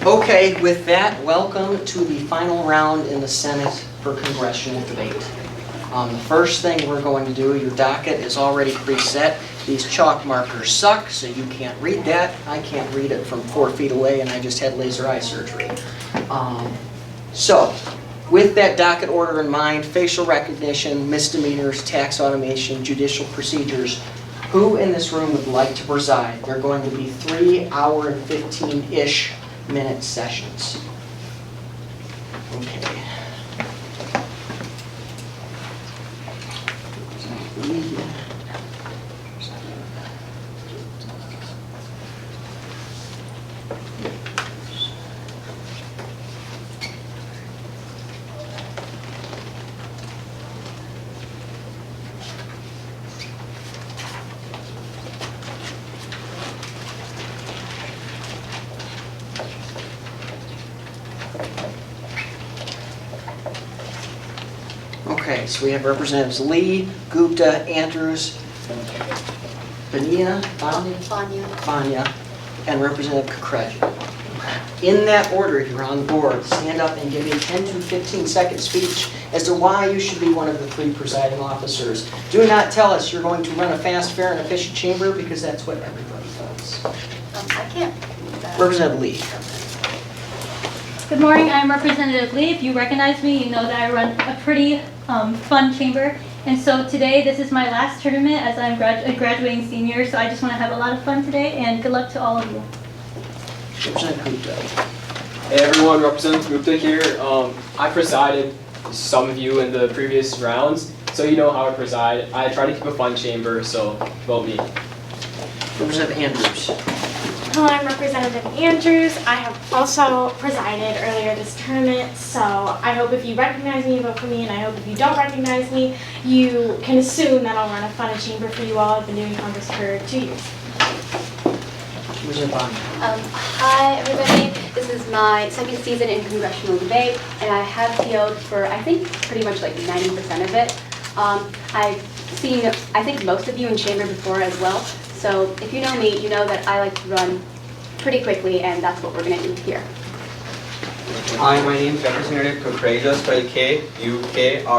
Okay, with that, welcome to the final round in the Senate for congressional debate. The first thing we're going to do, your docket is already preset. These chalk markers suck, so you can't read that. I can't read it from 4 feet away, and I just had laser eye surgery. So, with that docket order in mind, facial recognition, misdemeanors, tax automation, judicial procedures, who in this room would like to preside? They're going to be 3-hour and 15-ish minute sessions. Okay. Okay, so we have Representatives Lee, Gupta, Andrews, Bania, and Representative Kukreja. In that order, if you're on the board, stand up and give a 10 to 15-second speech as to why you should be one of the 3 presiding officers. Do not tell us you're going to run a fast, fair, and efficient chamber, because that's what everybody does. I can't do that. Representative Lee. Good morning, I'm Representative Lee. If you recognize me, you know that I run a pretty fun chamber. And so today, this is my last tournament as I'm a graduating senior, so I just want to have a lot of fun today, and good luck to all of you. Representative Gupta. Hey everyone, Representative Gupta here. I presided some of you in the previous rounds, so you know how I preside. I try to keep a fun chamber, so vote me. Representative Andrews. Hello, I'm Representative Andrews. I have also presided earlier this tournament, so I hope if you recognize me, you vote for me, and I hope if you don't recognize me, you can assume that I'll run a fun chamber for you all. I've been doing Congress for 2 years. Representative Bania. Hi everybody, this is my second season in congressional debate, and I have PO'd for I think pretty much like 90% of it. I've seen I think most of you in chamber before as well, so if you know me, you know that I like to run pretty quickly, and that's what we're going to do here. Hi, my name is Representative Kukreja, spelled K-U-K-R-E-J-A.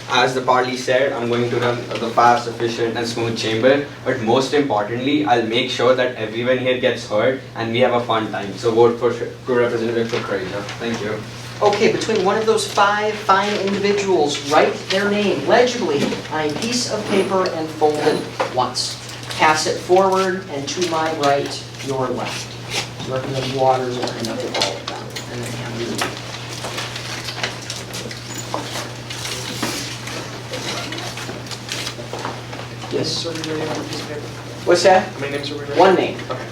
As the party said, I'm going to run the fast, efficient, and smooth chamber. But most importantly, I'll make sure that everyone here gets heard and we have a fun time. So vote for Representative Kukreja. Thank you. Okay, between one of those 5 fine individuals, write their name legibly on a piece of paper and fold it once. Pass it forward and to my right, your left. Representative Waters will end up with all of them. And then hand you. Yes, sir. What's that? How many names are we ready? 1 name. Okay.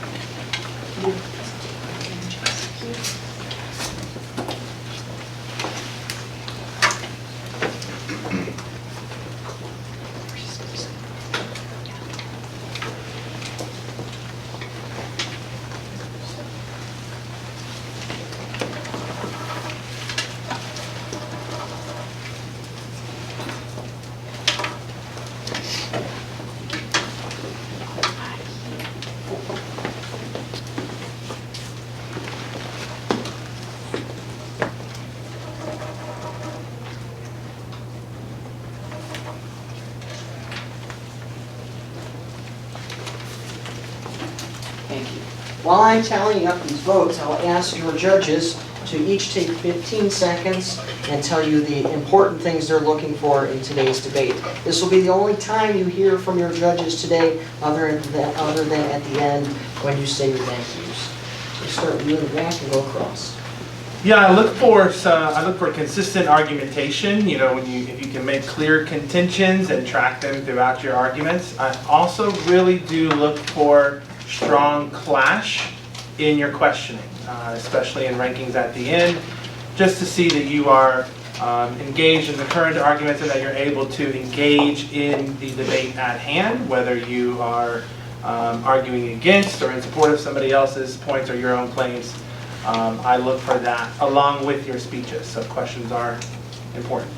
Thank you. While I'm tallying up these votes, I'll ask your judges to each take 15 seconds and tell you the important things they're looking for in today's debate. This will be the only time you hear from your judges today, other than at the end when you say your thank yous. So start with you in the back and go across. Yeah, I look for consistent argumentation. You know, if you can make clear contentions and track them throughout your arguments. I also really do look for strong clash in your questioning, especially in rankings at the end, just to see that you are engaged in the current arguments and that you're able to engage in the debate at hand, whether you are arguing against or in support of somebody else's points or your own claims. I look for that along with your speeches, so questions are important.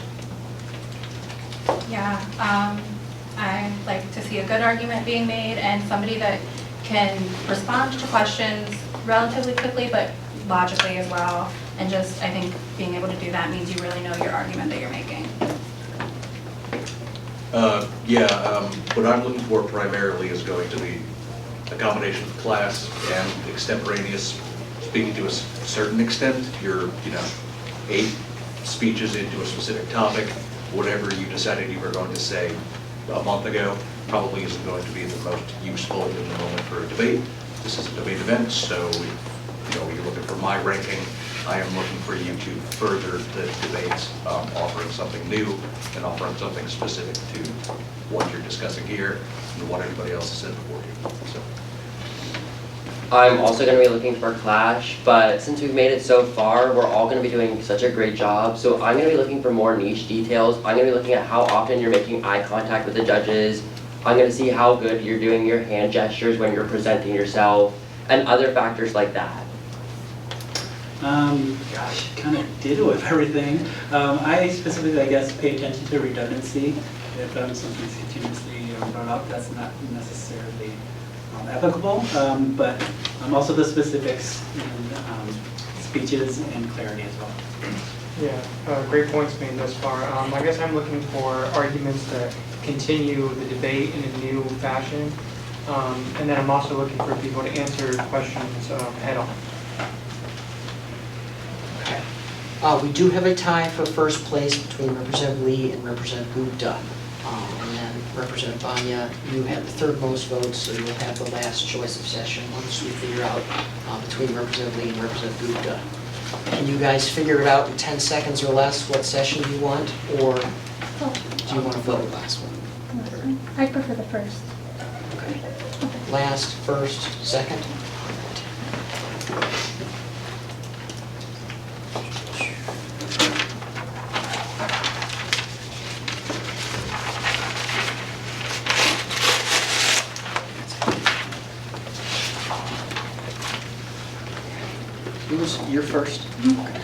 Yeah, I like to see a good argument being made and somebody that can respond to questions relatively quickly, but logically as well. And just, I think being able to do that means you really know your argument that you're making. What I'm looking for primarily is going to be a combination of class and extemporaneous speaking to a certain extent. Your, 8 speeches into a specific topic, whatever you decided you were going to say a month ago probably isn't going to be the most useful in the moment for a debate. This is a debate event, so you're looking for my ranking. I am looking for you to further the debates, offering something new and offering something specific to what you're discussing here and what everybody else has said before you. So. I'm also going to be looking for clash, but since we've made it so far, we're all going to be doing such a great job. So I'm going to be looking for more niche details. I'm going to be looking at how often you're making eye contact with the judges. I'm going to see how good you're doing your hand gestures when you're presenting yourself, and other factors like that. Gosh, kind of ditto with everything. I specifically, I guess, pay attention to redundancy. If something's continuously brought up, that's not necessarily applicable, but also the specifics in speeches and clarity as well. Yeah, great points made thus far. I guess I'm looking for arguments that continue the debate in a new fashion, and then I'm also looking for people to answer questions head on. We do have a tie for first place between Representative Lee and Representative Gupta. And then Representative Banya, you had the third most votes, so you'll have the last choice of session once we figure out between Representative Lee and Representative Gupta. Can you guys figure it out in 10 seconds or less what session you want, or do you want to vote last one? I prefer the first. Okay. Last, first, second? You're first. Okay.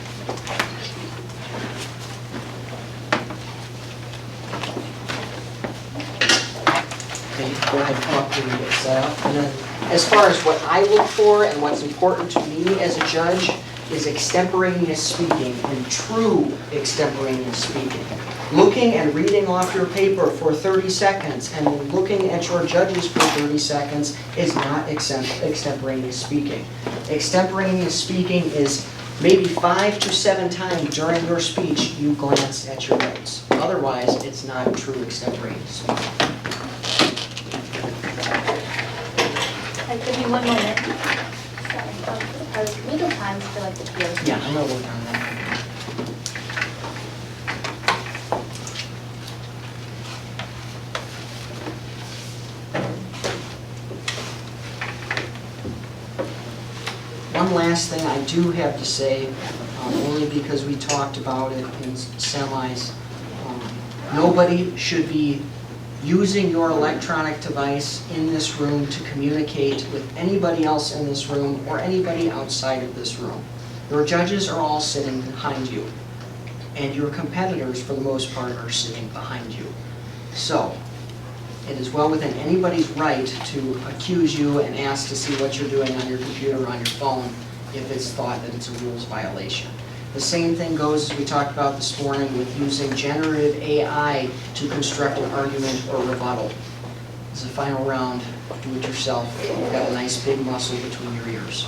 Okay, go ahead and come up here and get set up. And then, as far as what I look for and what's important to me as a judge is extemporaneous speaking and true extemporaneous speaking. Looking and reading off your paper for 30 seconds and then looking at your judges for 30 seconds is not extemporaneous speaking. Extemporaneous speaking is maybe 5 to 7 times during your speech you glance at your notes. Otherwise, it's not true extemporaneous speaking. Give me 1 moment. Are legal times for like the POC? Yeah, I'm gonna work on that. One last thing I do have to say, only because we talked about it in semis, nobody should be using your electronic device in this room to communicate with anybody else in this room or anybody outside of this room. Your judges are all sitting behind you, and your competitors, for the most part, are sitting behind you. So, it is well within anybody's right to accuse you and ask to see what you're doing on your computer or on your phone if it's thought that it's a rules violation. The same thing goes, as we talked about this morning, with using generative AI to construct an argument or rebuttal. As a final round, do it yourself. You've got a nice big muscle between your ears.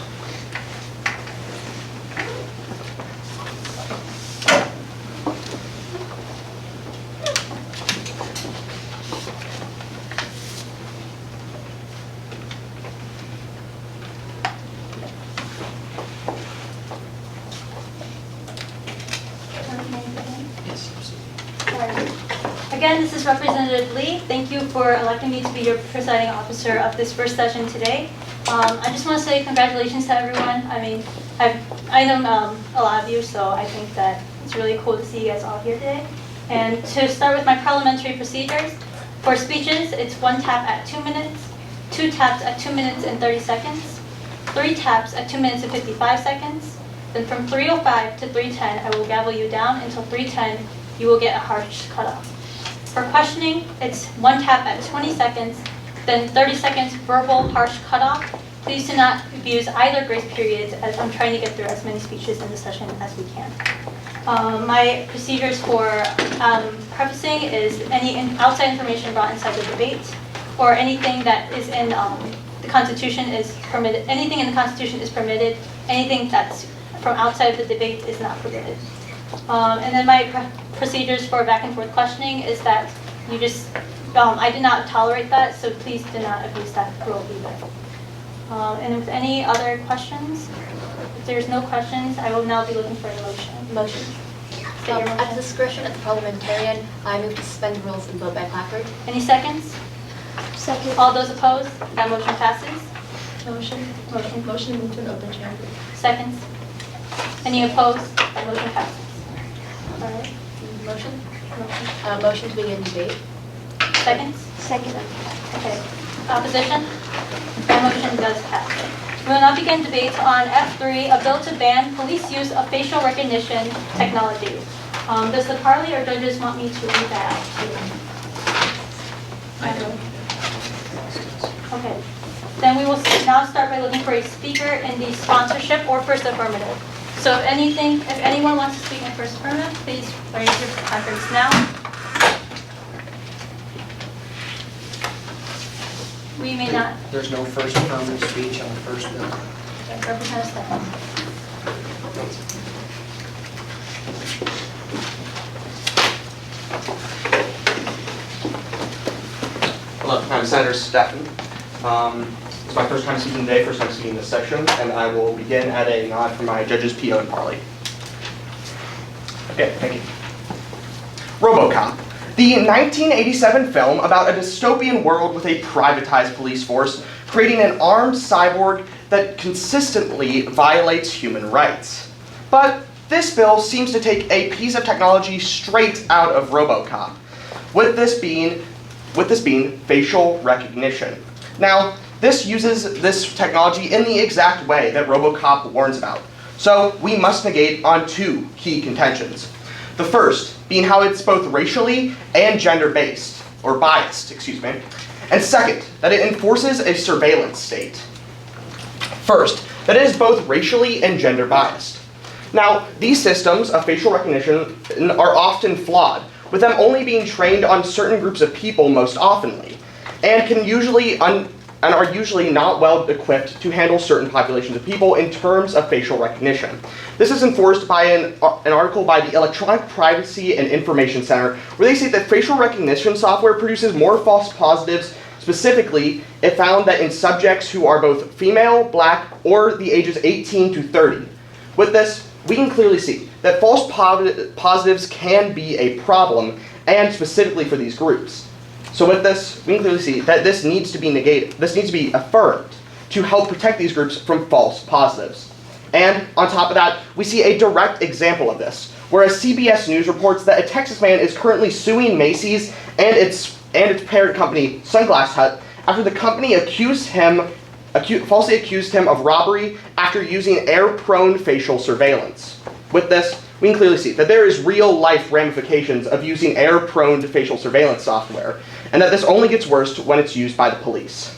Again, this is Representative Lee. Thank you for electing me to be your presiding officer of this first session today. I just want to say congratulations to everyone. I mean, I know a lot of you, so I think that it's really cool to see you guys all here today. And to start with my parliamentary procedures, for speeches, it's 1 tap at 2 minutes, 2 taps at 2 minutes and 30 seconds, 3 taps at 2 minutes and 55 seconds. Then from 3:05 to 3:10, I will gavel you down until 3:10. You will get a harsh cutoff. For questioning, it's 1 tap at 20 seconds, then 30 seconds verbal harsh cutoff, Please do not abuse either grace periods, as I'm trying to get through as many speeches in the session as we can. My procedures for prefacing is any outside information brought inside the debate, or anything that is in the Constitution is permitted. Anything in the Constitution is permitted. Anything that's from outside of the debate is not permitted. And then my procedures for back and forth questioning is that you just, I did not tolerate that, so please do not abuse that rule either. And with any other questions? If there's no questions, I will now be looking for a motion. Motion. State your At motion. the discretion of the parliamentarian, I move to suspend the rules and vote by placard. Any seconds? Second. All those opposed? That motion passes. Motion to move to an open chamber. Seconds? Any opposed? That motion passes. All right. Motion? Motion. Motion to begin debate. Seconds? Second. Okay. Opposition? That motion does pass. We will now begin debate on F3, a bill to ban police use of facial recognition technology. Does the parley or judges want me to read that out to you? Okay. Then we will now start by looking for a speaker in the sponsorship or first affirmative. So if anyone wants to speak in first affirmative, please raise your hands now. We may not. There's no first affirmative speech on the first bill. Representative Stefan. Hello, I'm Senator Stefan. It's my first time speaking today, first time speaking in this section, and I will begin at a nod from my judges, PO and Parley. Okay, thank you. RoboCop. The 1987 film about a dystopian world with a privatized police force creating an armed cyborg that consistently violates human rights. But this bill seems to take a piece of technology straight out of RoboCop, with this being facial recognition. Now, this uses this technology in the exact way that RoboCop warns about. So we must negate on two key contentions. The first being how it's both racially and gender-based, or biased, excuse me. And second, that it enforces a surveillance state. First, that it is both racially and gender-biased. Now, these systems of facial recognition are often flawed, with them only being trained on certain groups of people most oftenly, and are usually not well equipped to handle certain populations of people in terms of facial recognition. This is enforced by an article by the Electronic Privacy and Information Center, where they say that facial recognition software produces more false positives. Specifically, it found that in subjects who are both female, black, or the ages 18 to 30. With this, we can clearly see that false positives can be a problem, and specifically for these groups. So with this, we can clearly see that this needs to be negated. This needs to be affirmed to help protect these groups from false positives. And on top of that, we see a direct example of this, where CBS News reports that a Texas man is currently suing Macy's and its parent company, Sunglass Hut, after the company falsely accused him of robbery after using error-prone facial surveillance. With this, we can clearly see that there is real-life ramifications of using error-prone facial surveillance software, and that this only gets worse when it's used by the police.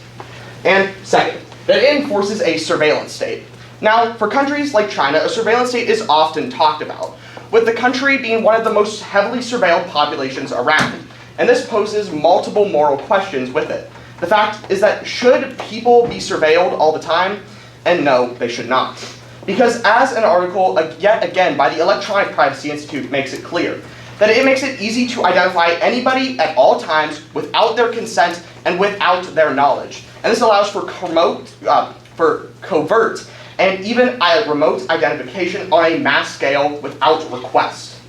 And second, that it enforces a surveillance state. Now, for countries like China, a surveillance state is often talked about, with the country being one of the most heavily surveilled populations around, and this poses multiple moral questions with it. The fact is that should people be surveilled all the time? And no, they should not. Because as an article, yet again, by the Electronic Privacy Institute makes it clear, that it makes it easy to identify anybody at all times without their consent and without their knowledge. And this allows for covert and even remote identification on a mass scale without request.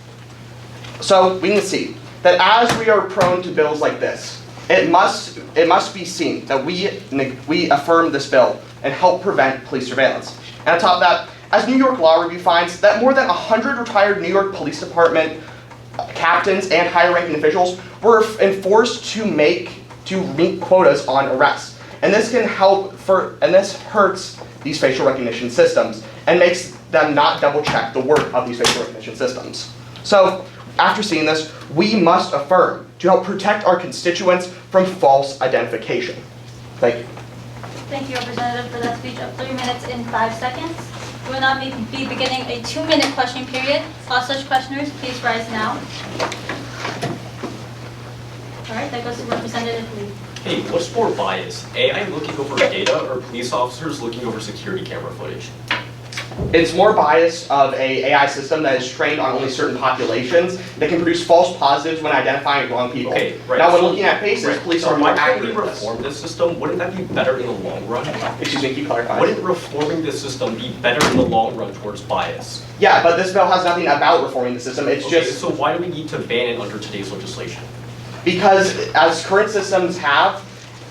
So we can see that as we are prone to bills like this, it must be seen that we affirm this bill and help prevent police surveillance. And on top of that, as New York Law Review finds that more than 100 retired New York Police Department captains and higher-ranking officials were enforced to meet quotas on arrests. And this this hurts these facial recognition systems and makes them not double-check the work of these facial recognition systems. So, after seeing this, we must affirm to help protect our constituents from false identification. Thank you. Thank you, Representative, for that speech of 3 minutes and 5 seconds. We will now be beginning a 2-minute questioning period. All such questioners, please rise now. All right, that goes to Representative Lee. Hey, what's more biased? AI looking over data or police officers looking over security camera footage? It's more biased of a AI system that is trained on only certain populations that can produce false positives when identifying wrong people. Okay, right. Now, when looking at faces, Right. police So are more why can't accurate. we at this. reform this system? Wouldn't that be better in the long run? Excuse me, can you clarify? Wouldn't reforming this system be better in the long run towards bias? Yeah, but this bill has nothing about reforming the system. It's Okay, just so why do we need to ban it under today's legislation? because as current systems have,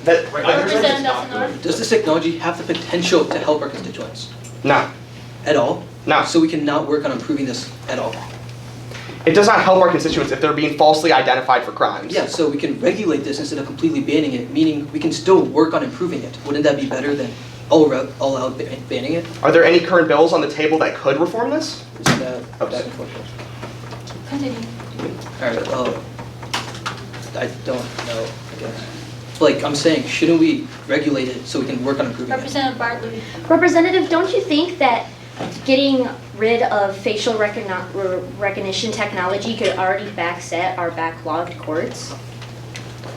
that Right, that- I understand Representative it's not Nelson good. Does this technology have the potential to help our constituents no, at all? no. So we cannot work on improving this at all? It does not help our constituents if they're being falsely identified for crimes. Yeah, so we can regulate this instead of completely banning it, meaning we can still work on improving it. Wouldn't that be better than all out banning it? Are there any current bills on the table that could reform this? Isn't that unfortunate? Continue. All right, I don't know, I guess. Like I'm saying, shouldn't we regulate it so we can work on improving it? Representative Bartley. Representative, don't you think that getting rid of facial recognition technology could already backset our backlogged courts?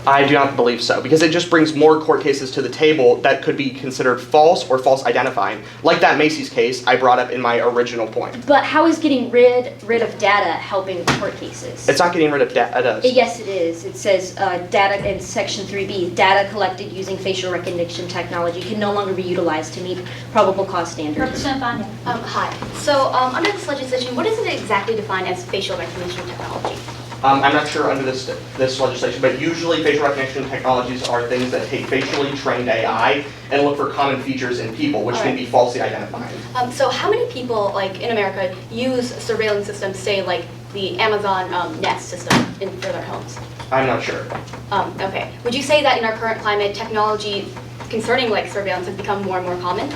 I do not believe so, because it just brings more court cases to the table that could be considered false or false identifying. Like that Macy's case I brought up in my original point. But how is getting rid of data helping court cases? It's not getting rid of data. Yes, it is. It says data in Section 3B, data collected using facial recognition technology can no longer be utilized to meet probable cause standards. Representative Banya. Hi. So under this legislation, what is it exactly defined as facial recognition technology? I'm not sure under this legislation, but usually facial recognition technologies are things that take facially trained AI and look for common features in people, which can be falsely identifying. So how many people, like in America, use surveillance systems, say like the Amazon Nest system for their homes? I'm not sure. Okay. Would you say that in our current climate, technology concerning like surveillance has become more and more common?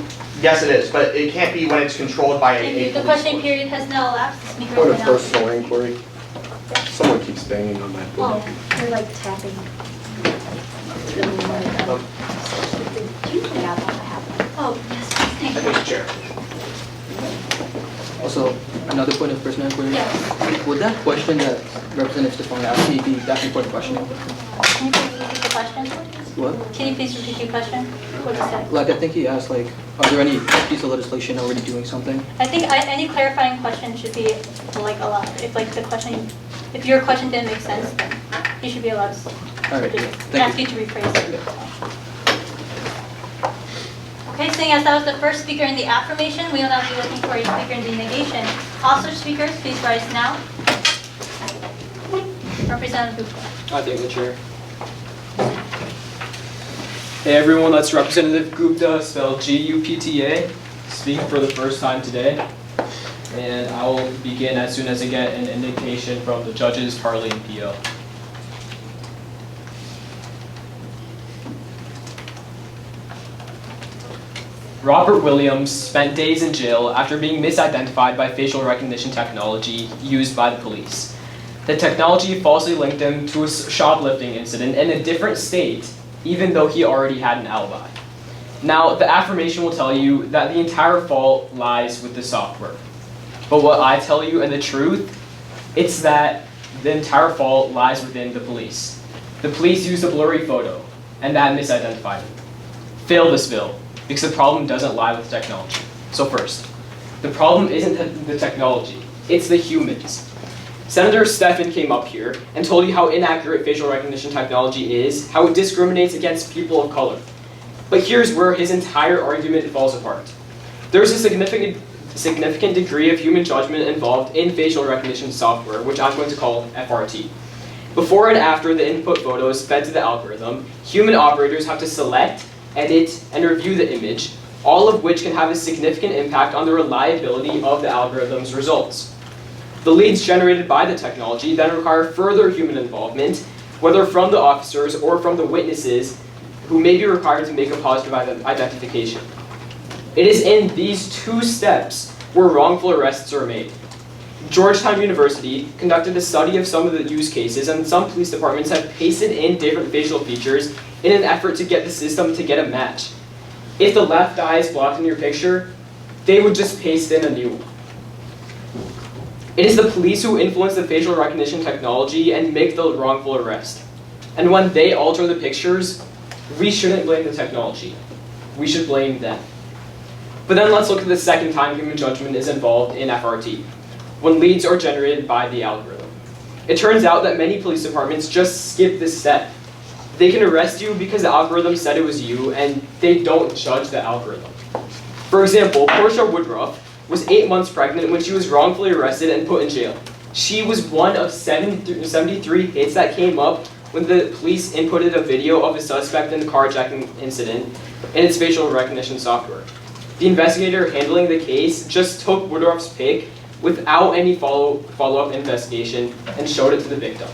Yes, it is, but it can't be when it's controlled by Thank you. a The police questioning force. period has now elapsed. The speaker Point will of now- personal inquiry. Someone keeps banging on my door. They're like tapping. Oh, yes, thank you. Mr. Chair. Also, another point of personal inquiry. Yes. Would that question that Representative Stefan asked me be that important question? Can you please repeat the question? What? Can you please repeat your question? What is that? Like I think he asked, like, are there any pieces of legislation already doing something? I think any clarifying question should be like allowed. If like the question, if your question didn't make sense, then you should be allowed to All right, just thank ask you to rephrase it. Okay, seeing as that was the first speaker in the affirmation, we will now be looking for a speaker in the negation. All such speakers, please rise now. Representative Gupta. I thank the chair. Hey everyone, that's Representative Gupta, spelled G-U-P-T-A, speaking for the first time today. And I will begin as soon as I get an indication from the judges, Harley and Pio. Robert Williams spent days in jail after being misidentified by facial recognition technology used by the police. The technology falsely linked him to a shoplifting incident in a different state, even though he already had an alibi. Now, the affirmation will tell you that the entire fault lies with the software. But what I tell you and the truth, it's that the entire fault lies within the police. The police used a blurry photo, and that misidentified him. Fail this bill, because the problem doesn't lie with technology. So first, the problem isn't the technology, it's the humans. Senator Stephan came up here and told you how inaccurate facial recognition technology is, how it discriminates against people of color. But here's where his entire argument falls apart. There's a significant degree of human judgment involved in facial recognition software, which I'm going to call FRT. Before and after the input photo is fed to the algorithm, human operators have to select, edit, and review the image, all of which can have a significant impact on the reliability of the algorithm's results. The leads generated by the technology then require further human involvement, whether from the officers or from the witnesses who may be required to make a positive identification. It is in these two steps where wrongful arrests are made. Georgetown University conducted a study of some of the use cases, and some police departments have pasted in different facial features in an effort to get the system to get a match. If the left eye is blocked in your picture, they would just paste in a new one. It is the police who influence the facial recognition technology and make the wrongful arrest. And when they alter the pictures, we shouldn't blame the technology. We should blame them. But then let's look at the second time human judgment is involved in FRT, when leads are generated by the algorithm. It turns out that many police departments just skip this step. They can arrest you because the algorithm said it was you, and they don't judge the algorithm. For example, Portia Woodruff was 8 months pregnant when she was wrongfully arrested and put in jail. She was one of 73 hits that came up when the police inputted a video of a suspect in the carjacking incident in its facial recognition software. The investigator handling the case just took Woodruff's pic without any follow-up investigation and showed it to the victim.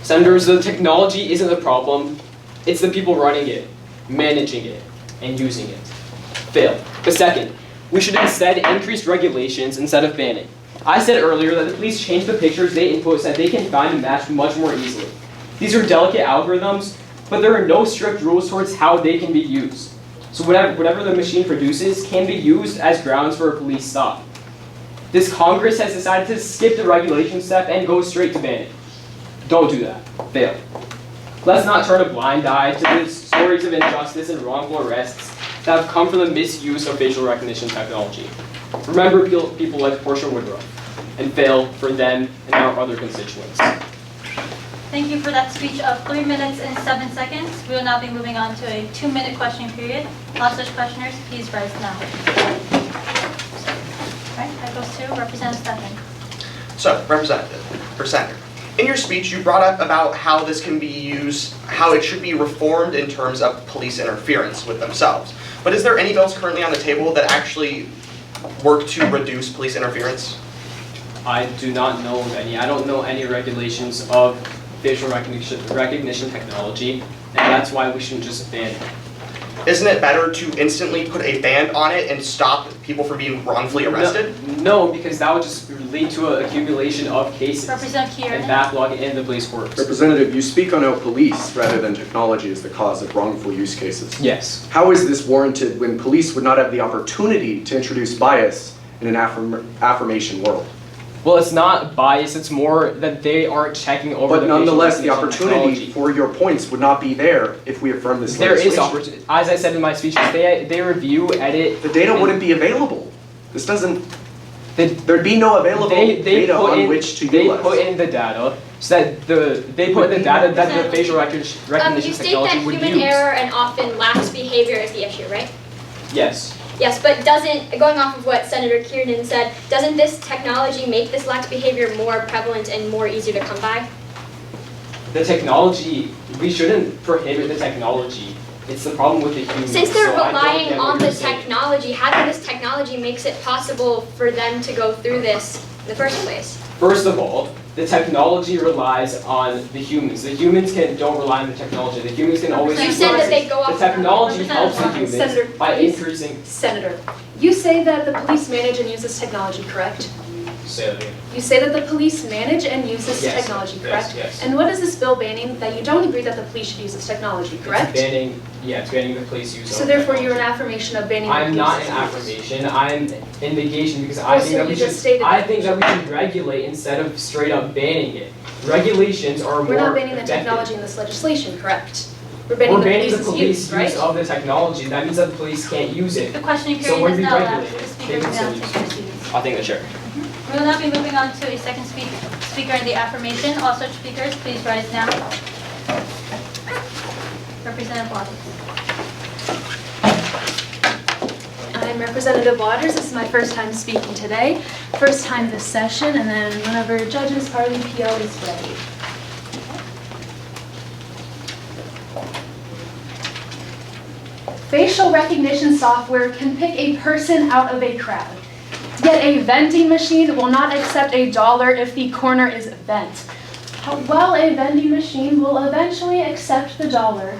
Senators, the technology isn't the problem, it's the people running it, managing it, and using it. Fail. But second, we should instead increase regulations instead of banning. I said earlier that the police change the pictures they input so that they can find a match much more easily. These are delicate algorithms, but there are no strict rules towards how they can be used. So whatever the machine produces can be used as grounds for a police stop. This Congress has decided to skip the regulation step and go straight to banning. Don't do that. Fail. Let's not turn a blind eye to the stories of injustice and wrongful arrests that have come from the misuse of facial recognition technology. Remember people like Portia Woodruff, and fail for them and our other constituents. Thank you for that speech of 3 minutes and 7 seconds. We will now be moving on to a 2-minute questioning period. All such questioners, please rise now. All right, that goes to Representative Stephan. So, Representative, or Senator, in your speech you brought up about how this can be used, how it should be reformed in terms of police interference with themselves. But is there any bills currently on the table that actually work to reduce police interference? I do not know of any. I don't know any regulations of facial recognition technology, and that's why we shouldn't just ban it. Isn't it better to instantly put a ban on it and stop people from being wrongfully arrested? No, because that would just lead to an accumulation of cases Representative Kieran. and backlog in the police courts. Representative, you speak on how police rather than technology is the cause of wrongful use cases. Yes. How is this warranted when police would not have the opportunity to introduce bias in an affirmation world? Well, it's not bias, it's more that they aren't checking over But the nonetheless, the facial opportunity recognition for your points would not be there if we affirm this There legislation. is opportunity. As I said in my speech, they review, edit. The data wouldn't be available. This doesn't, there'd be no available data on which to They utilize. put in the data, so that they put in the data that the facial recognition You state technology that would human use. error and often lax behavior is the issue, right? Yes. Yes, but going off of what Senator Kiernan said, doesn't this technology make this lax behavior more prevalent and more easier to come by? The technology, we shouldn't prohibit the technology. It's the problem with the humans. Since they're so I don't relying get what on you're the saying. technology, how did this technology makes it possible for them to go through this in the first place? First of all, the technology relies on the humans. The humans don't rely on the technology. The humans can always. You said that they go off. The technology helps the humans Senator, by please. increasing. Senator, you say that the police manage and use this technology, correct? Say that again. You say that the police manage and use this Yes, technology, yes, correct? yes. And what is this bill banning that you don't agree that the police should use this technology, correct? It's banning the police use. So of therefore technology. you're an affirmation of banning the police. I'm not use an this affirmation. I'm in negation because I Oh, think so that we you should. just stated I that. think that we should regulate instead of straight up banning it. Regulations are more. We're not banning the effective. technology in this legislation, correct? We're banning We're the banning the police's police use, right? use of the technology. That means that the police can't use it. The questioning So period when is we now regulate elapsed. The it, speakers they may can now still take use their it. seats. I think the chair. We will now be moving on to a second speaker in the affirmation. All such speakers, please rise now. Representative Waters. I'm Representative Waters. This is my first time speaking today, first time this session, and then whenever judges, party, PO is ready. Facial recognition software can pick a person out of a crowd. Yet a vending machine will not accept $1 if the corner is bent. While a vending machine will eventually accept the dollar,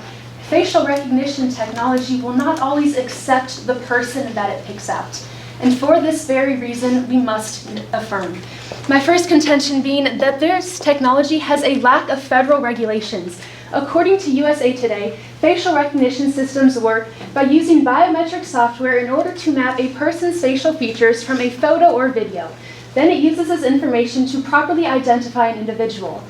facial recognition technology will not always accept the person that it picks out. And for this very reason, we must affirm. My first contention being that this technology has a lack of federal regulations. According to USA Today, facial recognition systems work by using biometric software in order to map a person's facial features from a photo or video. Then it uses this information to properly identify an individual.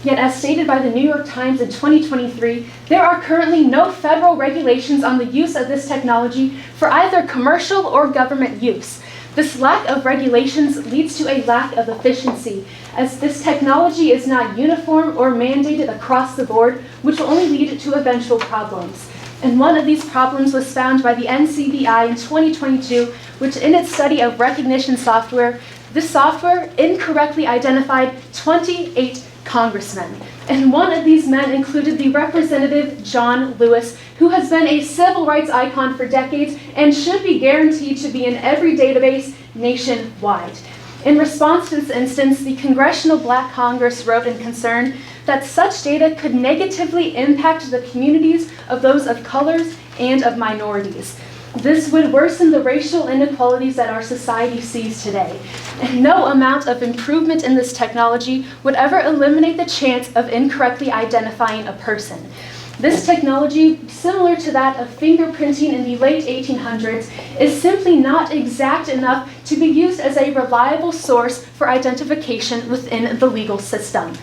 Yet, as stated by the New York Times in 2023, there are currently no federal regulations on the use of this technology for either commercial or government use. This lack of regulations leads to a lack of efficiency, as this technology is not uniform or mandated across the board, which will only lead to eventual problems. And one of these problems was found by the NCBI in 2022, which in its study of recognition software, this software incorrectly identified 28 congressmen. And one of these men included the Representative John Lewis, who has been a civil rights icon for decades and should be guaranteed to be in every database nationwide. In response to this instance, the Congressional Black Congress wrote in concern that such data could negatively impact the communities of those of colors and of minorities. This would worsen the racial inequalities that our society sees today. And no amount of improvement in this technology would ever eliminate the chance of incorrectly identifying a person. This technology, similar to that of fingerprinting in the late 1800s, is simply not exact enough to be used as a reliable source for identification within the legal system.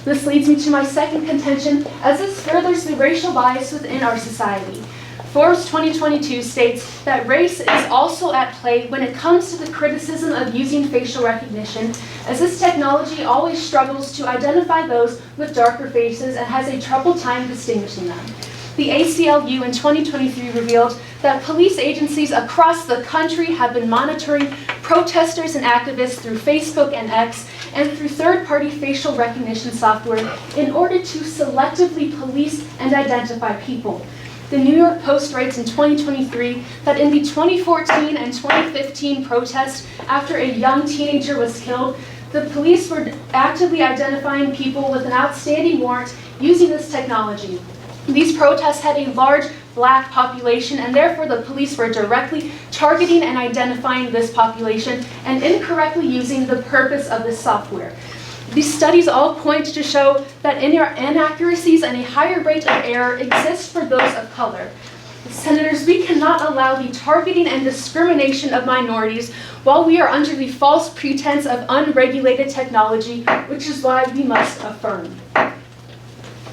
This leads me to my second contention, as this furthers the racial bias within our society. Forbes 2022 states that race is also at play when it comes to the criticism of using facial recognition, as this technology always struggles to identify those with darker faces and has a troubled time distinguishing them. The ACLU in 2023 revealed that police agencies across the country have been monitoring protesters and activists through Facebook and X and through third-party facial recognition software in order to selectively police and identify people. The New York Post writes in 2023 that in the 2014 and 2015 protests after a young teenager was killed, the police were actively identifying people with an outstanding warrant using this technology. These protests had a large black population, and therefore the police were directly targeting and identifying this population and incorrectly using the purpose of this software. These studies all point to show that inaccuracies and a higher rate of error exist for those of color. Senators, we cannot allow the targeting and discrimination of minorities while we are under the false pretense of unregulated technology, which is why we must affirm.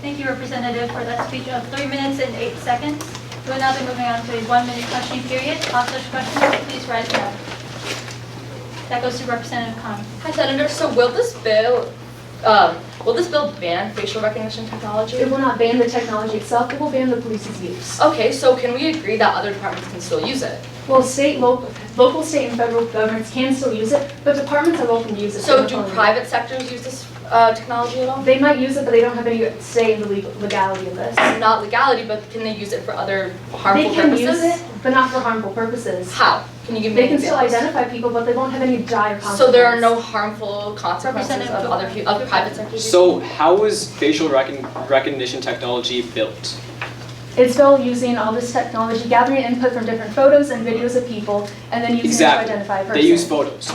Thank you, Representative, for that speech of 3 minutes and 8 seconds. We will now be moving on to a 1-minute questioning period. All such questions, please rise now. That goes to Representative Khan. Hi, Senator. So will this bill ban facial recognition technology? It will not ban the technology itself, it will ban the police's use. Okay, so can we agree that other departments can still use it? Well, local, state, and federal governments can still use it, but departments are welcome to use it. So do private sectors use this technology at all? They might use it, but they don't have any say in the legality of this. Not legality, but can they use it for other harmful purposes? They can use it, but not for harmful purposes. How? Can you give me They can examples? still identify people, but they won't have any dire consequences. So there are no harmful consequences of other people, of private sectors? So how was facial recognition technology built? It's built using all this technology, gathering input from different photos and videos of people, and then using it to identify a person. They use photos.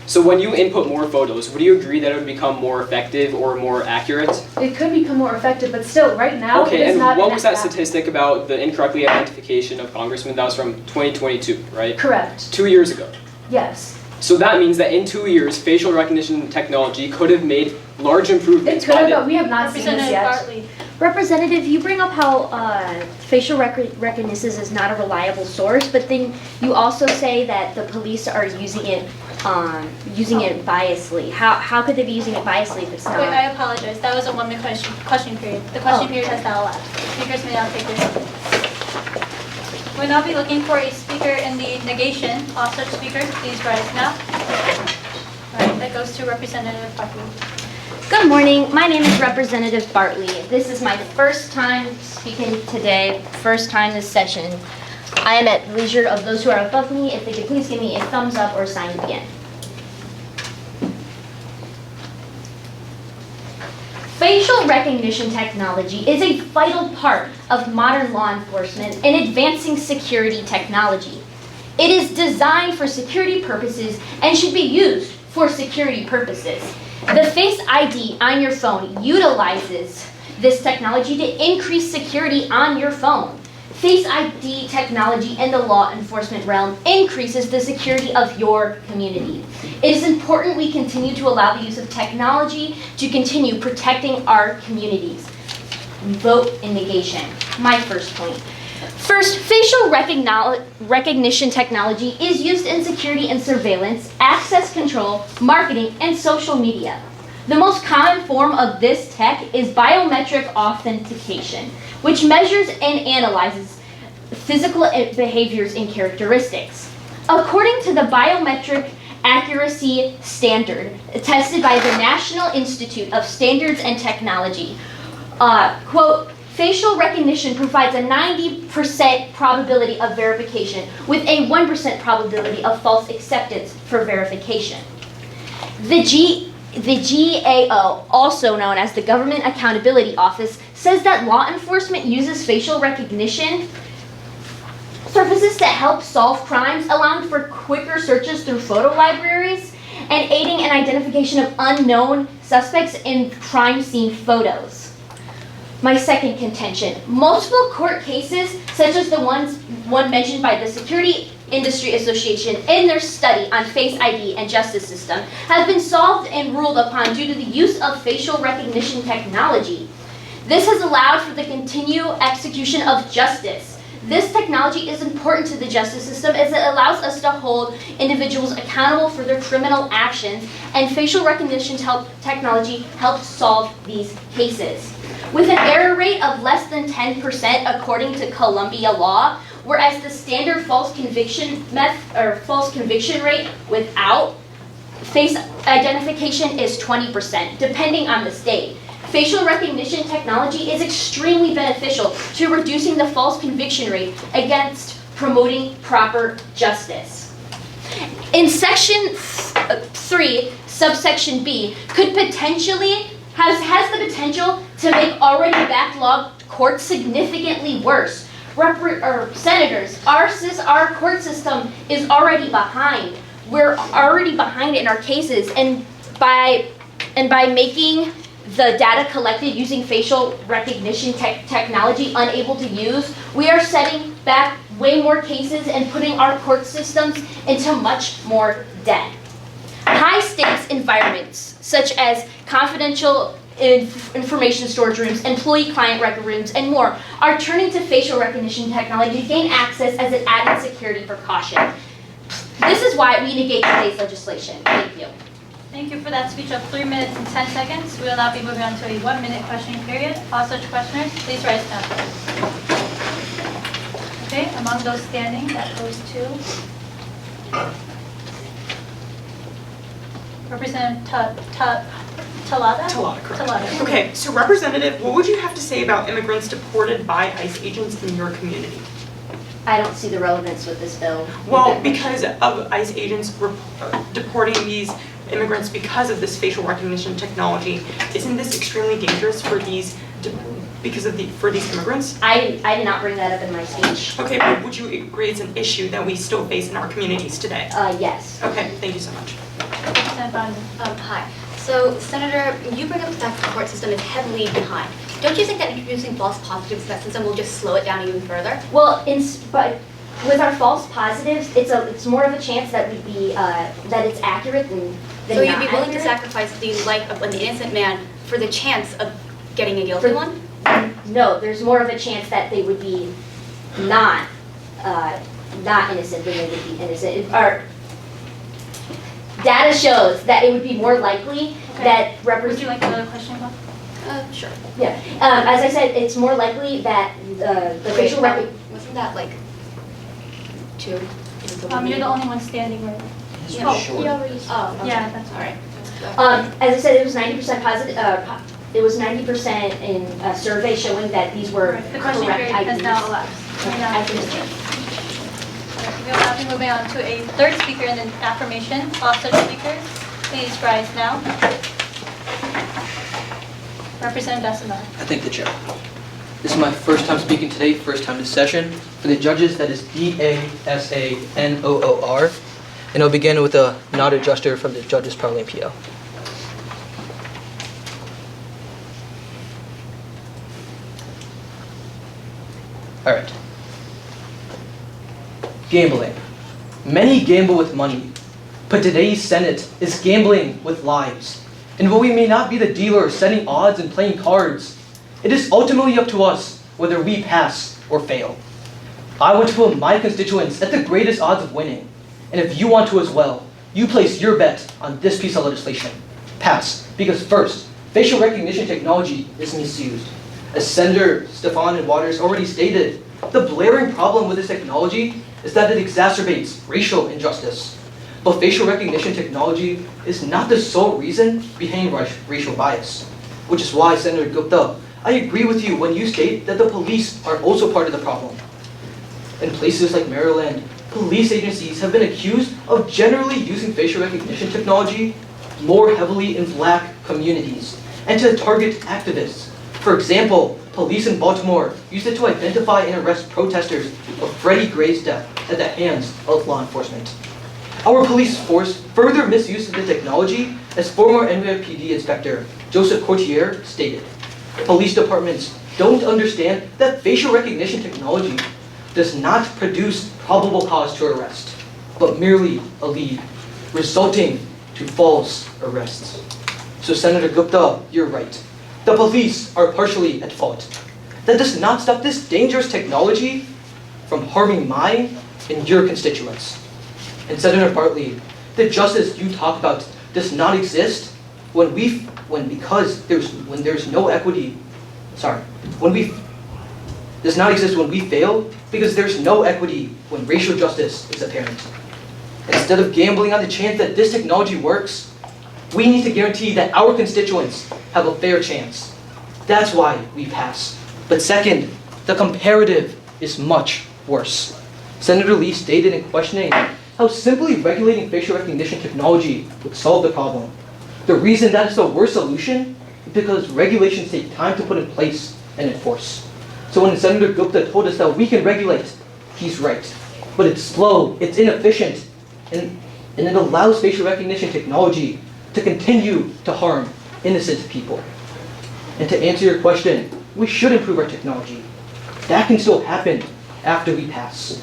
So when you input more photos, would you agree that it would become more effective or more accurate? It could become more effective, but still, right now, Okay, it is and not what was that accurate. statistic about the incorrectly identification of congressmen? That was from 2022, right? Correct. 2 years ago. Yes. So that means that in 2 years, facial recognition technology could have made large improvements. It could have, but we have not seen this yet. Bartley. Representative, you bring up how facial recognition is not a reliable source, but then you also say that the police are using it biasly. How could they be using it biasly if it's not? Wait, I apologize. That was a 1-minute question period. The question period has now elapsed. Speakers may now take their seats. We'll now be looking for a speaker in the negation. All such speakers, please rise now. All right, that goes to Representative Bartley. Good morning. My name is Representative Bartley. This is my first time speaking today, first time this session. I am at the leisure of those who are above me. If they could please give me a thumbs up or a sign to begin. Facial recognition technology is a vital part of modern law enforcement and advancing security technology. It is designed for security purposes and should be used for security purposes. The Face ID on your phone utilizes this technology to increase security on your phone. Face ID technology in the law enforcement realm increases the security of your community. It is important we continue to allow the use of technology to continue protecting our communities. Vote in negation. My first point. First, facial recognition technology is used in security and surveillance, access control, marketing, and social media. The most common form of this tech is biometric authentication, which measures and analyzes physical behaviors and characteristics. According to the Biometric Accuracy Standard, tested by the National Institute of Standards and Technology, quote, facial recognition provides a 90% probability of verification with a 1% probability of false acceptance for verification. The GAO, also known as the Government Accountability Office, says that law enforcement uses facial recognition services to help solve crimes, allowing for quicker searches through photo libraries and aiding in identification of unknown suspects in crime scene photos. My second contention, multiple court cases, such as the one mentioned by the Security Industry Association in their study on Face ID and justice system, have been solved and ruled upon due to the use of facial recognition technology. This has allowed for the continued execution of justice. This technology is important to the justice system as it allows us to hold individuals accountable for their criminal actions, and facial recognition technology helps solve these cases. With an error rate of less than 10% according to Columbia law, whereas the standard false conviction rate without face identification is 20%, depending on the state. Facial recognition technology is extremely beneficial to reducing the false conviction rate against promoting proper justice. In Section 3, subsection B, has the potential to make already backlogged courts significantly worse. Senators, our court system is already behind. We're already behind in our cases, and by making the data collected using facial recognition technology unable to use, we are setting back way more cases and putting our court systems into much more debt. High-stakes environments, such as confidential information storage rooms, employee-client record rooms, and more, are turning to facial recognition technology to gain access as an added security precaution. This is why we negate today's legislation. Thank you. Thank you for that speech of 3 minutes and 10 seconds. We will now be moving on to a 1-minute questioning period. All such questioners, please rise now. Okay, among those standing, that goes to Representative Talada? Talada, correct. Talada. Okay, so Representative, what would you have to say about immigrants deported by ICE agents in your community? I don't see the relevance with this bill. Well, because of ICE agents deporting these immigrants because of this facial recognition technology, isn't this extremely dangerous for these for these immigrants? I did not bring that up in my speech. Okay, but would you agree it's an issue that we still face in our communities today? Yes. Okay, thank you so much. Hi. So, Senator, you bring up the fact that the court system is heavily behind. Don't you think that introducing false positives to that system will just slow it down even further? Well, but with our false positives, it's more of a chance that we'd be that it's accurate than So you'd not be willing to accurate? sacrifice the life of an innocent man for the chance of getting a guilty one? No, there's more of a chance that they would be not innocent than they would be innocent. Or data shows that it would be more likely that Would you like another question, Bob? Sure. Yeah. As I said, it's more likely that the facial recognition. Wasn't that like 2? You're the only one standing right now. Yeah, that's all right. As I said, it was 90% positive. It was 90% in a survey showing that these were The question correct period has IDs. now elapsed. I finished. We will now be moving on to a third speaker in the affirmation. All such speakers, please rise now. Representative Dasimar. I thank the chair. This is my first time speaking today, first time this session. For the judges, that is D-A-S-A-N-O-O-R. And I'll begin with a nod adjuster from the judges parliamentary. Alright. Gambling. Many gamble with money, but today's Senate is gambling with lives. And while we may not be the dealer setting odds and playing cards, it is ultimately up to us whether we pass or fail. I want to put my constituents at the greatest odds of winning. And if you want to as well, you place your bet on this piece of legislation. Pass. Because first, facial recognition technology is misused. As Senator Stefan and Waters already stated, the blaring problem with this technology is that it exacerbates racial injustice. But facial recognition technology is not the sole reason behind racial bias. Which is why, Senator Gupta, I agree with you when you state that the police are also part of the problem. In places like Maryland, police agencies have been accused of generally using facial recognition technology more heavily in black communities and to target activists. For example, police in Baltimore used it to identify and arrest protesters of Freddie Gray's death at the hands of law enforcement. Our police force further misuse of the technology, as former NYPD Inspector Joseph Courtier stated. Police departments don't understand that facial recognition technology does not produce probable cause to arrest, but merely a lead, resulting to false arrests. So Senator Gupta, you're right. The police are partially at fault. That does not stop this dangerous technology from harming mine and your constituents. And Senator Bartley, the justice you talk about does not exist when there's no equity. Does not exist when we fail because there's no equity when racial justice is apparent. Instead of gambling on the chance that this technology works, we need to guarantee that our constituents have a fair chance. That's why we pass. But second, the comparative is much worse. Senator Lee stated in questioning how simply regulating facial recognition technology would solve the problem. The reason that is the worst solution is because regulations take time to put in place and enforce. So when Senator Gupta told us that we can regulate, he's right. But it's slow, it's inefficient, and it allows facial recognition technology to continue to harm innocent people. And to answer your question, we should improve our technology. That can still happen after we pass.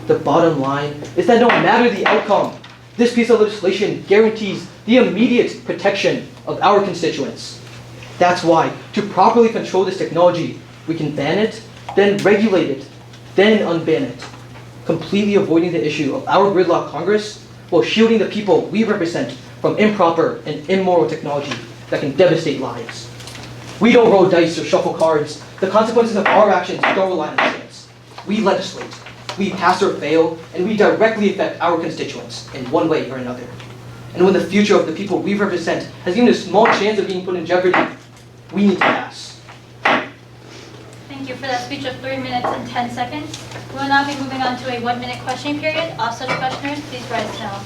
The bottom line is that no matter the outcome, this piece of legislation guarantees the immediate protection of our constituents. That's why, to properly control this technology, we can ban it, then regulate it, then unban it, completely avoiding the issue of our gridlock Congress while shielding the people we represent from improper and immoral technology that can devastate lives. We don't roll dice or shuffle cards. The consequences of our actions don't rely on chance. We legislate, we pass or fail, and we directly affect our constituents in one way or another. And when the future of the people we represent has even a small chance of being put in jeopardy, we need to pass. Thank you for that speech of 3 minutes and 10 seconds. We will now be moving on to a 1-minute questioning period. All such questioners, please rise now.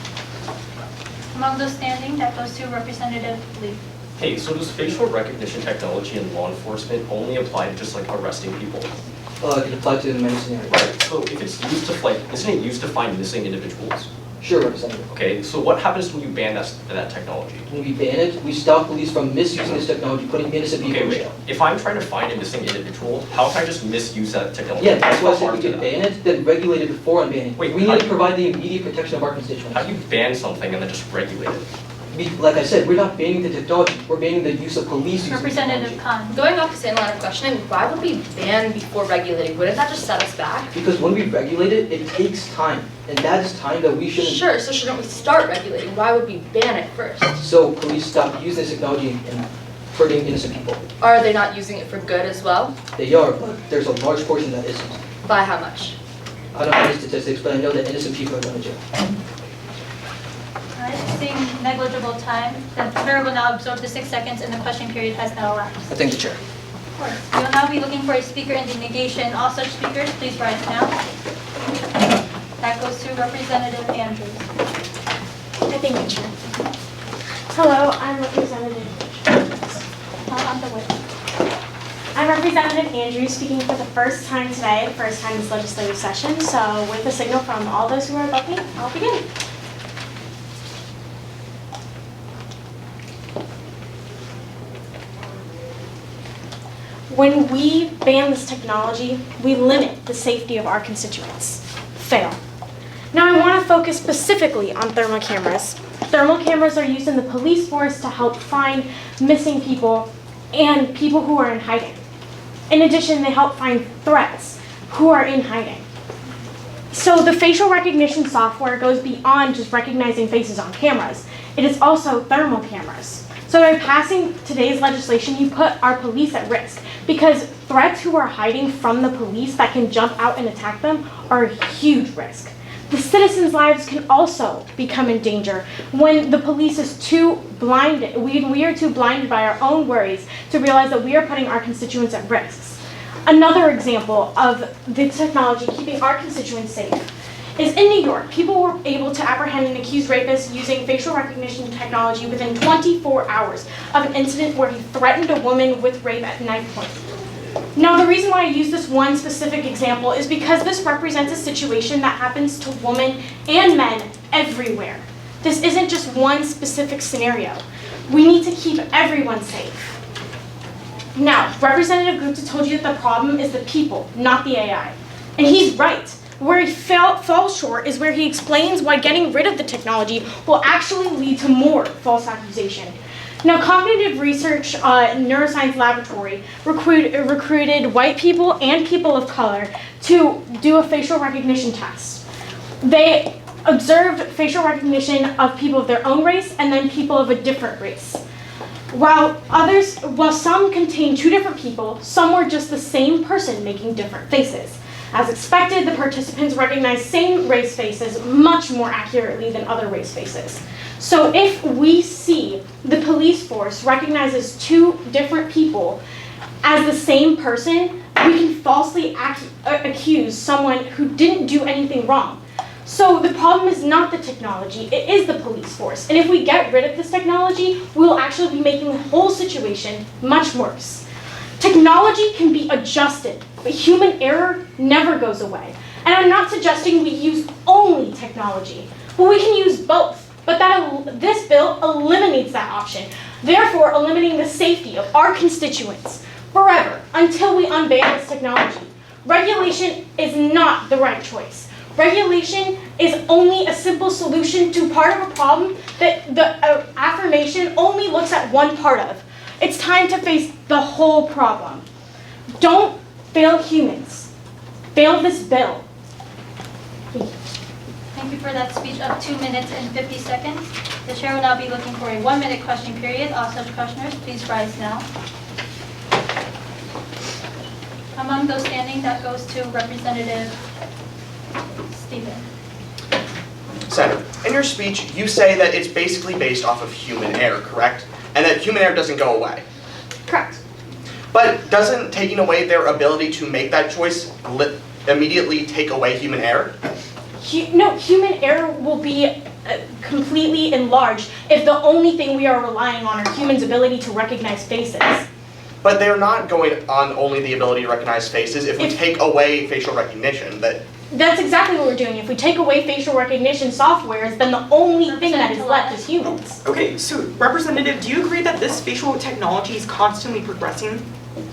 Among those standing, that goes to Representative Lee. Hey, so does facial recognition technology in law enforcement only apply to just like arresting people? It can apply to many scenarios. Right, so if it's used to isn't it used to find missing individuals? Sure, Representative. Okay, so what happens when you ban that technology? When we ban it, we stop police from misusing this technology, putting innocent people in jail. If I'm trying to find a missing individual, how can I just misuse that technology? Yeah, that's why I said we could ban it, then regulate it before unbanning. We need to provide the immediate protection of our constituents. How do you ban something and then just regulate it? Like I said, we're not banning the technology, we're banning the use of police using Representative Khan. Going off the same line of questioning, why would we ban before regulating? Wouldn't that just set us back? Because when we regulate it, it takes time. And that is time that we shouldn't... Sure, so shouldn't we start regulating? Why would we ban it first? So police stop using this technology and hurting innocent people. Are they not using it for good as well? They are, but there's a large portion that isn't. By how much? I don't know the statistics, but I know that innocent people are going to jail. Alright, seeing negligible time, the chair will now absorb the 6 seconds and the question period has now elapsed. I thank the chair. Of course. We will now be looking for a speaker in the negation. All such speakers, please rise now. That goes to Representative Andrews. I thank you, Chair. Hello, I'm Representative. On the way. I'm Representative Andrews, speaking for the first time today, first time this legislative session. So with the signal from all those who are above me, I'll begin. When we ban this technology, we limit the safety of our constituents. Fail. Now I want to focus specifically on thermal cameras. Thermal cameras are used in the police force to help find missing people and people who are in hiding. In addition, they help find threats who are in hiding. So the facial recognition software goes beyond just recognizing faces on cameras. It is also thermal cameras. So by passing today's legislation, you put our police at risk because threats who are hiding from the police that can jump out and attack them are a huge risk. The citizens' lives can also become in danger when the police is too blinded. We are too blinded by our own worries to realize that we are putting our constituents at risk. Another example of the technology keeping our constituents safe is in New York. People were able to apprehend an accused rapist using facial recognition technology within 24 hours of an incident where he threatened a woman with rape at knife point. Now, the reason why I use this one specific example is because this represents a situation that happens to women and men everywhere. This isn't just one specific scenario. We need to keep everyone safe. Now, Representative Gupta told you that the problem is the people, not the AI. And he's right. Where he falls short is where he explains why getting rid of the technology will actually lead to more false accusation. Now, Cognitive Research Neuroscience Laboratory recruited white people and people of color to do a facial recognition test. They observed facial recognition of people of their own race and then people of a different race. While some contained two different people, some were just the same person making different faces. As expected, the participants recognized same race faces much more accurately than other race faces. So if we see the police force recognizes two different people as the same person, we can falsely accuse someone who didn't do anything wrong. So the problem is not the technology, it is the police force. And if we get rid of this technology, we will actually be making the whole situation much worse. Technology can be adjusted, but human error never goes away. And I'm not suggesting we use only technology, but we can use both. But this bill eliminates that option, therefore eliminating the safety of our constituents forever until we unban this technology. Regulation is not the right choice. Regulation is only a simple solution to part of a problem that the affirmation only looks at one part of. It's time to face the whole problem. Don't fail humans. Fail this bill. Thank you for that speech of 2 minutes and 50 seconds. The chair will now be looking for a 1-minute question period. All such questioners, please rise now. Among those standing, that goes to Representative Stephen. Senator, in your speech, you say that it's basically based off of human error, correct? And that human error doesn't go away. Correct. But doesn't taking away their ability to make that choice immediately take away human error? No, human error will be completely enlarged if the only thing we are relying on are humans' ability to recognize faces. But they're not going on only the ability to recognize faces. If we take away facial recognition, That's exactly what we're doing. If we take away facial recognition softwares, then the only thing that is left is humans. Okay, so Representative, do you agree that this facial technology is constantly progressing?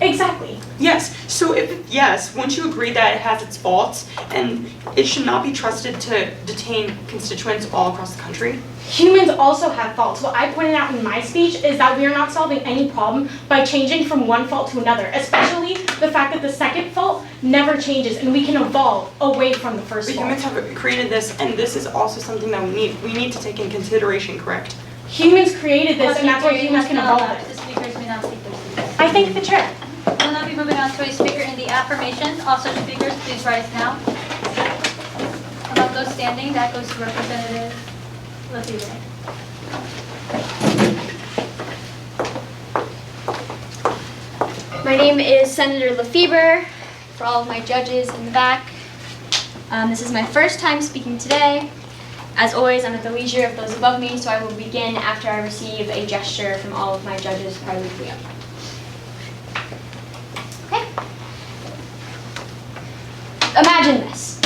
Exactly. Yes, so yes, wouldn't you agree that it has its faults and it should not be trusted to detain constituents all across the country? Humans also have faults. What I pointed out in my speech is that we are not solving any problem by changing from one fault to another, especially the fact that the second fault never changes and we can evolve away from the first But fault. humans have created this, and this is also something that we need to take in consideration, correct? Humans created this, and that's why humans can evolve it. The speakers may not speak their speeches. I thank the chair. We'll now be moving on to a speaker in the affirmation. All such speakers, please rise now. Among those standing, that goes to Representative Lefebvre. My name is Senator Lefebvre, for all of my judges in the back. This is my first time speaking today. As always, I'm at the leisure of those above me, so I will begin after I receive a gesture from all of my judges privately up. Okay. Imagine this.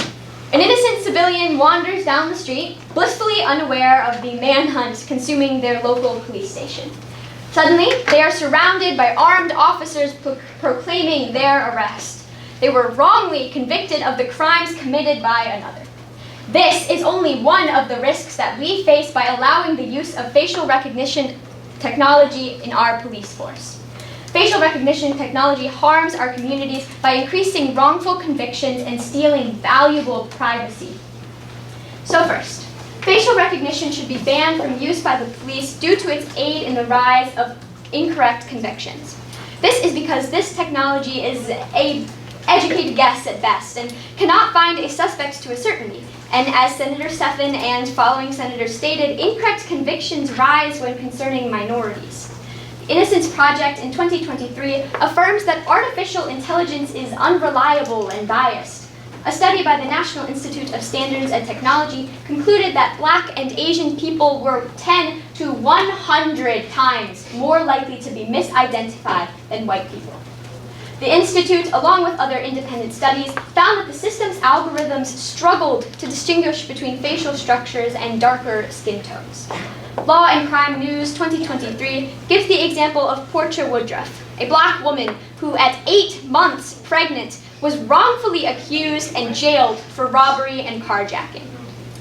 An innocent civilian wanders down the street, blissfully unaware of the manhunt consuming their local police station. Suddenly, they are surrounded by armed officers proclaiming their arrest. They were wrongly convicted of the crimes committed by another. This is only one of the risks that we face by allowing the use of facial recognition technology in our police force. Facial recognition technology harms our communities by increasing wrongful convictions and stealing valuable privacy. So first, facial recognition should be banned from use by the police due to its aid in the rise of incorrect convictions. This is because this technology is an educated guess at best and cannot find a suspect to a certainty. And as Senator Stephan and following senators stated, incorrect convictions rise when concerning minorities. The Innocence Project in 2023 affirms that artificial intelligence is unreliable and biased. A study by the National Institute of Standards and Technology concluded that Black and Asian people were 10 to 100 times more likely to be misidentified than white people. The Institute, along with other independent studies, found that the system's algorithms struggled to distinguish between facial structures and darker skin tones. Law and Crime News 2023 gives the example of Portia Woodruff, a Black woman who at 8 months pregnant was wrongfully accused and jailed for robbery and carjacking.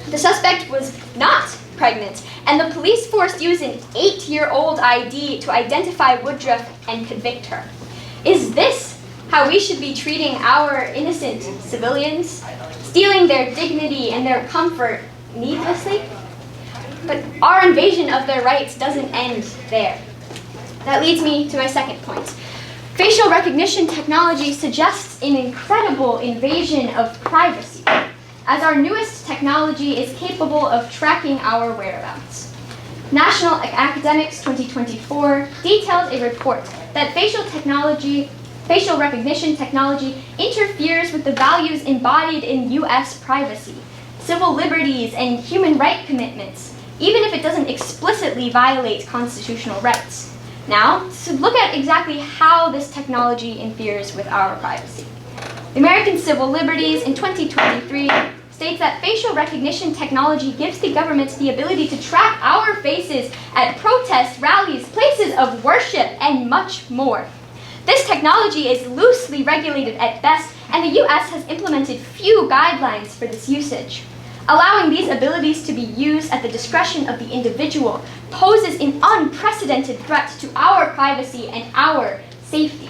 The suspect was not pregnant, and the police force used an 8-year-old ID to identify Woodruff and convict her. Is this how we should be treating our innocent civilians? Stealing their dignity and their comfort needlessly? But our invasion of their rights doesn't end there. That leads me to my second point. Facial recognition technology suggests an incredible invasion of privacy, as our newest technology is capable of tracking our whereabouts. National Academics 2024 details a report that facial recognition technology interferes with the values embodied in U.S. privacy, civil liberties, and human rights commitments, even if it doesn't explicitly violate constitutional rights. Now, to look at exactly how this technology interferes with our privacy. The American Civil Liberties in 2023 states that facial recognition technology gives the government the ability to track our faces at protests, rallies, places of worship, and much more. This technology is loosely regulated at best, and the U.S. has implemented few guidelines for this usage. Allowing these abilities to be used at the discretion of the individual poses an unprecedented threat to our privacy and our safety.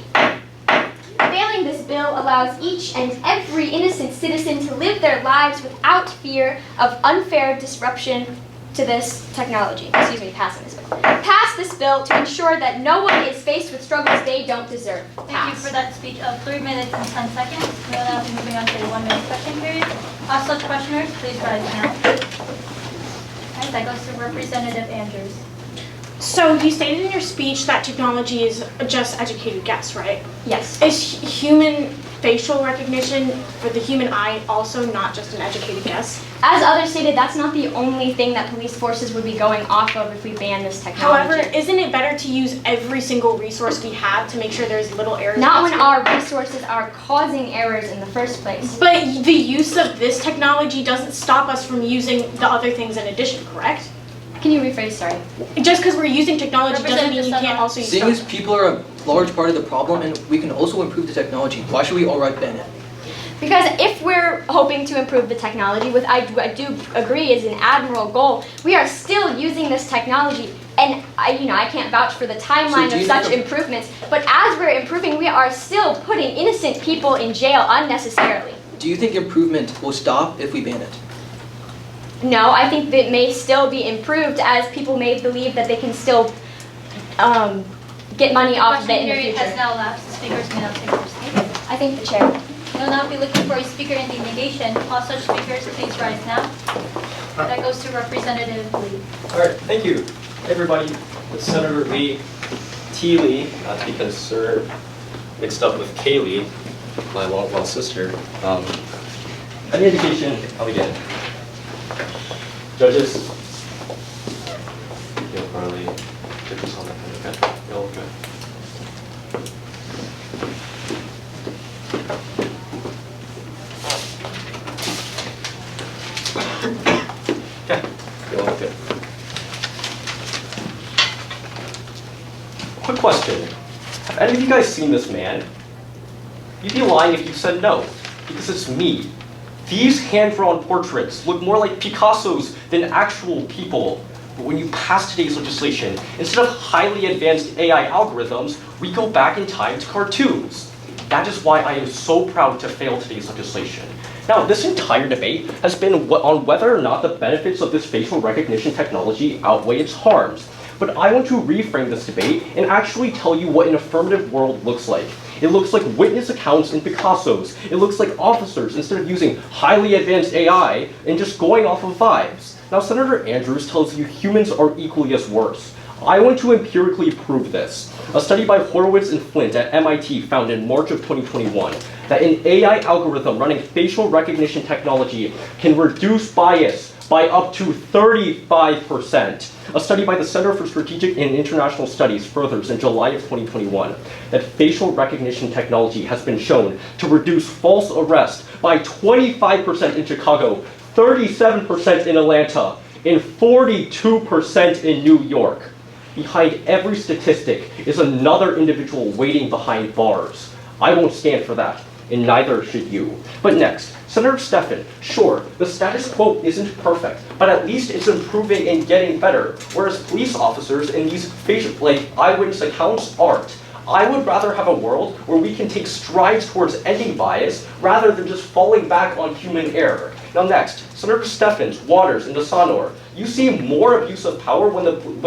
Failing this bill allows each and every innocent citizen to live their lives without fear of unfair disruption to this technology. Passing this bill. Pass this bill to ensure that no one is faced with struggles they don't deserve. Thank you for that speech of 3 minutes and 10 seconds. We will now be moving on to the 1 minute question period. All such questioners, please rise now. Alright, that goes to Representative Andrews. So you stated in your speech that technology is just educated guess, right? Yes. Is human facial recognition for the human eye also not just an educated guess? As others stated, that's not the only thing that police forces would be going off of if we ban this technology. However, isn't it better to use every single resource we have to make sure there's little errors? Not when our resources are causing errors in the first place. But the use of this technology doesn't stop us from using the other things in addition, correct? Can you rephrase, sorry? Just because we're using technology doesn't mean you can't also use Seeing as people are a large part of the problem and we can also improve the technology, why should we outright ban it? Because if we're hoping to improve the technology, which I do agree is an admirable goal, we are still using this technology. And I can't vouch for the timeline of such improvements, but as we're improving, we are still putting innocent people in jail unnecessarily. Do you think improvement will stop if we ban it? No, I think that it may still be improved as people may believe that they can still get money off of it in the future. Question period has now elapsed. The speakers may now take their seats. I think the chair. We will now be looking for a speaker in the negation. All such speakers, please rise now. That goes to Representative Lee. All right, thank you. Hey everybody, it's Senator Lee, T. Lee, not to be concerned, mixed up with Kaylee, my long-lost sister. Any education, I'll begin. Judges, you'll probably get this on the pen, okay? You'll good. Okay, you'll all good. quick question. Have any of you guys seen this man? You'd be lying if you said no, because it's me. These hand-drawn portraits look more like Picasso's than actual people. But when you pass today's legislation, instead of highly advanced AI algorithms, we go back in time to cartoons. That is why I am so proud to fail today's legislation. Now, this entire debate has been on whether or not the benefits of this facial recognition technology outweigh its harms. But I want to reframe this debate and actually tell you what an affirmative world looks like. It looks like witness accounts in Picasso's. It looks like officers, instead of using highly advanced AI and just going off of vibes. Now, Senator Andrews tells you humans are equally as worse. I want to empirically prove this. A study by Horowitz and Flint at MIT found in March of 2021 that an AI algorithm running facial recognition technology can reduce bias by up to 35%. A study by the Center for Strategic and International Studies furthers in July of 2021 that facial recognition technology has been shown to reduce false arrest by 25% in Chicago, 37% in Atlanta, and 42% in New York. Behind every statistic is another individual waiting behind bars. I won't stand for that, and neither should you. But next, Senator Stephan, sure, the status quo isn't perfect, but at least it's improving and getting better, whereas police officers in these eyewitness accounts aren't. I would rather have a world where we can take strides towards ending bias rather than just falling back on human error. Now next, Senator Stephens, Waters, and DeSanor, you see more abuse of power with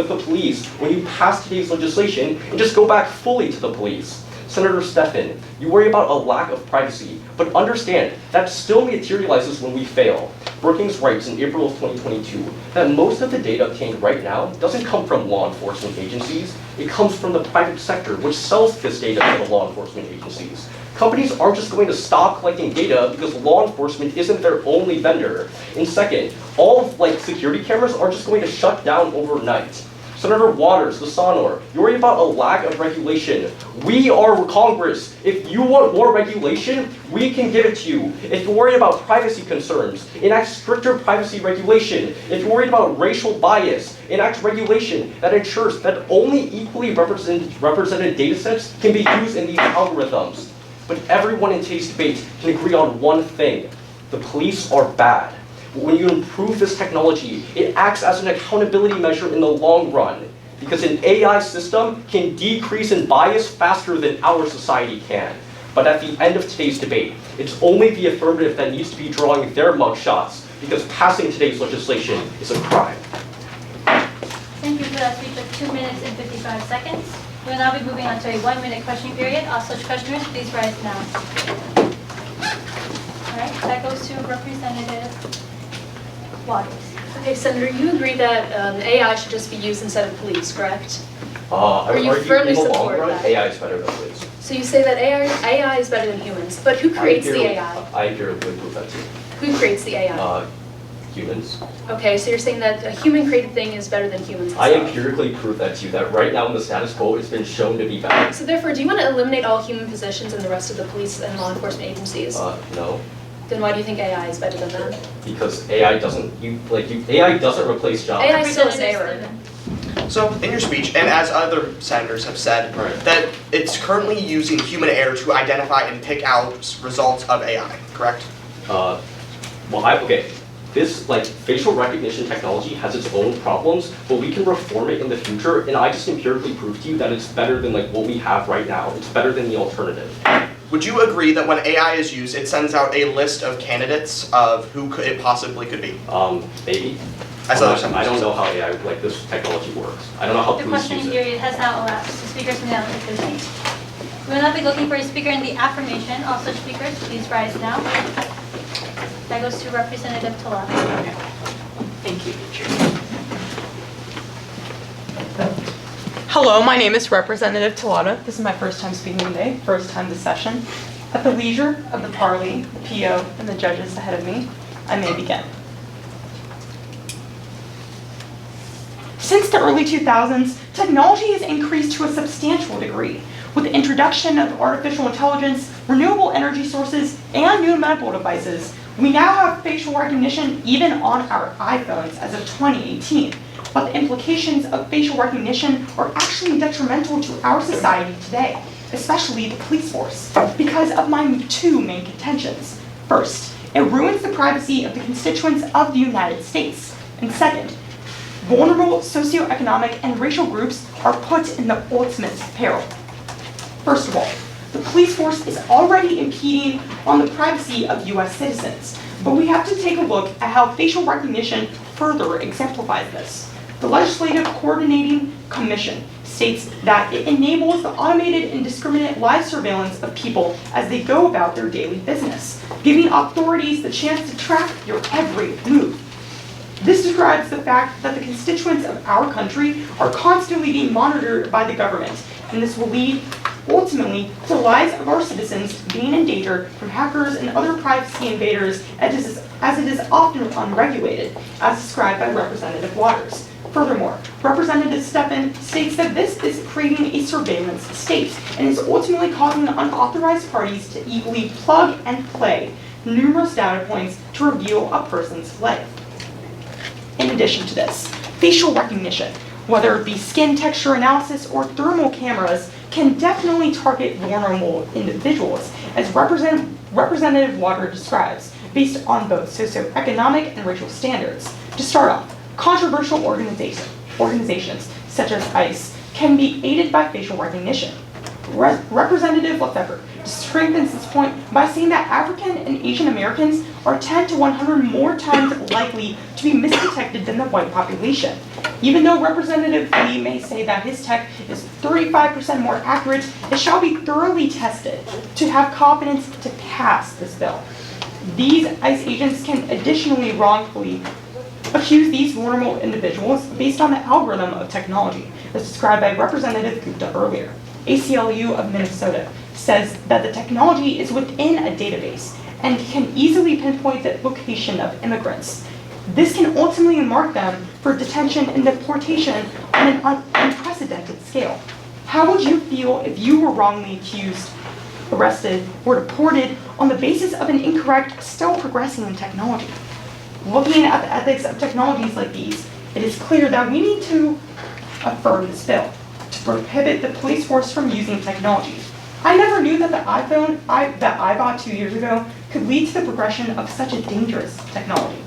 the police when you pass today's legislation and just go back fully to the police. Senator Stephan, you worry about a lack of privacy, but understand that still materializes when we fail. Brookings writes in April of 2022 that most of the data obtained right now doesn't come from law enforcement agencies, it comes from the private sector, which sells this data to the law enforcement agencies. Companies aren't just going to stop collecting data because law enforcement isn't their only vendor. And second, all security cameras aren't just going to shut down overnight. Senator Waters, DeSanor, you worry about a lack of regulation. We are Congress. If you want more regulation, we can give it to you. If you're worried about privacy concerns, enact stricter privacy regulation. If you're worried about racial bias, enact regulation that ensures that only equally represented datasets can be used in these algorithms. But everyone in today's debate can agree on one thing. The police are bad. But when you improve this technology, it acts as an accountability measure in the long run, because an AI system can decrease in bias faster than our society can. But at the end of today's debate, it's only the affirmative that needs to be drawing their mugshots, because passing today's legislation is a crime. Thank you for that speech of 2 minutes and 55 seconds. We will now be moving on to a 1-minute question period. All such questioners, please rise now. All right, that goes to Representative Waters. Okay, Senator, you agree that AI should just be used instead of police, correct? I would you argue firmly in the long support run, that? AI is better than police. So you say that AI is better than humans, but who creates the AI? I empirically prove that too. Who creates the AI? Humans. Okay, so you're saying that a human-created thing is better than humans. I empirically prove that to you, that right now in the status quo, it's been shown to be better. So therefore, do you want to eliminate all human positions in the rest of the police and law enforcement agencies? No. Then why do you think AI is better than them? Because AI doesn't, AI doesn't replace jobs. AI still is error. So, in your speech, and as other senators have said, that it's currently using human error to identify and pick out results of AI, correct? Okay. This facial recognition technology has its own problems, but we can reform it in the future, and I just empirically prove to you that it's better than what we have right now. It's better than the alternative. Would you agree that when AI is used, it sends out a list of candidates of who it possibly could be? Maybe. I don't know how AI, this technology works. I don't know how The police questioning use it. period has now elapsed. The speakers may now take their seats. We will now be looking for a speaker in the affirmation. All such speakers, please rise now. That goes to Representative Talata. Thank you, Chair. Hello, my name is Representative Talata. This is my first time speaking today, first time this session. At the leisure of the parley, the PO, and the judges ahead of me, I may begin. Since the early 2000s, technology has increased to a substantial degree. With the introduction of artificial intelligence, renewable energy sources, and new medical devices, We now have facial recognition even on our iPhones as of 2018, but the implications of facial recognition are actually detrimental to our society today, especially the police force, because of my two main contentions. First, it ruins the privacy of the constituents of the United States. And second, vulnerable socioeconomic and racial groups are put in the ultimate peril. First of all, the police force is already impeding on the privacy of US citizens, but we have to take a look at how facial recognition further exemplifies this. The Legislative Coordinating Commission states that it enables the automated and indiscriminate live surveillance of people as they go about their daily business, giving authorities the chance to track your every move. This describes the fact that the constituents of our country are constantly being monitored by the government, and this will lead ultimately to the lives of our citizens being in danger from hackers and other privacy invaders as it is often unregulated, as described by Representative Waters. Furthermore, Representative Steffen states that this is creating a surveillance state and is ultimately causing unauthorized parties to equally plug and play numerous data points to reveal a person's life. In addition to this, facial recognition, whether it be skin texture analysis or thermal cameras, can definitely target vulnerable individuals, as Representative Water describes, based on both socioeconomic and racial standards. To start off, controversial organizations such as ICE can be aided by facial recognition. Representative Lefebvre strengthens this point by saying that African and Asian Americans are 10 to 100 more times likely to be misdetected than the white population. Even though Representative Lee may say that his tech is 35% more accurate, it shall be thoroughly tested to have confidence to pass this bill. These ICE agents can additionally wrongfully accuse these vulnerable individuals based on the algorithm of technology, as described by Representative Gupta earlier. ACLU of Minnesota says that the technology is within a database and can easily pinpoint the location of immigrants. This can ultimately mark them for detention and deportation on an unprecedented scale. How would you feel if you were wrongly accused, arrested, or deported on the basis of an incorrect, still progressing in technology? Looking at the ethics of technologies like these, it is clear that we need to affirm this bill to prohibit the police force from using technology. I never knew that the iPhone that I bought 2 years ago could lead to the progression of such a dangerous technology.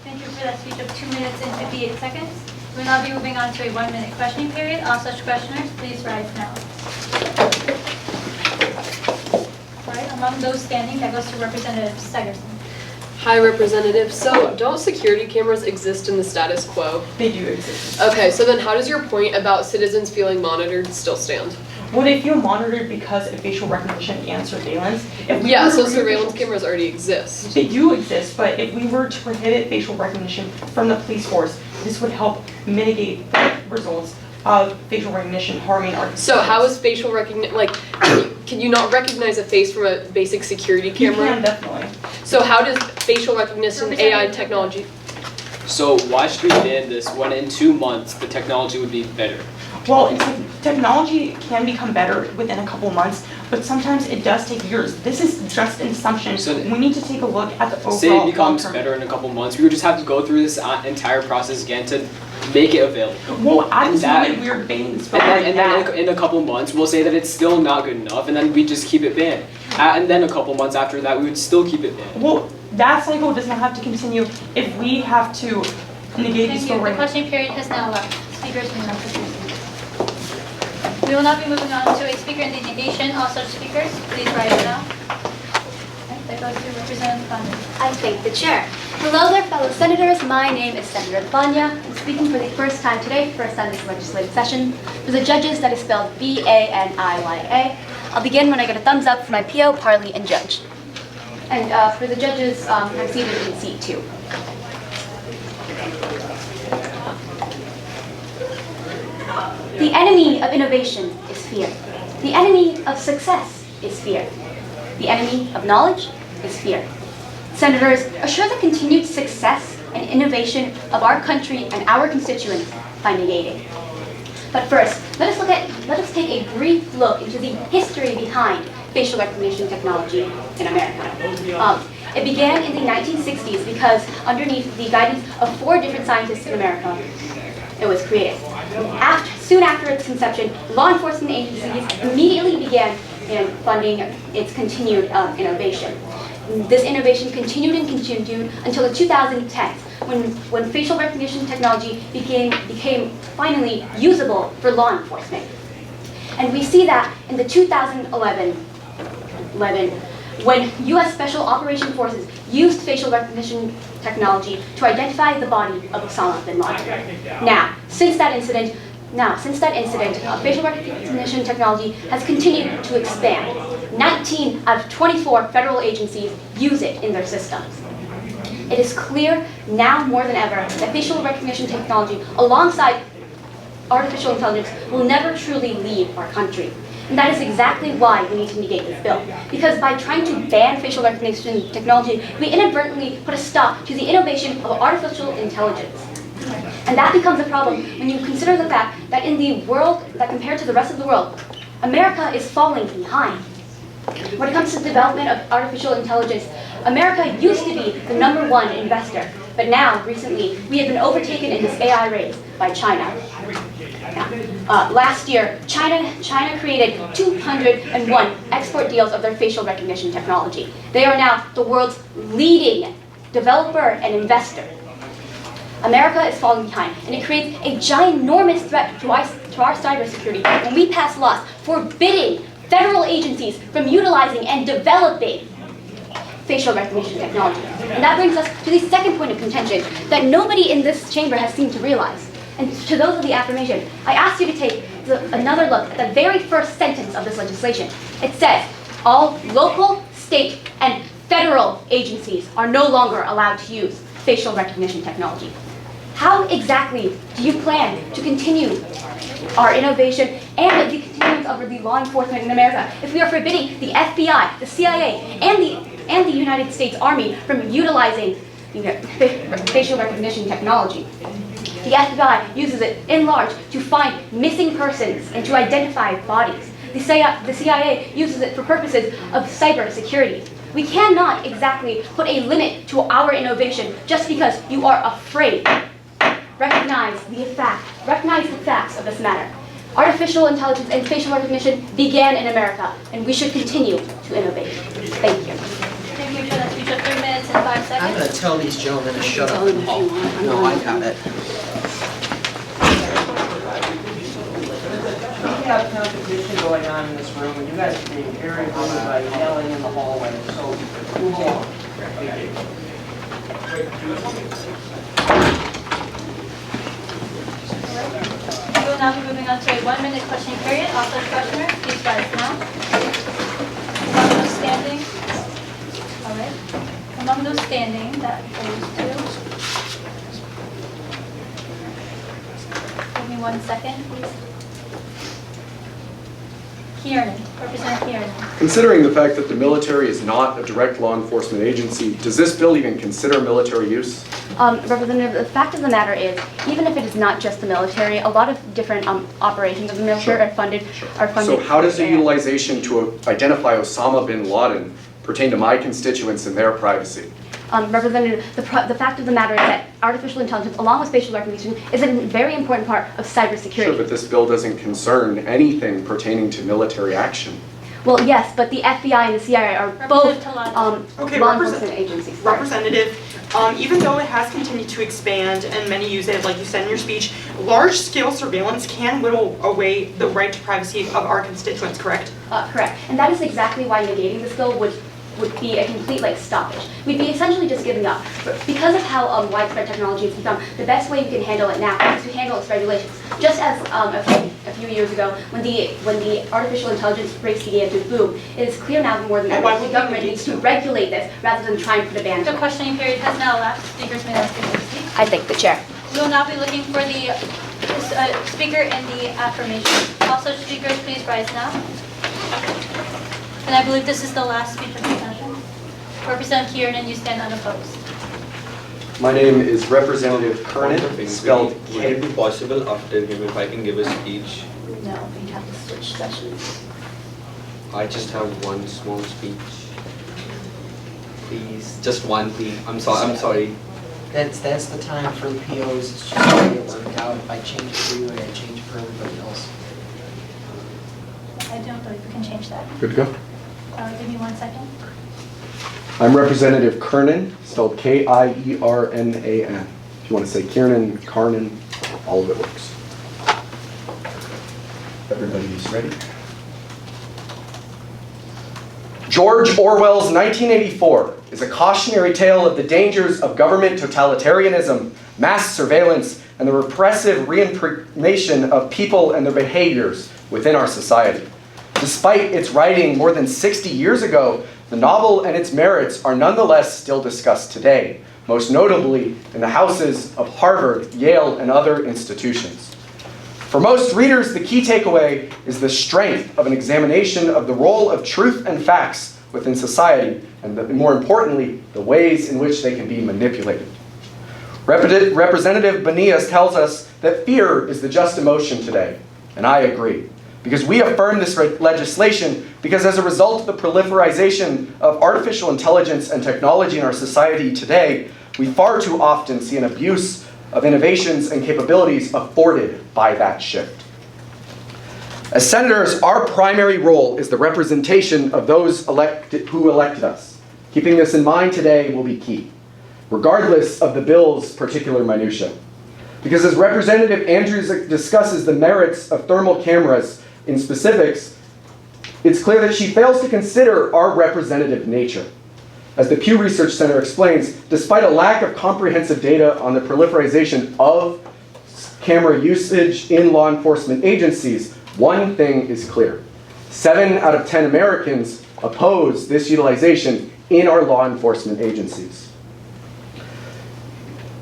Thank you for that speech of 2 minutes and 58 seconds. We will now be moving on to a 1-minute questioning period. All such questioners, please rise now. All right, among those standing, that goes to Representative Segerson. Hi, Representative. So, don't security cameras exist in the status quo? They do exist. Okay, so then how does your point about citizens feeling monitored still stand? Well, they feel monitored because of facial recognition and surveillance. Yeah, so surveillance cameras already exist. They do exist, but if we were to prohibit facial recognition from the police force, this would help mitigate the results of facial recognition harming our So how is facial recognition, like, can you not recognize a face from a basic security camera? You can, definitely. So how does facial recognition and AI technology? So why should we ban this when in 2 months the technology would be better? Well, technology can become better within a couple months, but sometimes it does take years. This is just an assumption. So we need to take a look at the overall say it becomes long-term. better in a couple months, we would just have to go through this entire process again to make it available. Well, at this moment, we're banning this. And then in a couple months, we'll say that it's still not good enough, and then we just keep it banned. And then a couple months after that, we would still keep it banned. Well, that cycle does not have to continue if we have to negate this Thank you. The program. questioning period has now left. Speakers may now proceed. We will now be moving on to a speaker in the negation. All such speakers, please rise now. That goes to Representative Banya. I thank the chair. Hello there, fellow senators. My name is Senator Banya. I'm speaking for the first time today, first time this legislative session. For the judges, that is spelled B-A-N-I-Y-A. I'll begin when I get a thumbs up for my PO, parley, and judge. And for the judges, I'm seated in seat 2. The enemy of innovation is fear. The enemy of success is fear. The enemy of knowledge is fear. Senators, assure the continued success and innovation of our country and our constituents by negating. But first, let us take a brief look into the history behind facial recognition technology in America. It began in the 1960s because underneath the guidance of 4 different scientists in America, it was created. Soon after its conception, law enforcement agencies immediately began funding its continued innovation. This innovation continued and continued until the 2010s, when facial recognition technology became finally usable for law enforcement. And we see that in the 2011, when U.S. Special Operation Forces used facial recognition technology to identify the body of Osama bin Laden. Now, since that incident, facial recognition technology has continued to expand. 19 out of 24 federal agencies use it in their systems. It is clear now more than ever that facial recognition technology, alongside artificial intelligence, will never truly leave our country. And that is exactly why we need to negate this bill. Because by trying to ban facial recognition technology, we inadvertently put a stop to the innovation of artificial intelligence. And that becomes a problem when you consider the fact that in the world, that compared to the rest of the world, America is falling behind. When it comes to the development of artificial intelligence, America used to be the #1 investor, but now, recently, we have been overtaken in this AI race by China. Last year, China created 201 export deals of their facial recognition technology. They are now the world's leading developer and investor. America is falling behind, and it creates a ginormous threat to our cybersecurity when we pass laws forbidding federal agencies from utilizing and developing facial recognition technology. And that brings us to the second point of contention that nobody in this chamber has seemed to realize. And to those of the affirmation, I ask you to take another look at the very first sentence of this legislation. It says, all local, state, and federal agencies are no longer allowed to use facial recognition technology. How exactly do you plan to continue our innovation and the continuance of the law enforcement in America if we are forbidding the FBI, the CIA, and the United States Army from utilizing facial recognition technology? The FBI uses it in large to find missing persons and to identify bodies. The CIA uses it for purposes of cybersecurity. We cannot exactly put a limit to our innovation just because you are afraid. Recognize the facts of this matter. Artificial intelligence and facial recognition began in America, and we should continue to innovate. Thank you. Thank you for that speech of 3 minutes and 5 seconds. I'm going to tell these gentlemen to shut up. No, I got it. We have competition going on in this room, and you guys are being very rude by yelling in the hallway, so move along. We will now be moving on to a 1-minute questioning period. Also, questioner, please rise now. Among those standing, all right. Among those standing, that goes to. Give me 1 second, please. Kieran, Representative Kieran. Considering the fact that the military is not a direct law enforcement agency, does this bill even consider military use? Representative, the fact of the matter is, even if it is not just the military, a lot of different operations of the military are funded. So how does the utilization to identify Osama bin Laden pertain to my constituents and their privacy? Representative, the fact of the matter is that artificial intelligence, along with facial recognition, is a very important part of cybersecurity. Sure, but this bill doesn't concern anything pertaining to military action. Well, yes, but the FBI and the CIA are both law enforcement agencies. Representative, even though it has continued to expand and many use it, like you said in your speech, large-scale surveillance can whittle away the right to privacy of our constituents, correct? Correct, and that is exactly why negating this bill would be a complete stoppage. We'd be essentially just giving up. Because of how widespread technology has become, the best way you can handle it now is to handle its regulations. Just as a few years ago, when the artificial intelligence race began to boom, it is clear now more than ever the government needs to regulate this rather than try and put a ban on it. The questioning period has now elapsed. Speakers may now speak. I thank the chair. We will now be looking for the speaker in the affirmation. Also, speakers, please rise now. And I believe this is the last speech of the session. Representative Kieran, you stand unopposed. My name is Representative Kernan, spelled Would it be possible after him if I can give a speech? No, we have to switch sessions. I just have one small speech. Please, just one thing. I'm sorry. That's the time for the POs, it's just the way it worked out. If I change it for you, I gotta change it for everybody else. I don't believe we can change that. Good to go. Give me 1 second. I'm Representative Kernan, spelled K-I-E-R-N-A-N. If you want to say Kiernan, Karnan, all of it works. Everybody's ready? George Orwell's 1984 is a cautionary tale of the dangers of government totalitarianism, mass surveillance, and the repressive reincarnation of people and their behaviors within our society. Despite its writing more than 60 years ago, the novel and its merits are nonetheless still discussed today, most notably in the houses of Harvard, Yale, and other institutions. For most readers, the key takeaway is the strength of an examination of the role of truth and facts within society, and more importantly, the ways in which they can be manipulated. Representative Banias tells us that fear is the just emotion today, and I agree. Because we affirm this legislation because as a result of the proliferation of artificial intelligence and technology in our society today, we far too often see an abuse of innovations and capabilities afforded by that shift. As senators, our primary role is the representation of those who elected us. Keeping this in mind today will be key, regardless of the bill's particular minutia. Because as Representative Andrews discusses the merits of thermal cameras in specifics, it's clear that she fails to consider our representative nature. As the Pew Research Center explains, despite a lack of comprehensive data on the proliferation of camera usage in law enforcement agencies, one thing is clear. 7 out of 10 Americans oppose this utilization in our law enforcement agencies.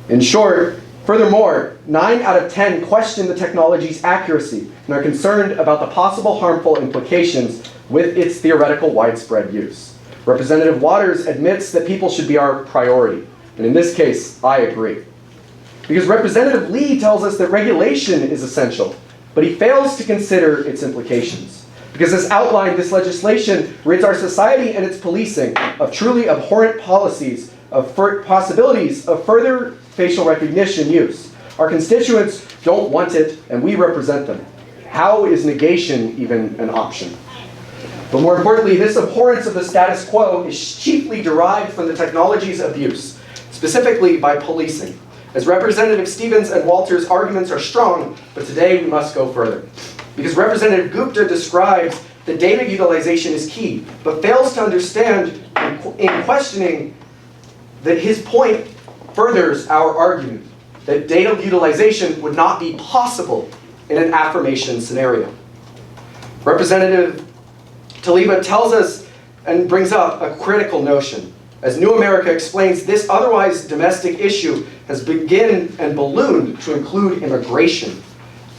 In short, furthermore, 9 out of 10 question the technology's accuracy and are concerned about the possible harmful implications with its theoretical widespread use. Representative Waters admits that people should be our priority, and in this case, I agree. Because Representative Lee tells us that regulation is essential, but he fails to consider its implications. Because as outlined, this legislation rids our society and its policing of truly abhorrent policies, of possibilities of further facial recognition use. Our constituents don't want it, and we represent them. How is negation even an option? But more importantly, this abhorrence of the status quo is chiefly derived from the technology's abuse, specifically by policing. As Representative Stevens and Walters' arguments are strong, but today we must go further. Because Representative Gupta describes that data utilization is key, but fails to understand in questioning that his point furthers our argument that data utilization would not be possible in an affirmation scenario. Representative Taliba tells us and brings up a critical notion. As New America explains, this otherwise domestic issue has begun and ballooned to include immigration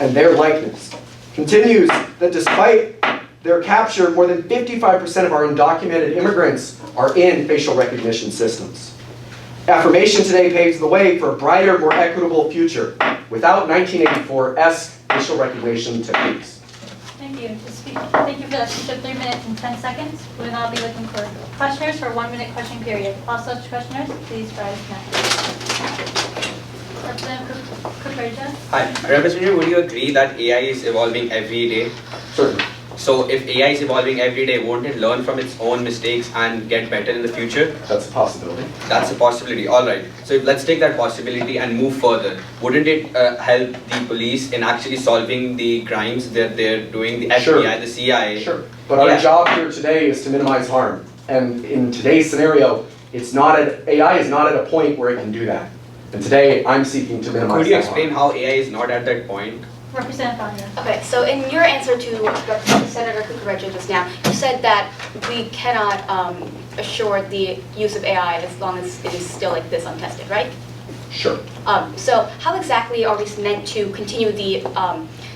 and their likeness. Continues that despite their capture, more than 55% of our undocumented immigrants are in facial recognition systems. Affirmation today paves the way for a brighter, more equitable future without 1984-esque facial recognition techniques. Thank you. Thank you for that speech of 3 minutes and 10 seconds. We will now be looking for questioners for a 1-minute question period. All such questioners, please rise now. Representative Kukarija. Hi, Representative, would you agree that AI is evolving every day? Certainly. So if AI is evolving every day, won't it learn from its own mistakes and get better in the future? That's a possibility. That's a possibility, all right. So let's take that possibility and move further. Wouldn't it help the police in actually solving the crimes that they're doing, the FBI, the CIA? Sure, but our job here today is to minimize harm. And in today's scenario, AI is not at a point where it can do that. And today, I'm seeking to minimize Could you that explain harm. how AI is not at that point? Representative Banya. Okay, so in your answer to Senator Kukarija just now, you said that we cannot assure the use of AI as long as it is still like this untested, right? Sure. So how exactly are we meant to continue the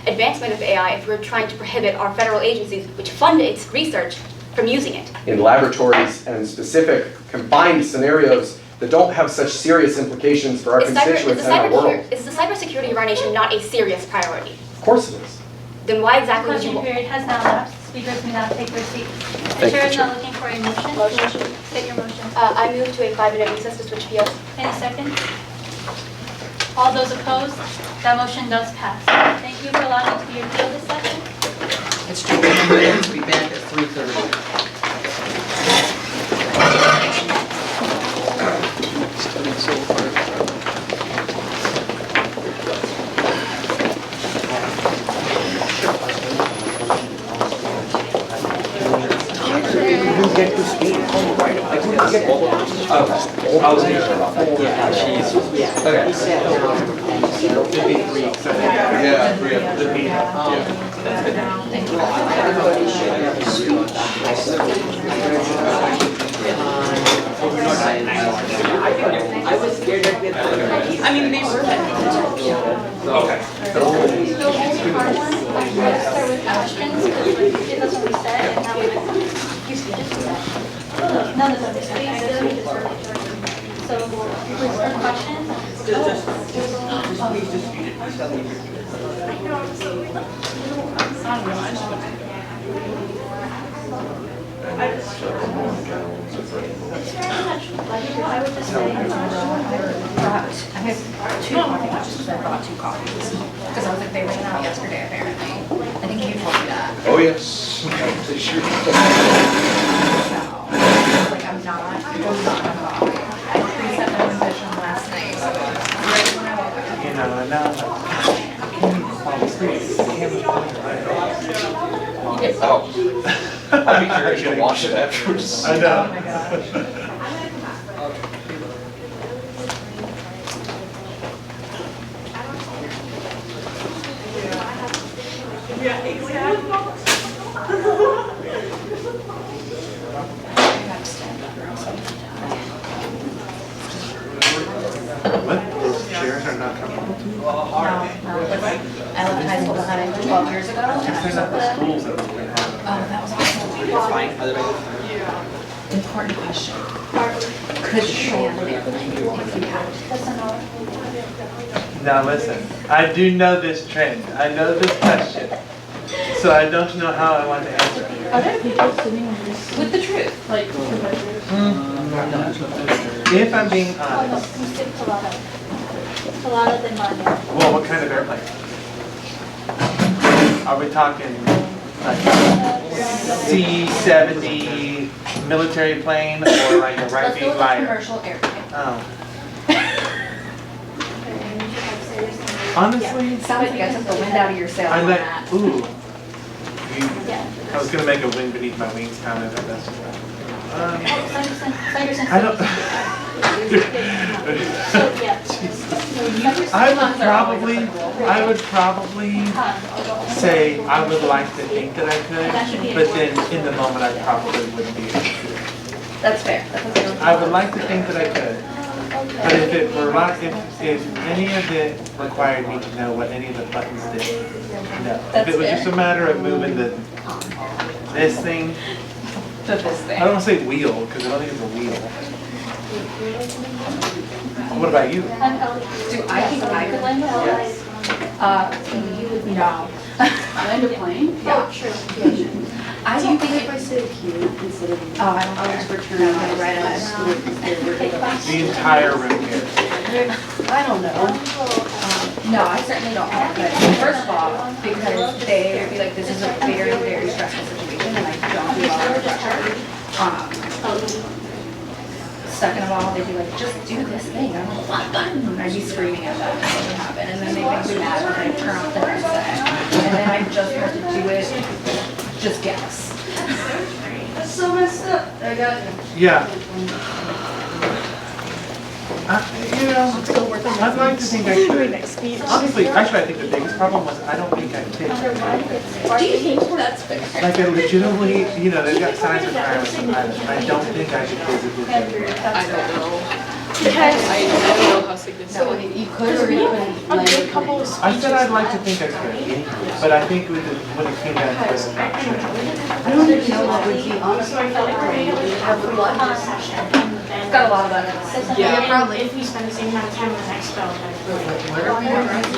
advancement of AI if we're trying to prohibit our federal agencies, which fund its research, from using it? In laboratories and specific confined scenarios that don't have such serious implications for our constituents and our world. Is the cybersecurity of our nation not a serious priority? Of course it is. Then why exactly would you... Question period has now lapsed. speakers may now take their seats. The Thank chair you, is Chair. now looking for a motion. State your motion. I move to a 5-minute recess to switch fields. Any second? All those opposed? That motion does pass. Thank you for allowing me to be your field this session. Let's take a minute to be back at 3:30. Get to speak. I couldn't get. Oh, I was gonna turn off. Yeah, she's. Okay. He sat down and said, Yeah, three of them. everybody should have a speech. I said, I was scared that we had. I mean, they were. Okay. Start with questions, because that's what we said, and now we none of them is so, please start questions. I would just say. I have two coffee matches because I brought 2 coffees. Because I was like, they ran out yesterday apparently. I think you told me that. Oh, yes. Sure. Like, I'm not on coffee. I preset my vision last night. Right when I woke up. You know, and now I can't even fall asleep. The camera's pointing right at Oh. I'd be curious to watch it afterwards. I know. Oh my gosh. What? Those chairs are not comfortable to you? I left high school behind 12 years ago. They're not the schools that we have. That was awesome. It's fine. Otherwise. Important question. Could you land there if you had? Now listen, I do know this trend. I know this question. So I don't know how I want to answer it. Are there people sitting with the truth? Like, If I'm being honest, Colada than Manya. well, what kind of airplane? Are we talking like C-70 military plane or like a let's right-wing go with a glider? commercial airplane. Oh. Honestly, Sounds like I took the wind out of your sail I'm on like, that. ooh. I was gonna make a wind beneath my wings comment, but that's. I don't. I would probably say I would like to think that I could, but then in the moment I probably wouldn't be able to. That's fair. I would like to think that I could, but if it were like, if any of it required me to know what any of the buttons did, no. If it was just a matter of moving this thing, I don't want to say wheel, because I don't think it's a wheel. What about you? Do I think I could land a plane? Yes. No. Land a plane? Yeah. I don't think if I sit here instead of. Oh, I don't just return it right away. The entire room here. I don't know. No, I certainly don't. But first of all, because they would be like, this is a very, very stressful situation, and I don't do well under pressure. Second of all, they'd be like, just do this thing. I'm like, what button? And I'd be screaming at them, and it would happen. And then they'd make me mad, and I'd turn off the next day. And then I just have to do it, just guess. That's so messed up. I got you. Yeah. I'd like to think I could. Honestly, actually, I think the biggest problem was I don't think I could. Do you think that's fair? Like, I legitimately, they've got science requirements on pilots. I don't think I could physically do it. I don't know. I don't know how significant. So you could or you couldn't land a couple of I said I'd like to think I could, but I think when it came down to it, I'm not sure. I don't even know what would be honest. I felt like we have a lot of It's got a lot of that. Yeah, probably if we spend the same amount of time on the next spell.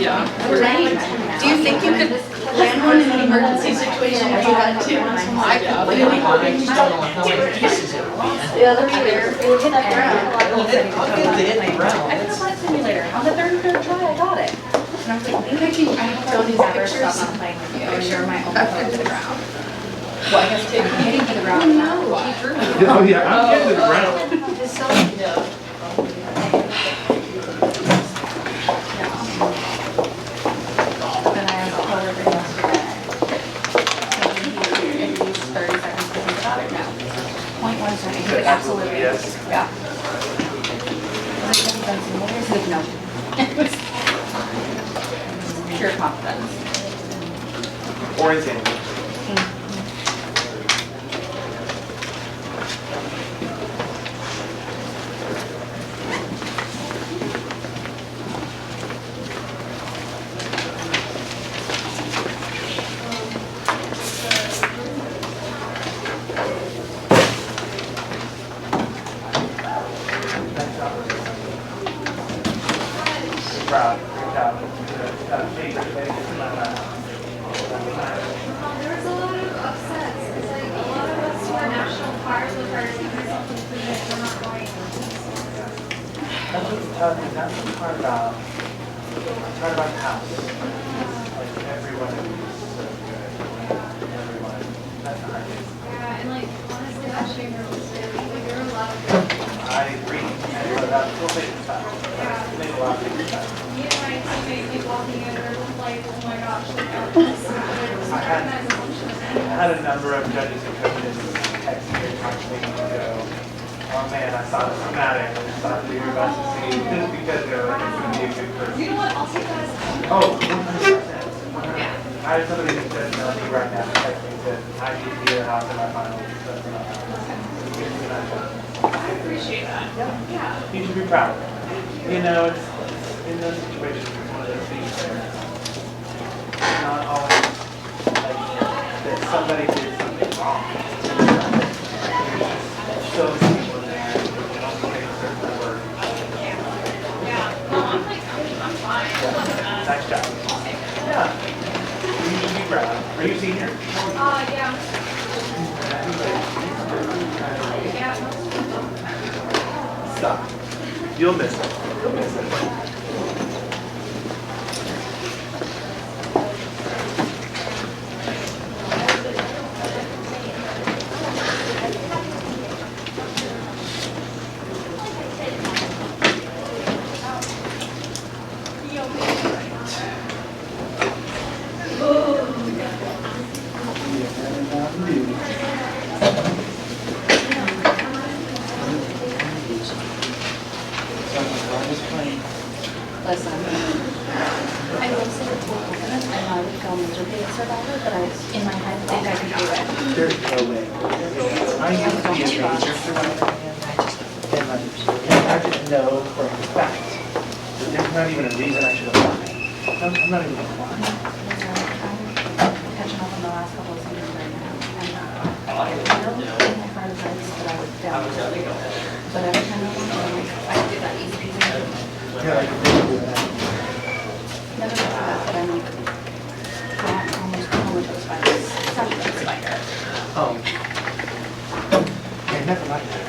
Yeah. We're not even 10 minutes. Do you think you could land one in an emergency situation if you had to? I could really, I just don't know how many pieces it would be. The other year, it would hit the ground. I'll get the ground. I did a flight simulator. On the third try, I got it. And I was like, I think I can, I don't need pictures. Stop playing with you. I'm sure my own to the ground. Well, I guess I'm hitting to the ground. No. Oh, yeah, I'm getting to the ground. It's so, yeah. And I have a coworker yesterday. So he at least 30 seconds to think about it. No. 0.1 seconds. He's like, absolutely. Yes. Yeah. Like, have you done simulators? He's like, no. Pure confidence. Or insanity. Proud. Good job. Hey, it's my last. There was a lot of upsets. It's like a lot of us who are national parks with our seniors included, we're not going. That's what's tough, and that's what's hard about the house. Like, everyone is so good. Everyone. That's the hard thing. Yeah, and like, honestly, that chamber was really, like, there were a lot of good. I agree. And we'll take this time. We'll make a lot of things happen. Me and my teammate keep walking in, and we're like, oh my gosh, like, that was so good. I had a number of judges and coaches text me and talk to me and go, oh man, I saw the schematic, I just thought we were about to see, just because they're like, it's going to be a good person. You know what, I'll take that as a compliment. Oh, 100%. I have somebody that says no me right now, text me and says, I need to be at the house in my finals. I appreciate that. Yeah. You should be proud. You know, it's in those situations, it's one of those things where it's not always like that somebody did something wrong. There's so many people there who don't take a certain word. Yeah. No, I'm fine. Yeah. Nice job. Yeah. You should be proud. Are you a senior? Yeah. Yeah. Stop. You'll miss it. You'll miss it. Listen, I will say with full confidence, I'm not a film miserably survivor, but I, in my head, think I can do it. There's no way. I used to be a major survivor, and I just know for a fact that there's not even a reason I should apply. I'm not even applying. I'm catching up on the last couple of seasons right now, and I know in my heart of hearts that I would fail. But every time I want to, I'm like, I can do that easy peasy. Yeah, I can do that. Never forgot that I'm like, almost comatose by this sunburn spider. Oh. I never liked that.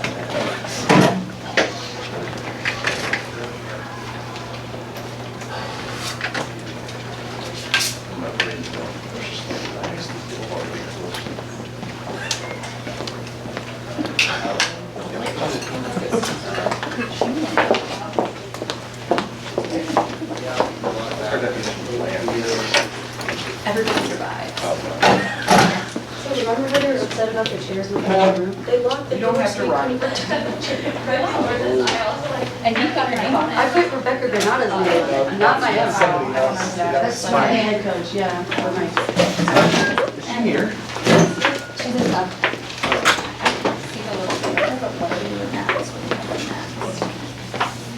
Everybody survives. So remember when they were upset about the chairs in the room? They locked the You don't doors have to run. And you got your name on it. I put Rebecca Granada's name, not my own. Somebody else. That's my head coach, yeah. Or my- Is she here? She's in love. See the little thing. There's a bloody with naps when you have naps.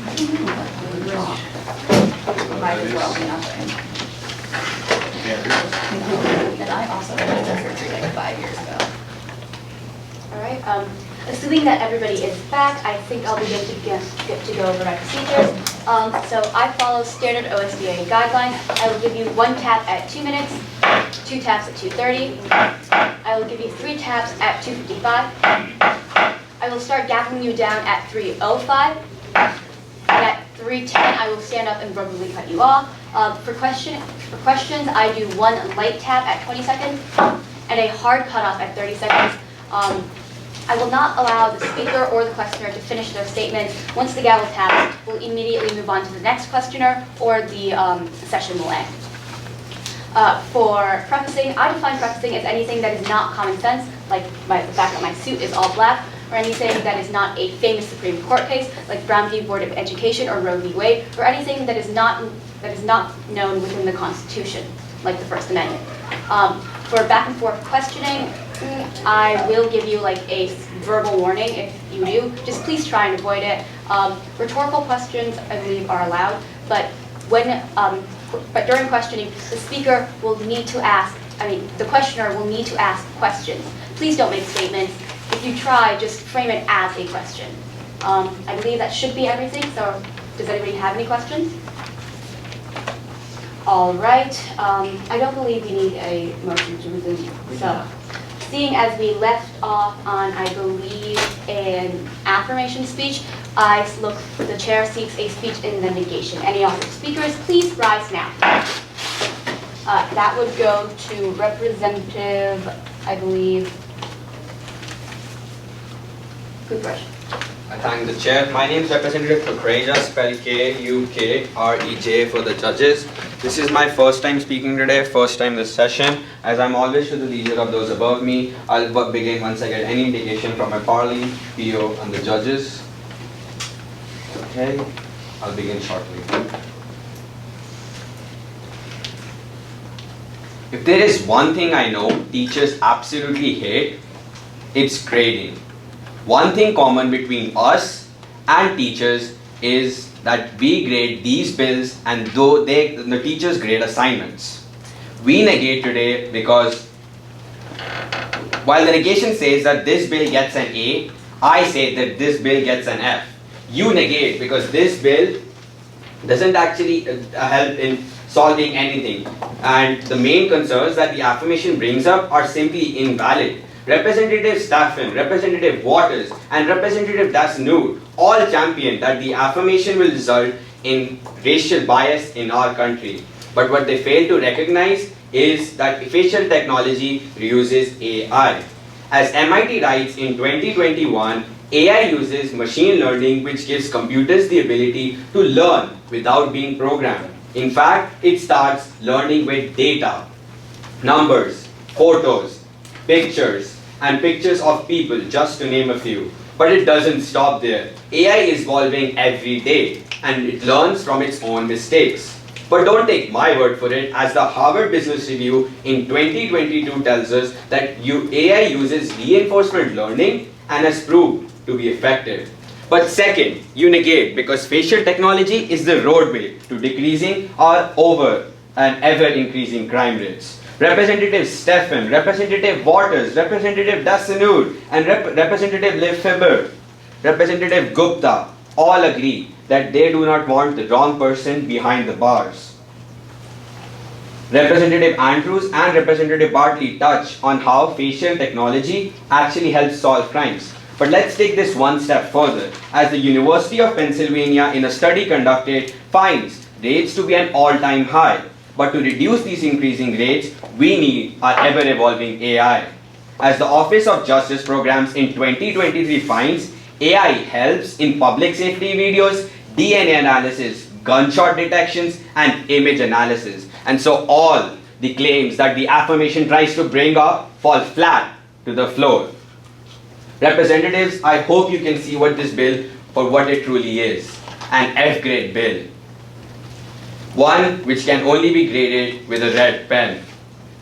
I don't know what went wrong. Might as well be nothing. And I also had surgery like 5 years ago. All right, assuming that everybody is back, I think I'll be good to go over my procedures. So I follow standard OSDA guidelines. I will give you 1 tap at 2 minutes, 2 taps at 2:30. I will give you 3 taps at 2:55. I will start gapping you down at 3:05. And at 3:10, I will stand up and verbally cut you off. For questions, I do 1 light tap at 20 seconds and a hard cutoff at 30 seconds. I will not allow the speaker or the questioner to finish their statements. Once the gavel taps, we'll immediately move on to the next questioner or the session will end. For prefacing, I define prefacing as anything that is not common sense, like the fact that my suit is all black, or anything that is not a famous Supreme Court case, like Brown v. Board of Education or Roe v. Wade, or anything that is not known within the Constitution, like the First Amendment. For back and forth questioning, I will give you like a verbal warning if you do. Just please try and avoid it. Rhetorical questions, I believe, are allowed, but during questioning, the speaker will need to ask, the questioner will need to ask questions. Please don't make statements. If you try, just frame it as a question. I believe that should be everything, so does anybody have any questions? All right, I don't believe we need a motion to resume. So, seeing as we left off on, I believe, an affirmation speech, the chair seeks a speech in the negation. Any other speakers, please rise now. That would go to Representative, I believe, Cooper. I thank the chair. My name is Representative Kukreja, spelled K-U-K-R-E-J for the judges. This is my first time speaking today, first time this session. As I'm always to the leisure of those above me, I'll begin once I get any indication from my parley, PO, and the judges. Okay, I'll begin shortly. If there is one thing I know teachers absolutely hate, it's grading. One thing common between us and teachers is that we grade these bills and the teachers grade assignments. We negate today because while the negation says that this bill gets an A, I say that this bill gets an F. You negate because this bill doesn't actually help in solving anything. And the main concerns that the affirmation brings up are simply invalid. Representative Staffen, Representative Waters, and Representative Dasnoor all champion that the affirmation will result in racial bias in our country. But what they fail to recognize is that facial technology reuses AI. As MIT writes in 2021, AI uses machine learning, which gives computers the ability to learn without being programmed. In fact, it starts learning with data, numbers, photos, pictures, and pictures of people, just to name a few. But it doesn't stop there. AI is evolving every day, and it learns from its own mistakes. But don't take my word for it, as the Harvard Business Review in 2022 tells us that AI uses reinforcement learning and has proved to be effective. But second, you negate because facial technology is the roadway to decreasing our over and ever increasing crime rates. Representative Staffen, Representative Waters, Representative Dasnoor, and Representative Lefebvre, Representative Gupta all agree that they do not want the wrong person behind the bars. Representative Andrews and Representative Bartley touch on how facial technology actually helps solve crimes. But let's take this one step further, as the University of Pennsylvania in a study conducted finds rates to be an all-time high. But to reduce these increasing rates, we need our ever-evolving AI. As the Office of Justice Programs in 2023 finds, AI helps in public safety videos, DNA analysis, gunshot detections, and image analysis. And so all the claims that the affirmation tries to bring up fall flat to the floor. Representatives, I hope you can see what this bill for what it truly is, an F-grade bill. One which can only be graded with a red pen.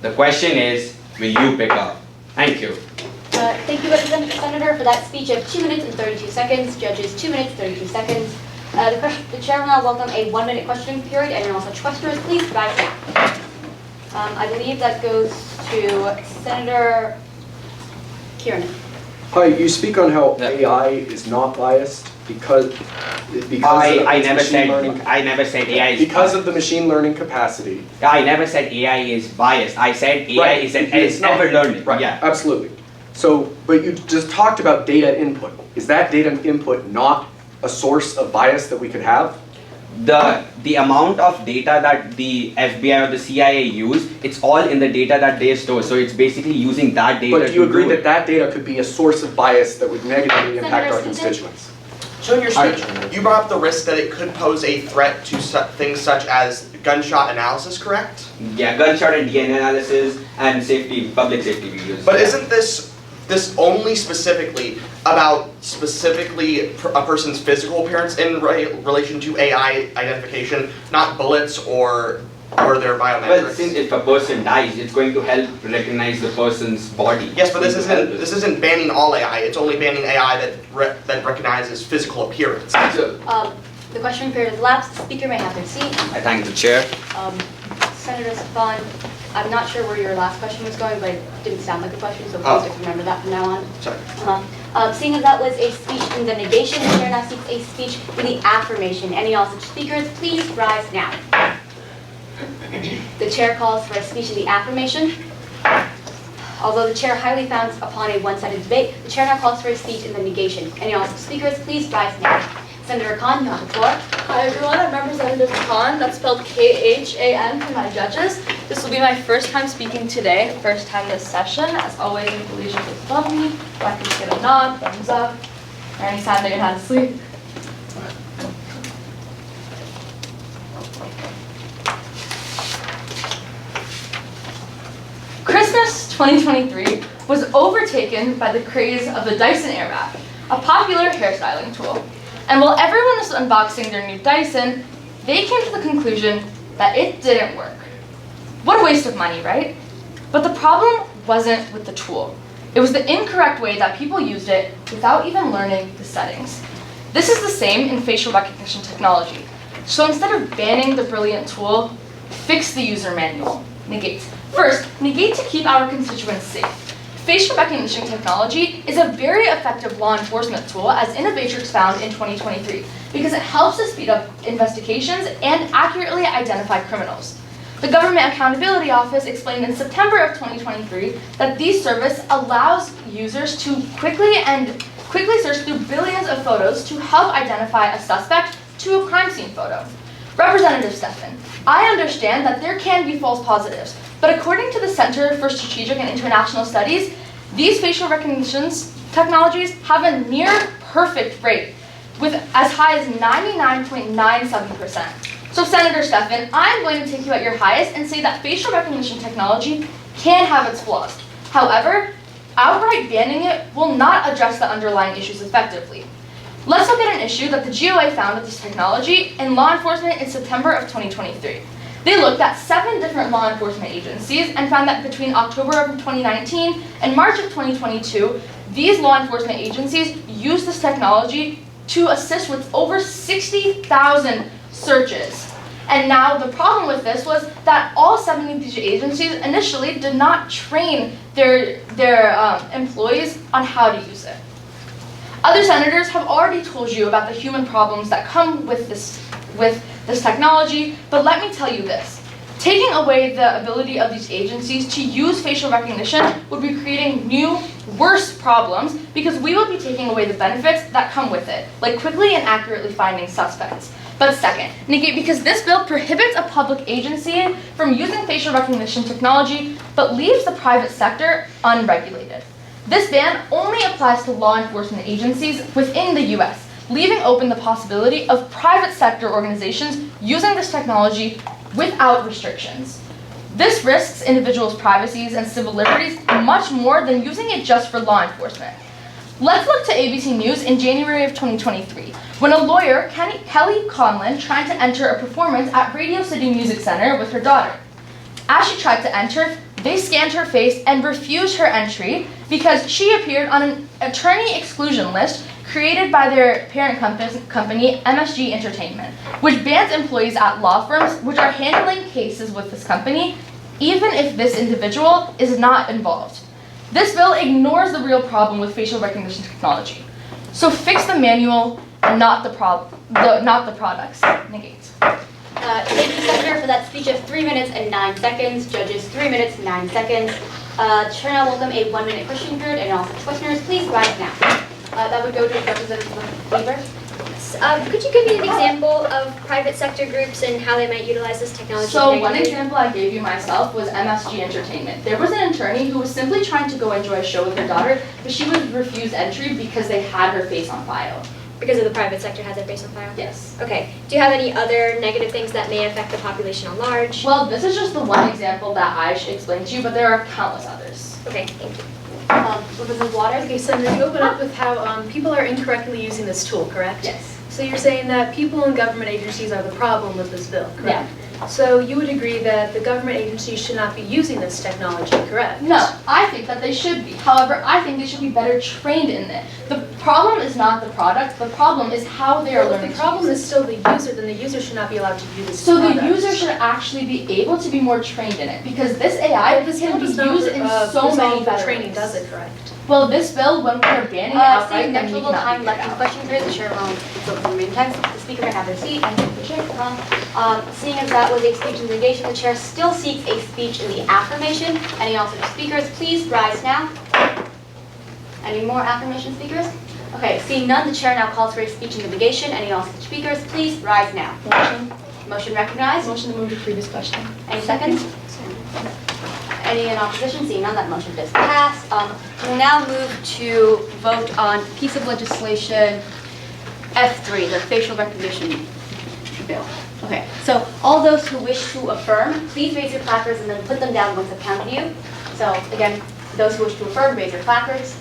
The question is, will you pick up? Thank you. Thank you, Representative Senator, for that speech of 2 minutes and 32 seconds. Judges, 2 minutes, 32 seconds. The chair will now welcome a 1-minute questioning period, and all such questioners, please rise now. I believe that goes to Senator Kiernan. Hi, you speak on how AI is not biased. Because I its never machine said learning- I never said AI is because of the machine learning capacity. I never said AI is biased. I said AI is ever learning. Right, Yeah. absolutely. So, but you just talked about data input. Is that data input not a source of bias that we could have? The amount of data that the FBI or the CIA use, it's all in the data that they store. So it's basically using that data. But do you to agree do that it. that data could be a source of bias that would negatively impact our constituents? So in your speech, you brought up the risk that it could pose a threat to things such as gunshot analysis, correct? Yeah, gunshot and DNA analysis and public safety videos. But Yeah. isn't this only specifically about a person's physical appearance in relation to AI identification, not bullets or their Well, biometrics? since if a person dies, it's going to help recognize the person's body. Yes, but It's going to help this isn't banning all AI. It's only banning AI that recognizes physical appearance. The question period has elapsed. The speaker may have their seat. I thank the chair. Senator Vaughn, I'm not sure where your last question was going, but it didn't sound like a question, so Oh. please just remember that from now on. Sorry. Seeing as that was a speech in the negation, the chair now seeks a speech in the affirmation. Any all such speakers, please rise now. The chair calls for a speech in the affirmation. Although the chair highly frowns upon a one-sided debate, the chair now calls for a speech in the negation. Any all such speakers, please rise now. Senator Khan, you have the floor. Hi everyone, I'm Representative Khan, that's spelled K-H-A-N for my judges. This will be my first time speaking today, first time this session. As always, in collegiate is above me. If I can just get a nod, thumbs up, or any sign that you're not asleep. Christmas 2023 was overtaken by the craze of the Dyson Airwrap, a popular hairstyling tool. And while everyone was unboxing their new Dyson, they came to the conclusion that it didn't work. What a waste of money, right? But the problem wasn't with the tool. It was the incorrect way that people used it without even learning the settings. This is the same in facial recognition technology. So instead of banning the brilliant tool, fix the user manual. Negate. First, negate to keep our constituents safe. Facial recognition technology is a very effective law enforcement tool, as Innovatrix found in 2023, because it helps to speed up investigations and accurately identify criminals. The Government Accountability Office explained in September of 2023 that this service allows users to quickly search through billions of photos to help identify a suspect to a crime scene photo. Representative Stephan, I understand that there can be false positives, but according to the Center for Strategic and International Studies, these facial recognition technologies have a near perfect rate, with as high as 99.97%. So Senator Stephan, I'm going to take you at your highest and say that facial recognition technology can have its flaws. However, outright banning it will not address the underlying issues effectively. Let's look at an issue that the GOA found with this technology in law enforcement in September of 2023. They looked at 7 different law enforcement agencies and found that between October of 2019 and March of 2022, these law enforcement agencies used this technology to assist with over 60,000 searches. And now the problem with this was that all 7 of these agencies initially did not train their employees on how to use it. Other senators have already told you about the human problems that come with this technology, but let me tell you this. Taking away the ability of these agencies to use facial recognition would be creating new, worse problems because we will be taking away the benefits that come with it, like quickly and accurately finding suspects. But second, negate because this bill prohibits a public agency from using facial recognition technology, but leaves the private sector unregulated. This ban only applies to law enforcement agencies within the US, leaving open the possibility of private sector organizations using this technology without restrictions. This risks individuals' privacies and civil liberties much more than using it just for law enforcement. Let's look to ABC News in January of 2023, when a lawyer, Kelly Conlon, tried to enter a performance at Radio City Music Center with her daughter. As she tried to enter, they scanned her face and refused her entry because she appeared on an attorney exclusion list created by their parent company, MSG Entertainment, which bans employees at law firms which are handling cases with this company, even if this individual is not involved. This bill ignores the real problem with facial recognition technology. So fix the manual and not the products. Negate. Thank you, Senator, for that speech of 3 minutes and 9 seconds. Judges, 3 minutes, 9 seconds. Chair now welcome a 1-minute question period, and all such questioners, please rise now. That would go to Representative Weaver. Could you give me an example of private sector groups and how they might utilize this technology? So one example I gave you myself was MSG Entertainment. There was an attorney who was simply trying to go enjoy a show with her daughter, but she was refused entry because they had her face on file. Because of the private sector has their face on file? Yes. Okay. Do you have any other negative things that may affect the population at large? Well, this is just the one example that I explained to you, but there are countless others. Okay, thank you. Representative Waters? Okay, Senator, you open up with how people are incorrectly using this tool, correct? Yes. So you're saying that people in government agencies are the problem with this bill, correct? Yeah. So you would agree that the government agencies should not be using this technology, correct? No, I think that they should be. However, I think they should be better trained in it. The problem is not the product, the problem is how they are learning to use it. The problem is still the user, then the user should not be allowed to use this So product. the user should actually be able to be more trained in it, because this AI can be used in so many better training, ways. does it, correct? Well, this bill, when we're banning it outright, Seeing then next we little cannot time figure it left in out. question period, the chair will so for the meantime, the speaker may have their seat and take the chair from. Seeing as that was a speech in negation, the chair still seeks a speech in the affirmation. Any also speakers, please rise now. Any more affirmation speakers? Okay, seeing none, the chair now calls for a speech in the negation. Any also speakers, please rise now. Motion recognized. Motion to move to previous question. Any seconds? Any in opposition? Seeing none, that motion does pass. We'll now move to vote on piece of legislation F3, the facial recognition bill. Okay, so all those who wish to affirm, please raise your placards and then put them down once I've counted you. So again, those who wish to affirm, raise your placards.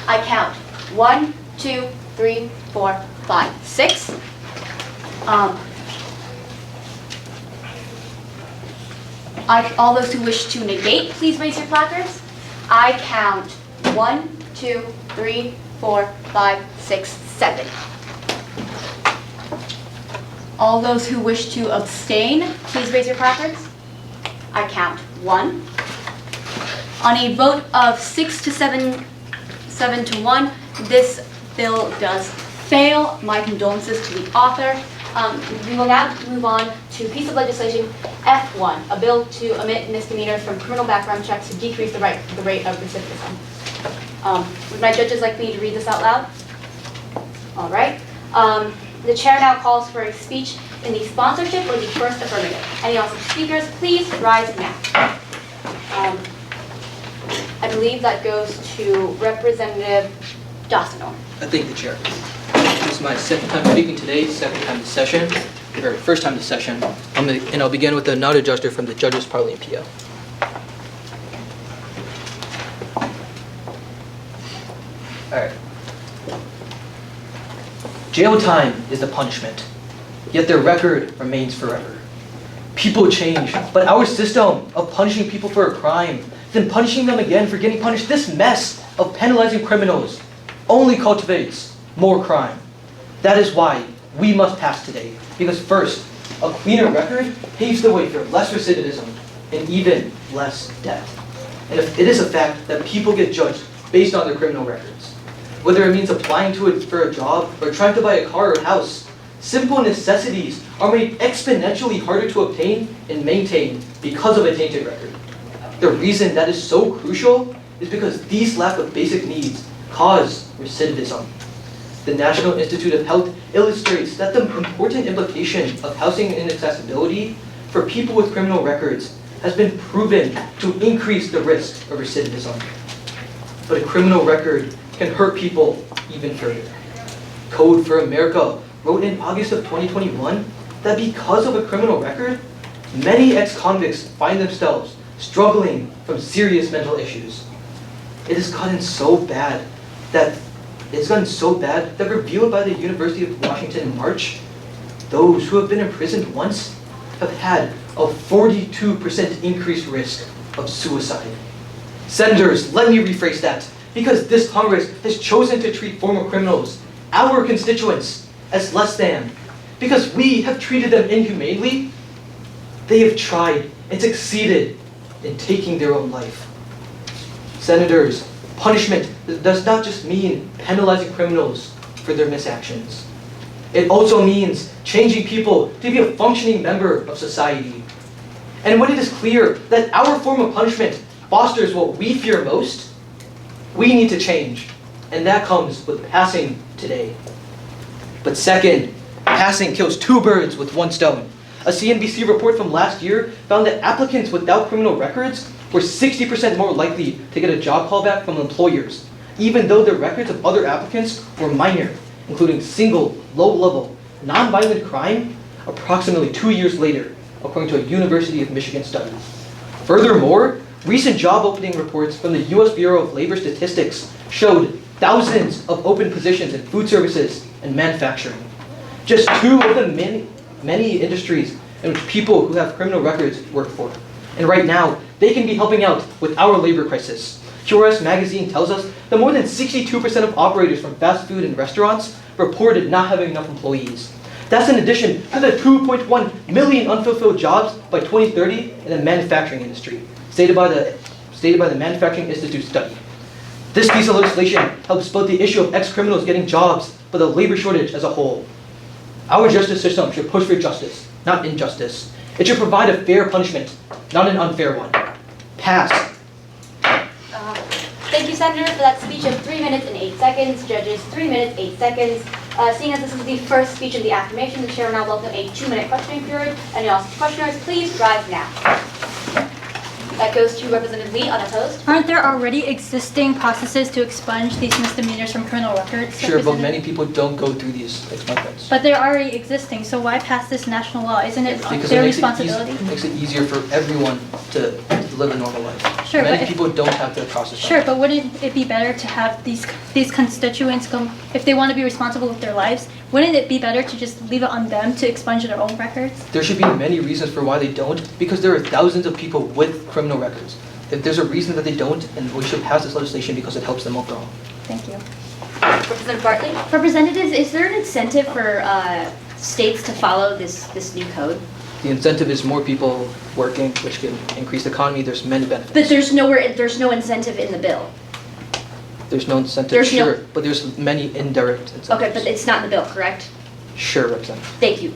I count 1, 2, 3, 4, 5, 6. All those who wish to negate, please raise your placards. I count 1, 2, 3, 4, 5, 6, 7. All those who wish to abstain, please raise your placards. I count 1. On a vote of 6 to 7 to 1, this bill does fail. My condolences to the author. We will now move on to piece of legislation F1, a bill to omit misdemeanors from criminal background checks to decrease the rate of recidivism. Would my judges like me to read this out loud? All right. The chair now calls for a speech in the sponsorship or the first affirmative. Any also speakers, please rise now. I believe that goes to Representative Dostino. I thank the chair. This is my second time speaking today, second time this session, or first time this session. And I'll begin with a note adjuster from the Judges Parliamentary. Alright. Jail time is the punishment, yet their record remains forever. People change, but our system of punishing people for a crime, then punishing them again for getting punished, this mess of penalizing criminals only cultivates more crime. That is why we must pass today, because first, a cleaner record paves the way for less recidivism and even less death. And if it is a fact that people get judged based on their criminal records, whether it means applying for a job or trying to buy a car or house, simple necessities are made exponentially harder to obtain and maintain because of a tainted record. The reason that is so crucial is because these lack of basic needs cause recidivism. The National Institute of Health illustrates that the important implication of housing inaccessibility for people with criminal records has been proven to increase the risk of recidivism. But a criminal record can hurt people even further. Code for America wrote in August of 2021 that because of a criminal record, many ex-convicts find themselves struggling from serious mental issues. It has gotten so bad that revealed by the University of Washington in March, those who have been imprisoned once have had a 42% increased risk of suicide. Senators, let me rephrase that, because this Congress has chosen to treat former criminals, our constituents, as less than. Because we have treated them inhumanely, they have tried and succeeded in taking their own life. Senators, punishment does not just mean penalizing criminals for their misactions. It also means changing people to be a functioning member of society. And when it is clear that our form of punishment fosters what we fear most, we need to change. And that comes with passing today. But second, passing kills two birds with one stone. A CNBC report from last year found that applicants without criminal records were 60% more likely to get a job callback from employers, even though their records of other applicants were minor, including single, low-level, non-violent crime, approximately 2 years later, according to a University of Michigan study. Furthermore, recent job opening reports from the U.S. Bureau of Labor Statistics showed thousands of open positions in food services and manufacturing. Just two of the many industries in which people who have criminal records work for. And right now, they can be helping out with our labor crisis. QRS Magazine tells us that more than 62% of operators from fast food and restaurants reported not having enough employees. That's in addition to the 2.1 million unfulfilled jobs by 2030 in the manufacturing industry, stated by the Manufacturing Institute study. This piece of legislation helps split the issue of ex-criminals getting jobs, but the labor shortage as a whole. Our justice system should push for justice, not injustice. It should provide a fair punishment, not an unfair one. Pass. Thank you, Senator, for that speech of 3 minutes and 8 seconds. Judges, 3 minutes, 8 seconds. Seeing as this is the first speech in the affirmation, the chair will now welcome a 2-minute questioning period. Any all questioners, please rise now. That goes to Representative Lee, unopposed. Aren't there already existing processes to expunge these misdemeanors from criminal records? Sure, but many people don't go through these expungements. But they're already existing, so why pass this national law? Isn't it Because their it responsibility? makes it easier for everyone to live a normal life. Sure, many but people don't have the process. Sure, but wouldn't it be better to have these constituents come, if they want to be responsible with their lives, wouldn't it be better to just leave it on them to expunge their own records? There should be many reasons for why they don't, because there are thousands of people with criminal records. If there's a reason that they don't, and we should pass this legislation because it helps them overall. Thank you. Representative Bartley? Representatives, is there an incentive for states to follow this new code? The incentive is more people working, which can increase the economy. There's many benefits. But there's no incentive in the bill. There's no incentive, There's sure, but there's many indirect incentives. Okay, but it's not in the bill, correct? Sure, Representative. Thank you.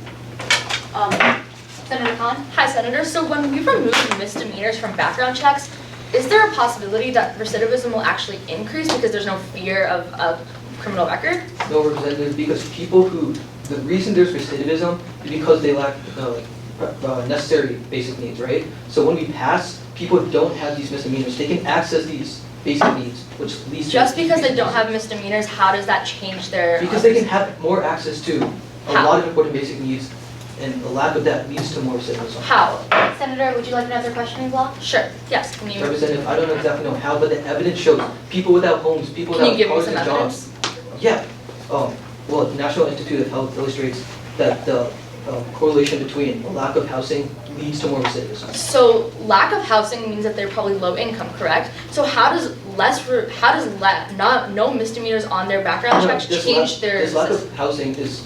Senator Khan? Hi, Senator. So when we remove misdemeanors from background checks, is there a possibility that recidivism will actually increase because there's no fear of a criminal record? No, Representative, because the reason there's recidivism is because they lack necessary basic needs, right? So when we pass, people don't have these misdemeanors. They can access these basic needs, which leads to... Just because they don't have misdemeanors, how does that change their... Because they can have more access to a lot of important basic needs, and the lack of that leads to more recidivism. How? Senator, would you like another questioning block? Sure, yes, can you... Representative, I don't exactly know how, but the evidence shows people without homes, people without cars and jobs. Yeah. Well, the National Institute of Health illustrates that the correlation between a lack of housing leads to more recidivism. So lack of housing means that they're probably low income, correct? So how does no misdemeanors on their background checks change their... This lack of housing is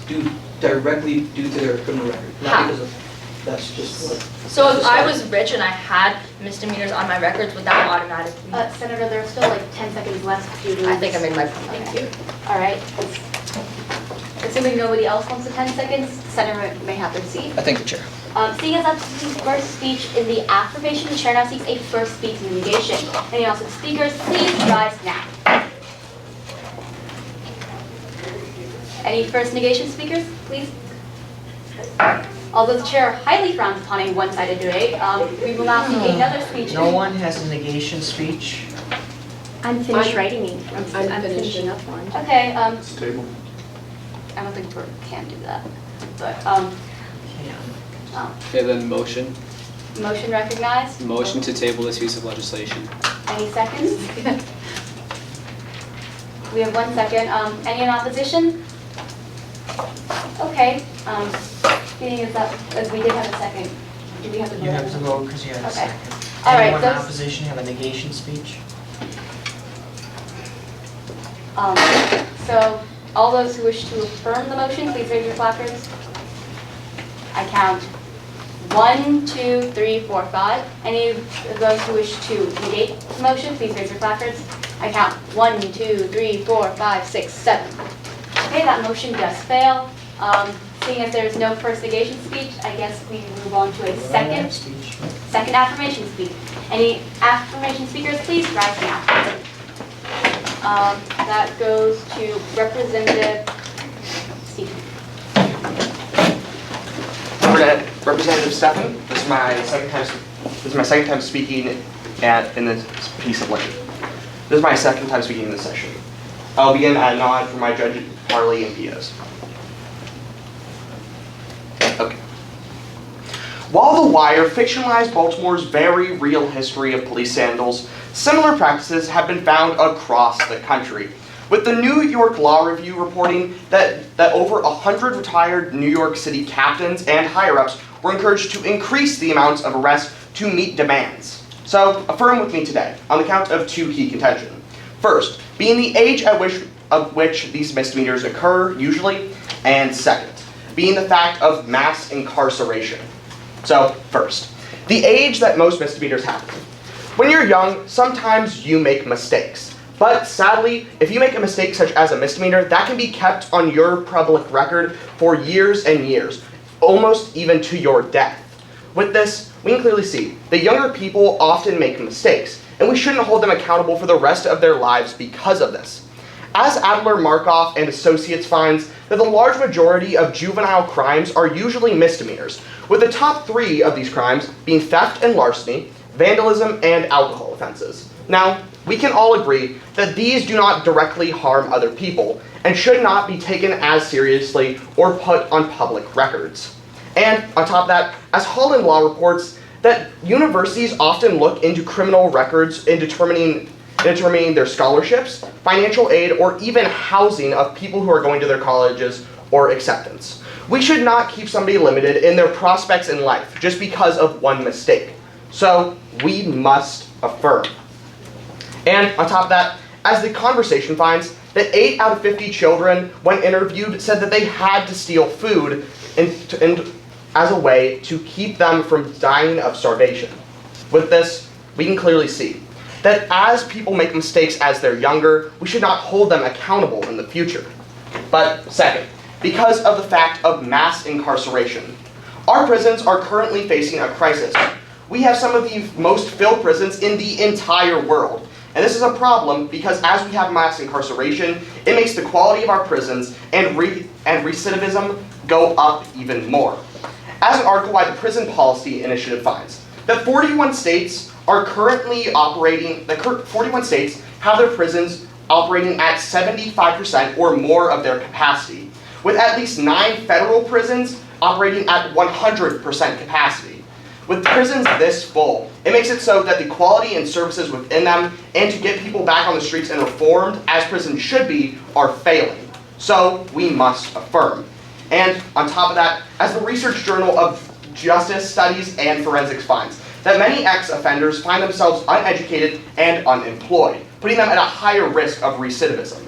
directly due to their criminal record, not because of... That's just what... So if I was rich and I had misdemeanors on my records, would that automatically... Senator, there's still like 10 seconds left due to... I think I made my point. Thank you. All right. Assuming nobody else wants the 10 seconds, Senator may have their seat. I thank the chair. Seeing as that's the first speech in the affirmation, the chair now seeks a first speech in the negation. Any also speakers, please rise now. Any first negation speakers, please? Although the chair highly frowns upon a one-sided debate, we will now see another speech. No one has a negation speech. I'm finished writing. I'm finishing up one. Okay. It's table. I don't think we can do that. But Okay, then motion. motion recognized. Motion to table this piece of legislation. Any seconds? We have 1 second. Any in opposition? Okay. Meaning is that, as we did have a second, do we have to vote? You have to vote because you have a Okay. second. All right, Anyone in those- opposition have a negation speech? So all those who wish to affirm the motion, please raise your placards. I count 1, 2, 3, 4, 5. Any of those who wish to negate the motion, please raise your placards. I count 1, 2, 3, 4, 5, 6, 7. Okay, that motion does fail. Seeing as there's no first negation speech, I guess we move on to a second affirmation speech. Any affirmation speakers, please rise now. That goes to Representative Stephen. Representative Stephan, this is my second time speaking in this piece of lecture. This is my second time speaking in this session. I'll begin at a nod for my judge, Harley, and POs. Okay. While The Wire fictionalized Baltimore's very real history of police scandals, similar practices have been found across the country, with the New York Law Review reporting that over 100 retired New York City captains and higher-ups were encouraged to increase the amounts of arrests to meet demands. So, affirm with me today, on the count of 2 key contentions. First, being the age at which these misdemeanors occur, usually, and second, being the fact of mass incarceration. So, first, the age that most misdemeanors happen. When you're young, sometimes you make mistakes. But sadly, if you make a mistake such as a misdemeanor, that can be kept on your public record for years and years, almost even to your death. With this, we can clearly see that younger people often make mistakes, and we shouldn't hold them accountable for the rest of their lives because of this. As Adler, Markoff, and Associates finds that the large majority of juvenile crimes are usually misdemeanors, with the top 3 of these crimes being theft and larceny, vandalism, and alcohol offenses. Now, we can all agree that these do not directly harm other people and should not be taken as seriously or put on public records. And on top of that, as Holland Law reports, that universities often look into criminal records in determining their scholarships, financial aid, or even housing of people who are going to their colleges or acceptance. We should not keep somebody limited in their prospects in life just because of one mistake. So we must affirm. And on top of that, as the conversation finds, that 8 out of 50 children, when interviewed, said that they had to steal food and as a way to keep them from dying of starvation. With this, we can clearly see that as people make mistakes as they're younger, we should not hold them accountable in the future. But second, because of the fact of mass incarceration, our prisons are currently facing a crisis. We have some of the most filled prisons in the entire world. And this is a problem because as we have mass incarceration, it makes the quality of our prisons and recidivism go up even more. As an article by the Prison Policy Initiative finds, that 41 states are currently operating, 41 states have their prisons operating at 75% or more of their capacity, with at least 9 federal prisons operating at 100% capacity. With prisons this full, it makes it so that the quality and services within them and to get people back on the streets and reformed, as prisons should be, are failing. So we must affirm. And on top of that, as the Research Journal of Justice Studies and Forensics finds, that many ex-offenders find themselves uneducated and unemployed, putting them at a higher risk of recidivism.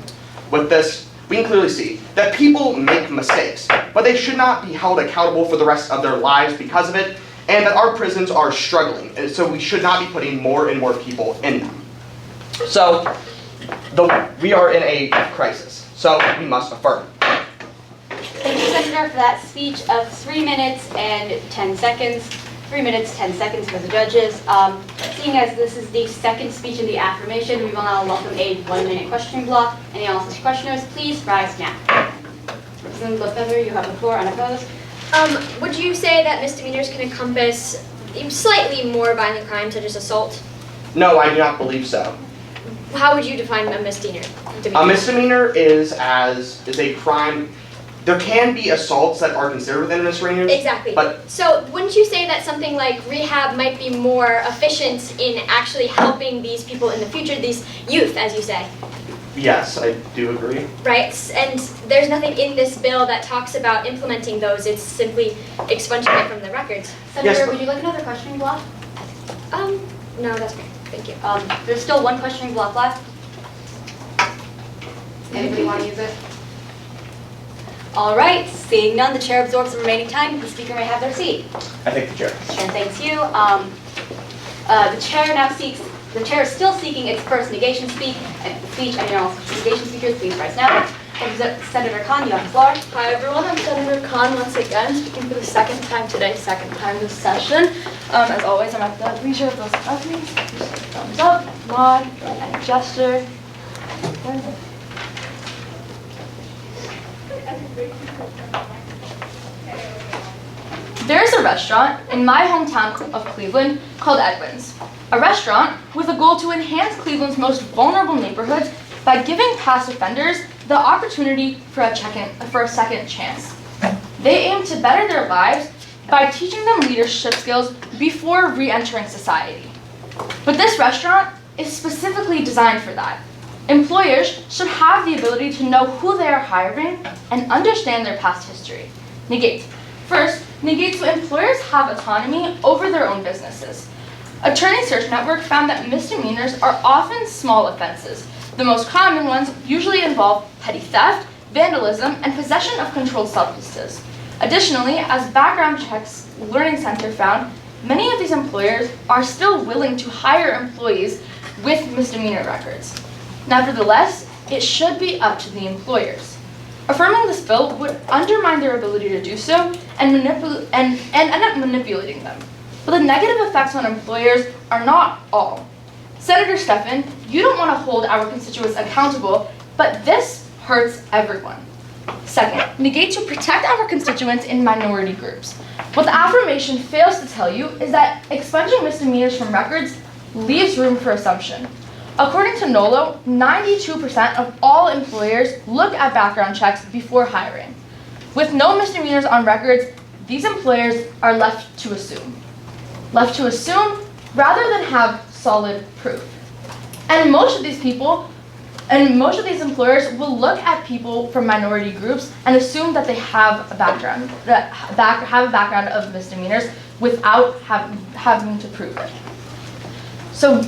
With this, we can clearly see that people make mistakes, but they should not be held accountable for the rest of their lives because of it, and that our prisons are struggling, and so we should not be putting more and more people in them. So, we are in a crisis, so we must affirm. Thank you, Senator, for that speech of 3 minutes and 10 seconds. 3 minutes, 10 seconds for the judges. Seeing as this is the second speech in the affirmation, we will now welcome a 1-minute questioning block. Any analysis questioners, please rise now. Representative Lefebvre, you have the floor unopposed. Would you say that misdemeanors can encompass slightly more violent crimes such as assault? No, I do not believe so. How would you define a misdemeanor? A misdemeanor is a crime. There can be assaults that are considered within misdemeanors. Exactly. So wouldn't you say that something like rehab might be more efficient in actually helping these people in the future, these youth, as you say? Yes, I do agree. Right, and there's nothing in this bill that talks about implementing those. It's simply expunging it from the records. Senator, would you like another questioning block? No, that's great. Thank you. There's still 1 questioning block left. Anybody want to use it? All right, seeing none, the chair absorbs the remaining time. The speaker may have their seat. I thank the chair. Chair thanks you. The chair is still seeking its first negation speech. Any negation speakers, please rise now. Senator Khan, you have the floor. Hi everyone, I'm Senator Khan once again, speaking for the second time today, second time this session. As always, I'm at the leisure of those above me. Thumbs up, nod, and gesture. There's a restaurant in my hometown of Cleveland called Edwin's. A restaurant with a goal to enhance Cleveland's most vulnerable neighborhoods by giving past offenders the opportunity for a second chance. They aim to better their lives by teaching them leadership skills before re-entering society. But this restaurant is specifically designed for that. Employers should have the ability to know who they are hiring and understand their past history. Negate. First, negate so employers have autonomy over their own businesses. Attorney Search Network found that misdemeanors are often small offenses. The most common ones usually involve petty theft, vandalism, and possession of controlled substances. Additionally, as Background Checks Learning Center found, many of these employers are still willing to hire employees with misdemeanor records. Nevertheless, it should be up to the employers. Affirming this bill would undermine their ability to do so and end up manipulating them. But the negative effects on employers are not all. Senator Stephan, you don't want to hold our constituents accountable, but this hurts everyone. Second, negate to protect our constituents in minority groups. What the affirmation fails to tell you is that expunging misdemeanors from records leaves room for assumption. According to NOLO, 92% of all employers look at background checks before hiring. With no misdemeanors on records, these employers are left to assume. Left to assume rather than have solid proof. And most of these employers will look at people from minority groups and assume that they have a background, of misdemeanors without having to prove it. So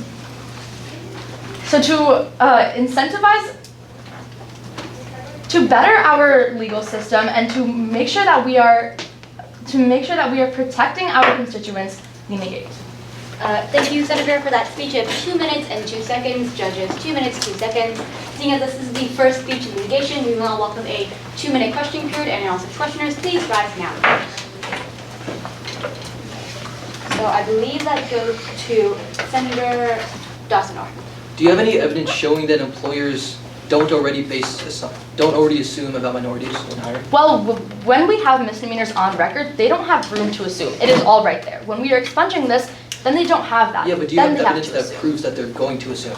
to incentivize, to better our legal system and to make sure that we are protecting our constituents, we negate. Thank you, Senator, for that speech of 2 minutes and 2 seconds. Judges, 2 minutes, 2 seconds. Seeing as this is the first speech of the negation, we will now welcome a 2-minute question period and announce the questioners. Please rise now. So I believe that goes to Senator Dawson-Orr. Do you have any evidence showing that employers don't already assume about minorities when hiring? Well, when we have misdemeanors on record, they don't have room to assume. It is all right there. When we are expunging this, then they don't have that. Yeah, but do you have evidence that proves that they're going to assume?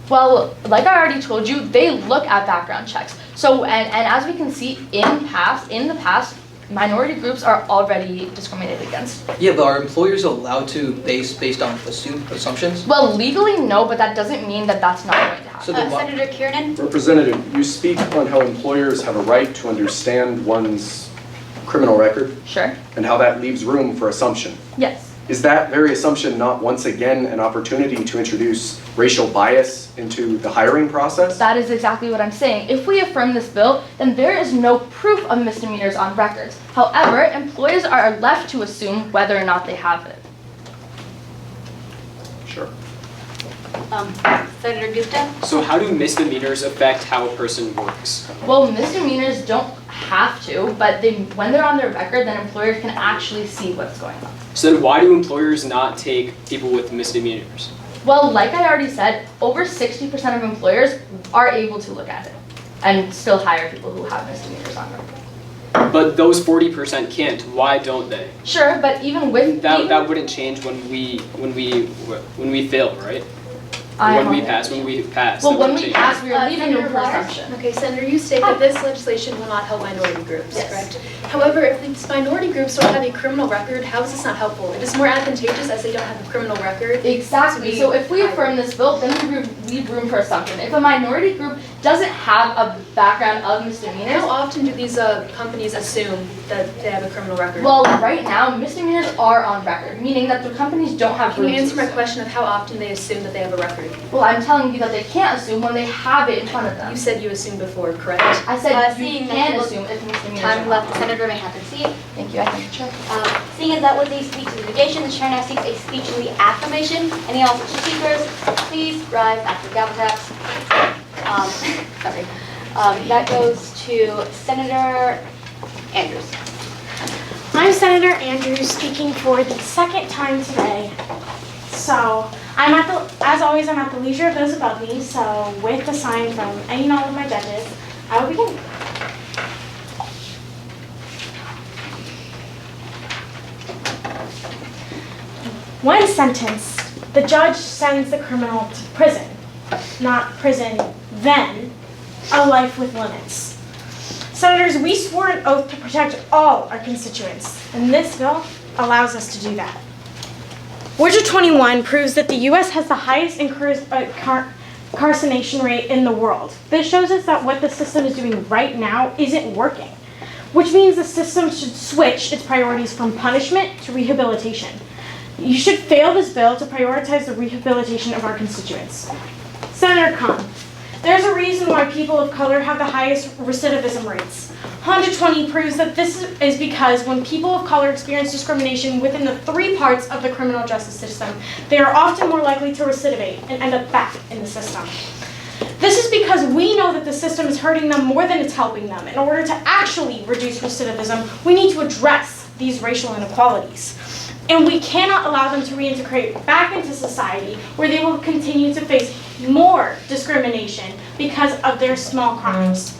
Well, like I already told you, they look at background checks. So, and as we can see in the past, minority groups are already discriminated against. Yeah, but are employers allowed to based on assumptions? Well, legally no, but that doesn't mean that that's not going to happen. So then Senator Kiernan. Representative, you speak on how employers have a right to understand one's criminal record. Sure. And how that leaves room for assumption. Yes. Is that very assumption not once again an opportunity to introduce racial bias into the hiring process? That is exactly what I'm saying. If we affirm this bill, then there is no proof of misdemeanors on records. However, employers are left to assume whether or not they have it. Sure. Senator Gupta. So how do misdemeanors affect how a person works? Well, misdemeanors don't have to, but when they're on their record, then employers can actually see what's going on. So then why do employers not take people with misdemeanors? Well, like I already said, over 60% of employers are able to look at it and still hire people who have misdemeanors on record. But those 40% can't. Why don't they? Sure, but even with that wouldn't change when we fail, right? When we pass. Well, when we pass, we are leaving room for assumption. Okay, Senator, you state that this legislation will not help minority groups, correct? However, if these minority groups don't have a criminal record, how is this not helpful? It is more advantageous as they don't have a criminal record. Exactly. So if we affirm this bill, then we leave room for assumption. If a minority group doesn't have a background of misdemeanors, how often do these companies assume that they have a criminal record? Well, right now, misdemeanors are on record, meaning that the companies don't have room to assume. Can you answer my question of how often they assume that they have a record? Well, I'm telling you that they can't assume when they have it in front of them. You said you assumed before, correct? I said you can assume if misdemeanors Time left. The senator may have a seat. Thank you. I think the chair. Seeing as that was a speech of negation, the chair now seeks a speech in the affirmation. Any opposition speakers, please rise after gavel taps. Sorry. That goes to Senator Andrews. I'm Senator Andrews speaking for the second time today. So, as always, I'm at the leisure of those above me, so with the sign from any and all of my judges, I will begin. When sentenced, the judge sends the criminal to prison, not prison then, a life with limits. Senators, we swore an oath to protect all our constituents, and this bill allows us to do that. Order 21 proves that the U.S. has the highest incarceration rate in the world. This shows us that what the system is doing right now isn't working, which means the system should switch its priorities from punishment to rehabilitation. You should fail this bill to prioritize the rehabilitation of our constituents. Senator Khan, there's a reason why people of color have the highest recidivism rates. Honda 20 proves that this is because when people of color experience discrimination within the 3 parts of the criminal justice system, they are often more likely to recidivate and end up back in the system. This is because we know that the system is hurting them more than it's helping them. In order to actually reduce recidivism, we need to address these racial inequalities. And we cannot allow them to reintegrate back into society where they will continue to face more discrimination because of their small crimes.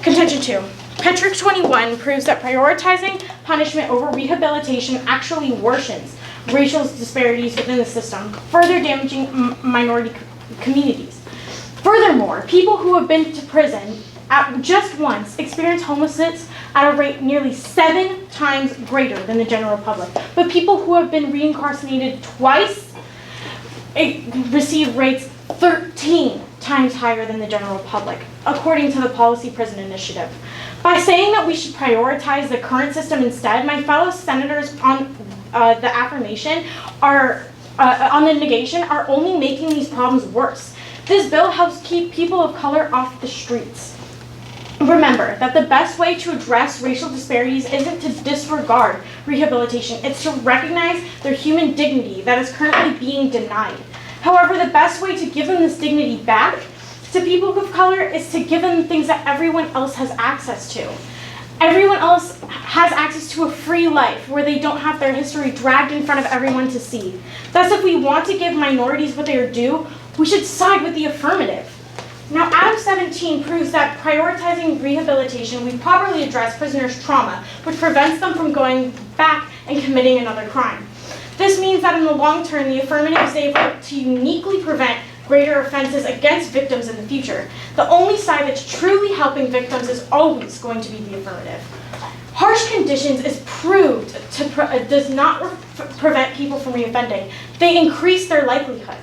Contention 2. Petrick 21 proves that prioritizing punishment over rehabilitation actually worsens racial disparities within the system, further damaging minority communities. Furthermore, people who have been to prison just once experience homelessness at a rate nearly 7 times greater than the general public. But people who have been reincarcerated twice receive rates 13 times higher than the general public, according to the Policy Prison Initiative. By saying that we should prioritize the current system instead, my fellow senators on the affirmation on the negation are only making these problems worse. This bill helps keep people of color off the streets. Remember that the best way to address racial disparities isn't to disregard rehabilitation, it's to recognize their human dignity that is currently being denied. However, the best way to give them this dignity back to people of color is to give them things that everyone else has access to. Everyone else has access to a free life where they don't have their history dragged in front of everyone to see. Thus, if we want to give minorities what they are due, we should side with the affirmative. Now, Adam 17 proves that prioritizing rehabilitation, we properly address prisoners' trauma, which prevents them from going back and committing another crime. This means that in the long term, the affirmative is able to uniquely prevent greater offenses against victims in the future. The only side that's truly helping victims is always going to be the affirmative. Harsh conditions is proved to does not prevent people from reoffending. They increase their likelihood.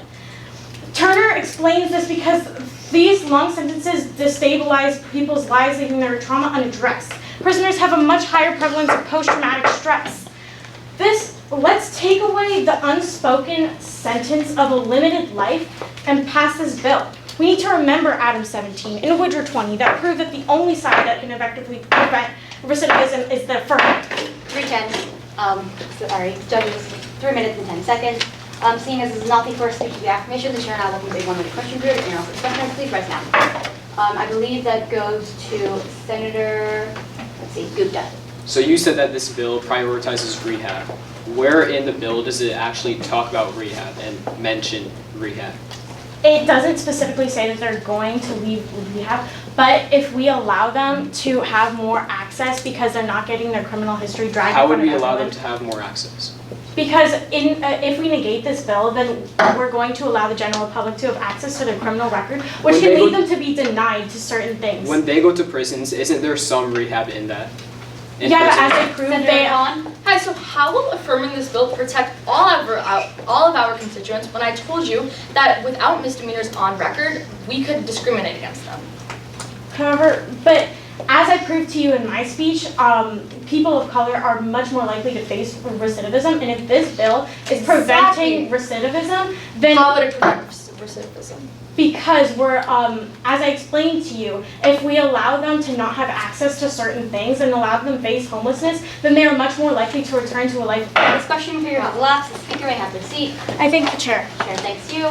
Turner explains this because these long sentences destabilize people's lives, leaving their trauma unaddressed. Prisoners have a much higher prevalence of post-traumatic stress. Let's take away the unspoken sentence of a limited life and pass this bill. We need to remember Adam 17 and Woodrow 20 that prove that the only side that can effectively prevent recidivism is the affirmative. 310, judges, 3 minutes and 10 seconds. Seeing as this is not the first speech of the affirmation, the chair now welcomes a 1-minute question period. And also questions, please rise now. I believe that goes to Senator, Gupta. So you said that this bill prioritizes rehab. Where in the bill does it actually talk about rehab and mention rehab? It doesn't specifically say that they're going to leave rehab, but if we allow them to have more access because they're not getting their criminal history dragged. How would we allow them to have more access? Because if we negate this bill, then we're going to allow the general public to have access to their criminal record, which can lead them to be denied to certain things. When they go to prisons, isn't there some rehab in that? Yeah, but as I proved, they Hi, so how will affirming this bill protect all of our constituents when I told you that without misdemeanors on record, we could discriminate against them? However, but as I proved to you in my speech, people of color are much more likely to face recidivism, and if this bill is preventing recidivism, then how would it prevent recidivism? Because we're, as I explained to you, if we allow them to not have access to certain things and allow them to face homelessness, then they are much more likely to return to a life. This question period has elapsed. The speaker may have their seat. I thank the chair. Chair thanks you.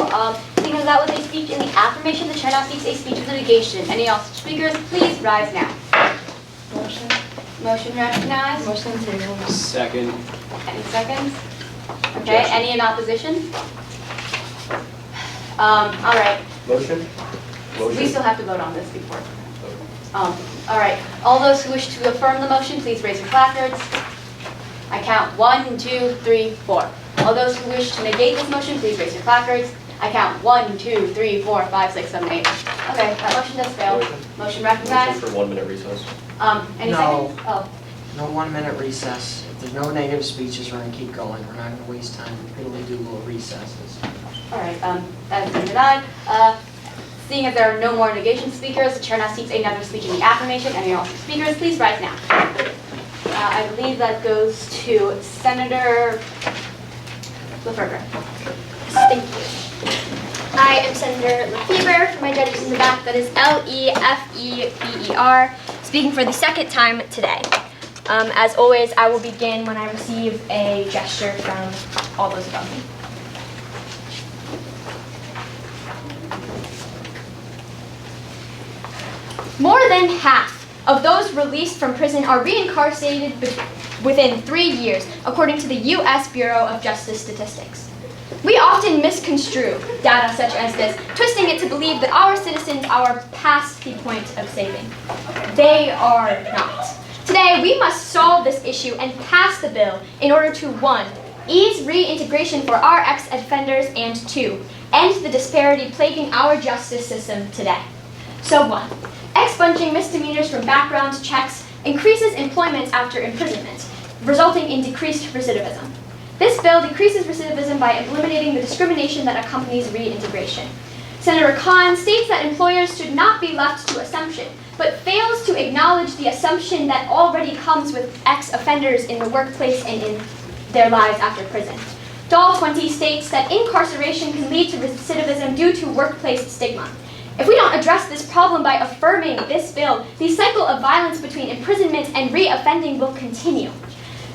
Seeing as that was a speech in the affirmation, the chair now seeks a speech of litigation. Any all such speakers, please rise now. Motion. Motion recognized. Motion to. Second. Any seconds? Okay, any in opposition? All right. Motion? We still have to vote on this before. All right. All those who wish to affirm the motion, please raise your placards. I count 1, 2, 3, 4. All those who wish to negate this motion, please raise your placards. I count 1, 2, 3, 4, 5, 6, 7, 8. Okay, that motion does fail. Motion recognized. Motion for 1 minute recess. Any No. seconds? Oh. No 1 minute recess. If there's no negative speeches, we're gonna keep going. We're not gonna waste time piddly doodle recesses. All right, that's been denied. Seeing as there are no more negation speakers, the chair now seeks another speech in the affirmation. Any all speakers, please rise now. I believe that goes to Senator Lefebvre. Thank you. I am Senator Lefebvre. For my judges in the back, that is Lefebber, speaking for the second time today. As always, I will begin when I receive a gesture from all those above me. More than half of those released from prison are reincarcerated within 3 years, according to the U.S. Bureau of Justice Statistics. We often misconstrue data such as this, twisting it to believe that our citizens are past the point of saving. They are not. Today, we must solve this issue and pass the bill in order to 1. Ease reintegration for our ex-offenders, and 2. End the disparity plaguing our justice system today. So 1. Expunging misdemeanors from background checks increases employment after imprisonment, resulting in decreased recidivism. This bill decreases recidivism by eliminating the discrimination that accompanies reintegration. Senator Khan states that employers should not be left to assumption, but fails to acknowledge the assumption that already comes with ex-offenders in the workplace and in their lives after prison. Doll 20 states that incarceration can lead to recidivism due to workplace stigma. If we don't address this problem by affirming this bill, the cycle of violence between imprisonment and re-offending will continue.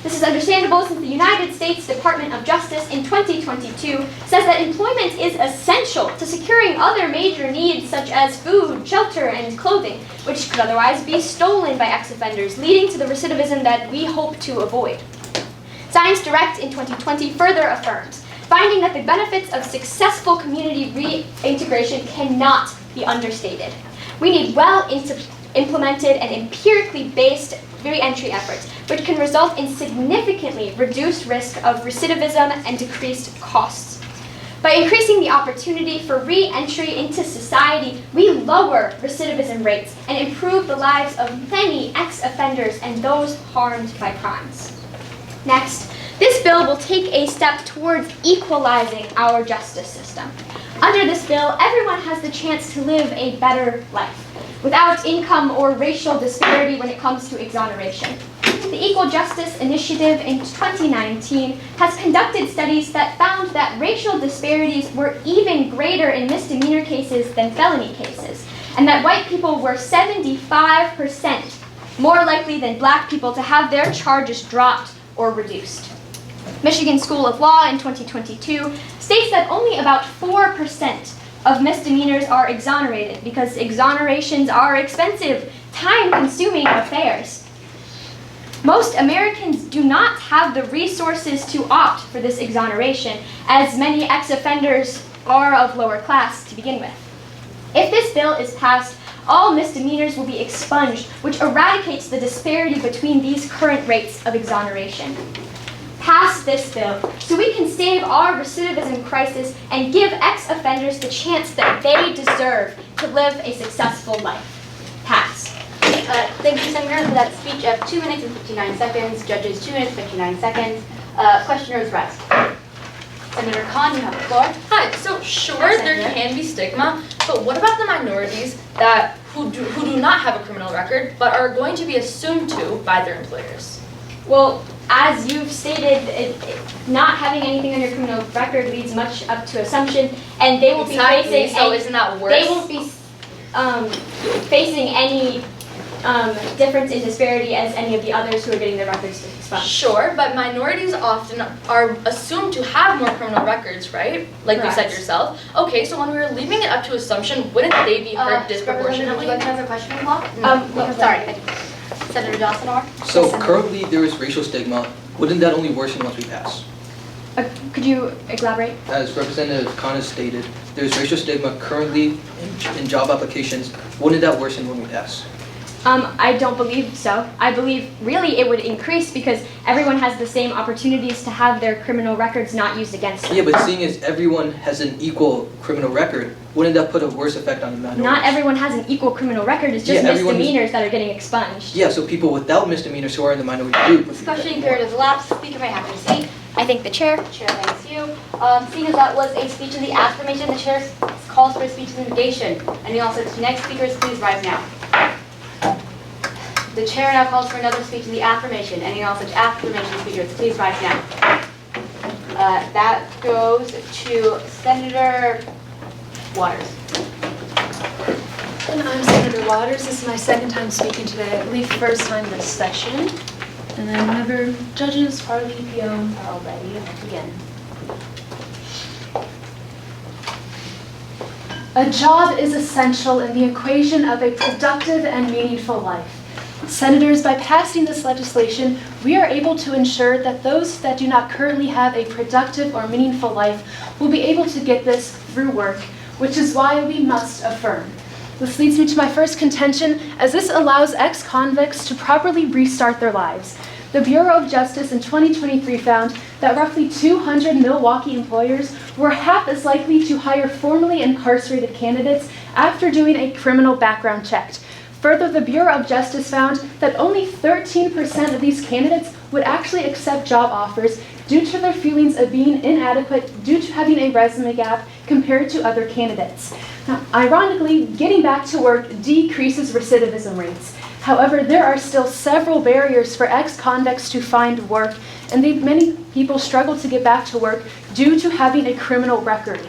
This is understandable since the United States Department of Justice in 2022 says that employment is essential to securing other major needs such as food, shelter, and clothing, which could otherwise be stolen by ex-offenders, leading to the recidivism that we hope to avoid. Science Direct in 2020 further affirms, finding that the benefits of successful community reintegration cannot be understated. We need well-implemented and empirically based re-entry efforts, which can result in significantly reduced risk of recidivism and decreased costs. By increasing the opportunity for re-entry into society, we lower recidivism rates and improve the lives of many ex-offenders and those harmed by crimes. Next, this bill will take a step towards equalizing our justice system. Under this bill, everyone has the chance to live a better life, without income or racial disparity when it comes to exoneration. The Equal Justice Initiative in 2019 has conducted studies that found that racial disparities were even greater in misdemeanor cases than felony cases, and that white people were 75% more likely than black people to have their charges dropped or reduced. Michigan School of Law in 2022 states that only about 4% of misdemeanors are exonerated because exonerations are expensive, time-consuming affairs. Most Americans do not have the resources to opt for this exoneration, as many ex-offenders are of lower class to begin with. If this bill is passed, all misdemeanors will be expunged, which eradicates the disparity between these current rates of exoneration. Pass this bill so we can save our recidivism crisis and give ex-offenders the chance that they deserve to live a successful life. Pass. Thank you, Senator, for that speech of 2 minutes and 59 seconds. Judges, 2 minutes, 59 seconds. Questioners, rest. Senator Khan, you have the floor. Hi. So sure, there can be stigma, but what about the minorities that who do not have a criminal record but are going to be assumed to by their employers? Well, as you've stated, not having anything on your criminal record leads much up to assumption, and they will be facing. So isn't that worse? They won't be facing any difference in disparity as any of the others who are getting their records expunged. Sure, but minorities often are assumed to have more criminal records, right? Like you said Correct. yourself. Okay, so when we were leaving it up to assumption, wouldn't they be hurt Representative, would disproportionately? you like to answer a question from law? Sorry. Senator Jocelyn. So currently there is racial stigma. Wouldn't that only worsen once we pass? Could you elaborate? As Representative Khan has stated, there's racial stigma currently in job applications. Wouldn't that worsen when we pass? I don't believe so. I believe really it would increase because everyone has the same opportunities to have their criminal records not used against them. Yeah, but seeing as everyone has an equal criminal record, wouldn't that put a worse effect on the minorities? Not everyone has an equal criminal record. It's just Yeah, everyone misdemeanors that are getting expunged. Yeah, so people without misdemeanors who are in the minority group. Discussion period has elapsed. Speaker may have a seat. I think the chair. Chair thanks you. Seeing as that was a speech in the affirmation, the chair calls for a speech in the negation. Any also next speakers, please rise now. The chair now calls for another speech in the affirmation. Any and all such affirmation speakers, please rise now. That goes to Senator Waters. And I'm Senator Waters. This is my second time speaking today. I believe first time this session. And then whenever judges, part of the EPO are all ready, I'll begin. A job is essential in the equation of a productive and meaningful life. Senators, by passing this legislation, we are able to ensure that those that do not currently have a productive or meaningful life will be able to get this through work, which is why we must affirm. This leads me to my first contention, as this allows ex-convicts to properly restart their lives. The Bureau of Justice in 2023 found that roughly 200 Milwaukee employers were half as likely to hire formerly incarcerated candidates after doing a criminal background check. Further, the Bureau of Justice found that only 13% of these candidates would actually accept job offers due to their feelings of being inadequate due to having a resume gap compared to other candidates. Now, ironically, getting back to work decreases recidivism rates. However, there are still several barriers for ex-convicts to find work, and many people struggle to get back to work due to having a criminal record.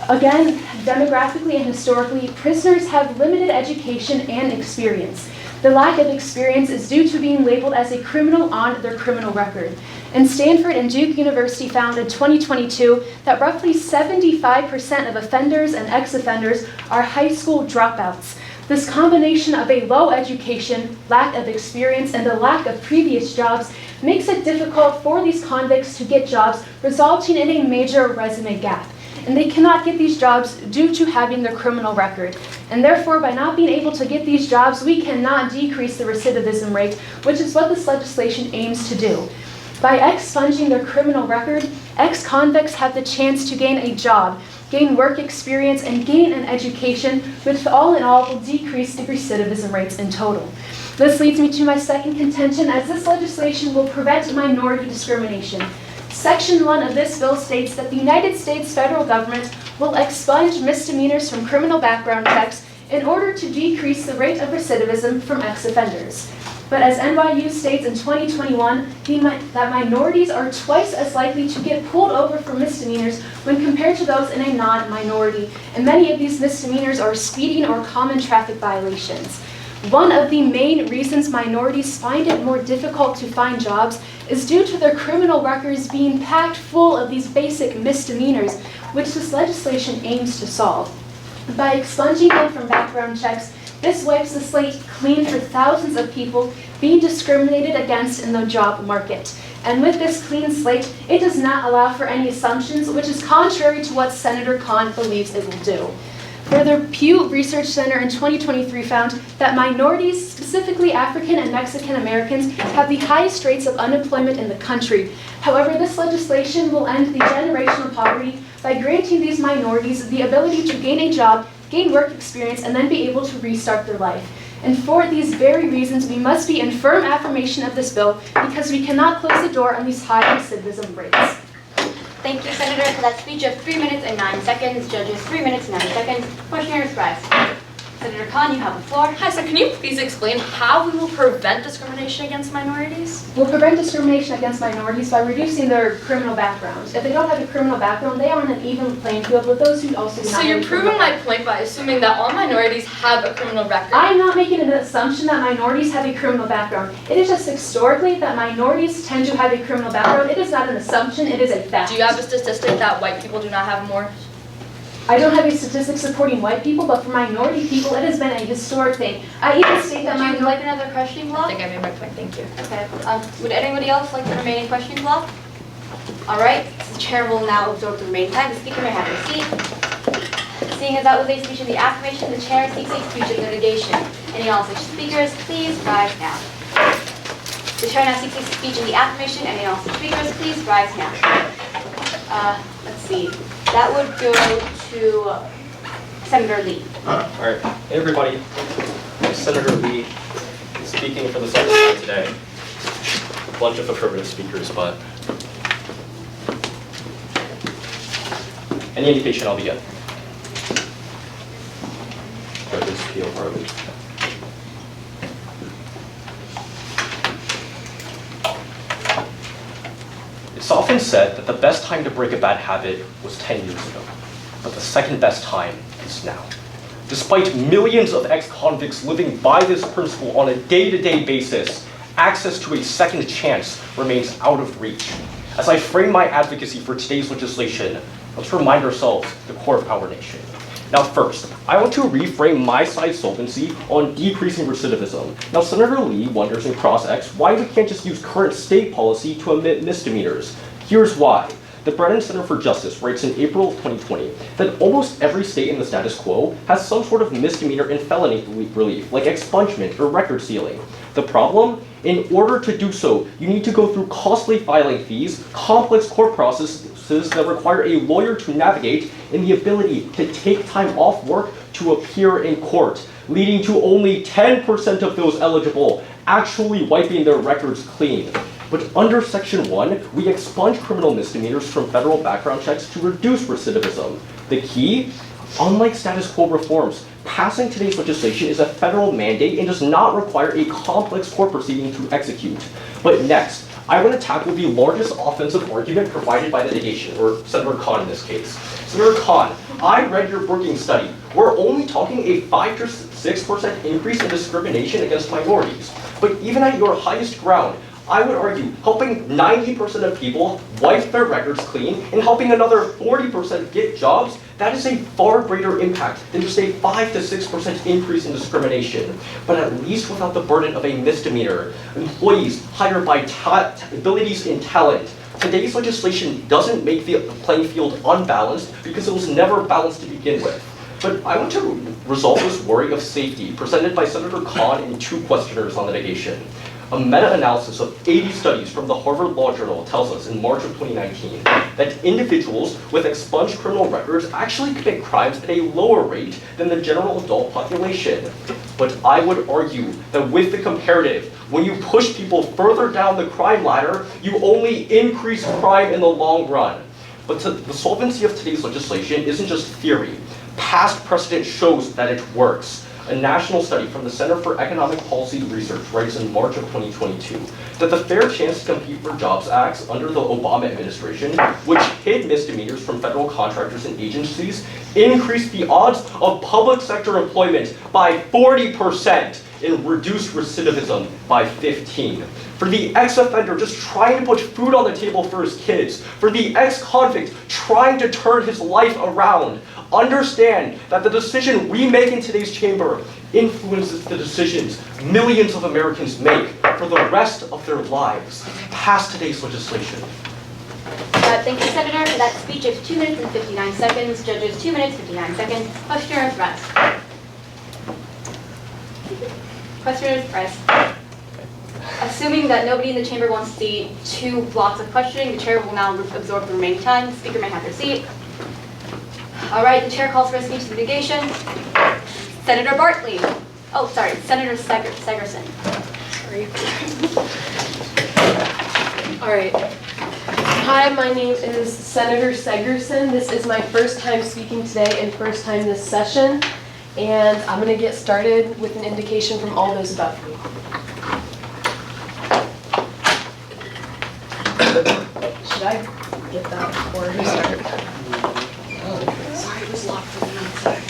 Again, demographically and historically, prisoners have limited education and experience. The lack of experience is due to being labeled as a criminal on their criminal record. And Stanford and Duke University found in 2022 that roughly 75% of offenders and ex-offenders are high school dropouts. This combination of a low education, lack of experience, and the lack of previous jobs makes it difficult for these convicts to get jobs, resulting in a major resume gap. And they cannot get these jobs due to having their criminal record. And therefore, by not being able to get these jobs, we cannot decrease the recidivism rate, which is what this legislation aims to do. By expunging their criminal record, ex-convicts have the chance to gain a job, gain work experience, and gain an education, which all in all will decrease the recidivism rates in total. This leads me to my second contention, as this legislation will prevent minority discrimination. Section 1 of this bill states that the United States federal government will expunge misdemeanors from criminal background checks in order to decrease the rate of recidivism from ex-offenders. But as NYU states in 2021, that minorities are twice as likely to get pulled over for misdemeanors when compared to those in a non-minority, and many of these misdemeanors are speeding or common traffic violations. One of the main reasons minorities find it more difficult to find jobs is due to their criminal records being packed full of these basic misdemeanors, which this legislation aims to solve. By expunging them from background checks, this wipes the slate clean for thousands of people being discriminated against in the job market. And with this clean slate, it does not allow for any assumptions, which is contrary to what Senator Khan believes it will do. Further, Pew Research Center in 2023 found that minorities, specifically African and Mexican Americans, have the highest rates of unemployment in the country. However, this legislation will end the generational poverty by granting these minorities the ability to gain a job, gain work experience, and then be able to restart their life. And for these very reasons, we must be in firm affirmation of this bill because we cannot close the door on these high recidivism rates. Thank you, Senator, for that speech of 3 minutes and 9 seconds. Judges, 3 minutes and 9 seconds. Questioners, rise. Senator Khan, you have the floor. Hi, so can you please explain how we will prevent discrimination against minorities? We'll prevent discrimination against minorities by reducing their criminal backgrounds. If they don't have a criminal background, they are on an even playing field with those who also do not So you're have a criminal proving my point by assuming that all minorities have a criminal record. I'm not making an assumption that minorities have a criminal background. It is just historically that minorities tend to have a criminal background. It is not an assumption, it is a fact. Do you have a statistic that white people do not have more? I don't have a statistic supporting white people, but for minority people, it has been a historic thing. I even state that Would you like another questioning block? I think I made my point, thank you. Okay, would anybody else like the remaining questioning block? All right, the chair will now absorb the remaining time. The speaker may have their seat. Seeing as that was a speech in the affirmation, the chair seeks a speech in litigation. Any all such speakers, please rise now. The chair now seeks a speech in the affirmation. Any all such speakers, please rise now. Let's see. That would go to Senator Lee. All right, hey everybody. I'm Senator Lee, speaking for the second time today. A bunch of affirmative speakers, but any indication I'll be good. Judges Peel Harley. It's often said that the best time to break a bad habit was 10 years ago, but the second best time is now. Despite millions of ex-convicts living by this principle on a day-to-day basis, access to a second chance remains out of reach. As I frame my advocacy for today's legislation, let's remind ourselves the core of our nation. Now first, I want to reframe my side's solvency on decreasing recidivism. Now Senator Lee wonders in Cross X why we can't just use current state policy to omit misdemeanors. Here's why. The Brennan Center for Justice writes in April of 2020 that almost every state in the status quo has some sort of misdemeanor and felony relief, like expungement or record sealing. The problem? In order to do so, you need to go through costly filing fees, complex court processes that require a lawyer to navigate, and the ability to take time off work to appear in court, leading to only 10% of those eligible actually wiping their records clean. But under Section 1, we expunge criminal misdemeanors from federal background checks to reduce recidivism. The key? Unlike status quo reforms, passing today's legislation is a federal mandate and does not require a complex court proceeding to execute. But next, I want to tackle the largest offensive argument provided by the litigation, or Senator Khan in this case. Senator Khan, I read your Brookings study. We're only talking a 5 to 6% increase in discrimination against minorities. But even at your highest ground, I would argue helping 90% of people wipe their records clean and helping another 40% get jobs, that is a far greater impact than just a 5 to 6% increase in discrimination. But at least without the burden of a misdemeanor, employees hired by abilities and talent. Today's legislation doesn't make the playing field unbalanced because it was never balanced to begin with. But I want to resolve this worry of safety presented by Senator Khan and two questioners on litigation. A meta-analysis of 80 studies from the Harvard Law Journal tells us in March of 2019 that individuals with expunged criminal records actually commit crimes at a lower rate than the general adult population. But I would argue that with the comparative, when you push people further down the crime ladder, you only increase crime in the long run. But the solvency of today's legislation isn't just theory. Past precedent shows that it works. A national study from the Center for Economic Policy Research writes in March of 2022 that the Fair Chance to Compete for Jobs Acts under the Obama administration, which hid misdemeanors from federal contractors and agencies, increased the odds of public sector employment by 40% and reduced recidivism by 15%. For the ex-offender just trying to put food on the table for his kids, for the ex-convict trying to turn his life around, understand that the decision we make in today's chamber influences the decisions millions of Americans make for the rest of their lives. Pass today's legislation. Thank you, Senator, for that speech of 2 minutes and 59 seconds. Judges, 2 minutes, 59 seconds. Questioners, rest. Questioners, rest. Assuming that nobody in the chamber wants to see 2 blocks of questioning, the chair will now absorb the remaining time. The speaker may have their seat. All right, the chair calls for a speech to litigation. Senator Bartley. Oh, sorry, Senator Segerson. Sorry. All right. Hi, my name is Senator Segerson. This is my first time speaking today and first time this session. And I'm going to get started with an indication from all those above me. Should I get that before we start? Sorry, it was locked from the outside.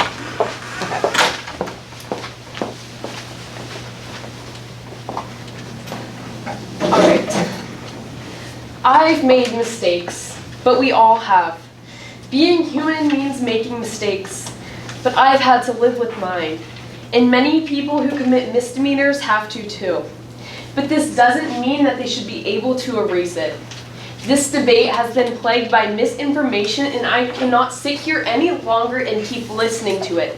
Alright. I've made mistakes, but we all have. Being human means making mistakes, but I've had to live with mine. And many people who commit misdemeanors have to too. But this doesn't mean that they should be able to erase it. This debate has been plagued by misinformation, and I cannot sit here any longer and keep listening to it.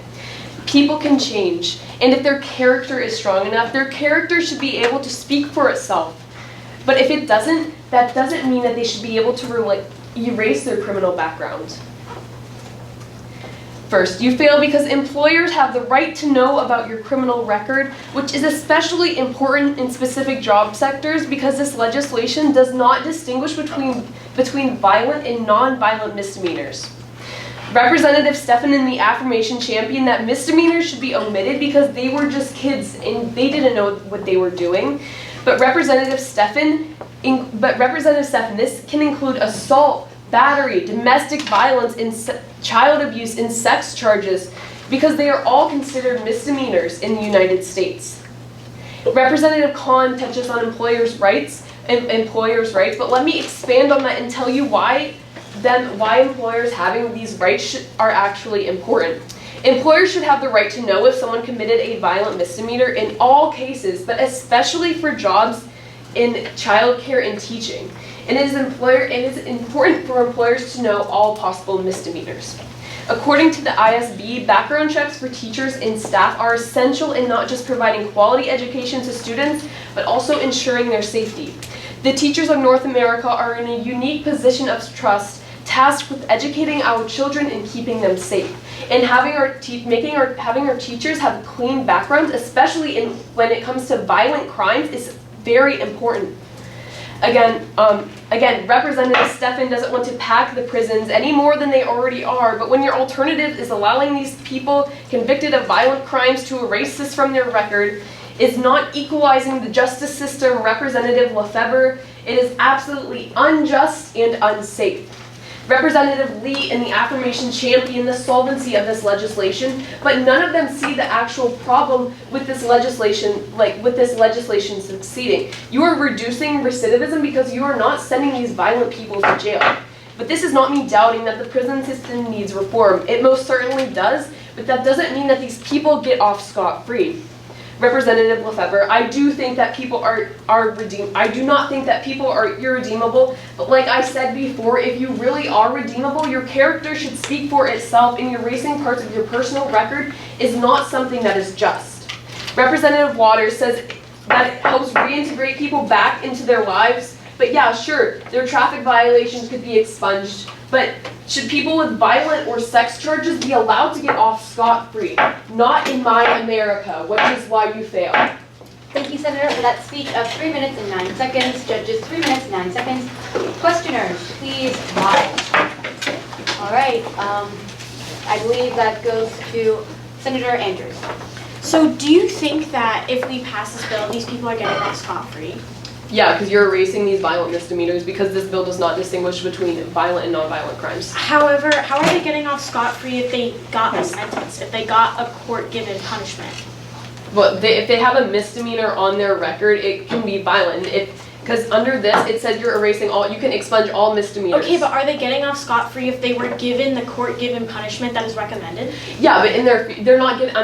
People can change, and if their character is strong enough, their character should be able to speak for itself. But if it doesn't, that doesn't mean that they should be able to erase their criminal background. First, you fail because employers have the right to know about your criminal record, which is especially important in specific job sectors because this legislation does not distinguish between violent and non-violent misdemeanors. Representative Stephan in the affirmation championed that misdemeanors should be omitted because they were just kids and they didn't know what they were doing. But Representative Stephan, this can include assault, battery, domestic violence, and child abuse and sex charges because they are all considered misdemeanors in the United States. Representative Kahn touches on employers' rights, but let me expand on that and tell you why employers having these rights are actually important. Employers should have the right to know if someone committed a violent misdemeanor in all cases, but especially for jobs in childcare and teaching. And it is important for employers to know all possible misdemeanors. According to the ISB, background checks for teachers and staff are essential in not just providing quality education to students, but also ensuring their safety. The teachers of North America are in a unique position of trust, tasked with educating our children and keeping them safe. And having our teachers have clean backgrounds, especially when it comes to violent crimes, is very important. Again, Representative Stephan doesn't want to pack the prisons any more than they already are, but when your alternative is allowing these people convicted of violent crimes to erase this from their record, is not equalizing the justice system, Representative Lefebvre, it is absolutely unjust and unsafe. Representative Lee and the affirmation championed the solvency of this legislation, but none of them see the actual problem with this legislation, succeeding. You are reducing recidivism because you are not sending these violent people to jail. But this is not me doubting that the prison system needs reform. It most certainly does, but that doesn't mean that these people get off scot-free. Representative Lefebvre, I do think that people are redeemed. I do not think that people are irredeemable, but like I said before, if you really are redeemable, your character should speak for itself, and erasing parts of your personal record is not something that is just. Representative Waters says that it helps reintegrate people back into their lives, but yeah, sure, their traffic violations could be expunged, but should people with violent or sex charges be allowed to get off scot-free? Not in my America, which is why you fail. Thank you, Senator, for that speech of 3 minutes and 9 seconds. Judges, 3 minutes and 9 seconds. Questioners, please rise. All right, I believe that goes to Senator Andrews. So do you think that if we pass this bill, these people are getting off scot-free? Yeah, because you're erasing these violent misdemeanors because this bill does not distinguish between violent and non-violent crimes. However, how are they getting off scot-free if they got a sentence, if they got a court-given punishment? But if they have a misdemeanor on their record, it can be violent. Because under this, it says you're erasing all, you can expunge all misdemeanors. Okay, but are they getting off scot-free if they were given the court-given punishment that is recommended? Yeah, but they're not getting,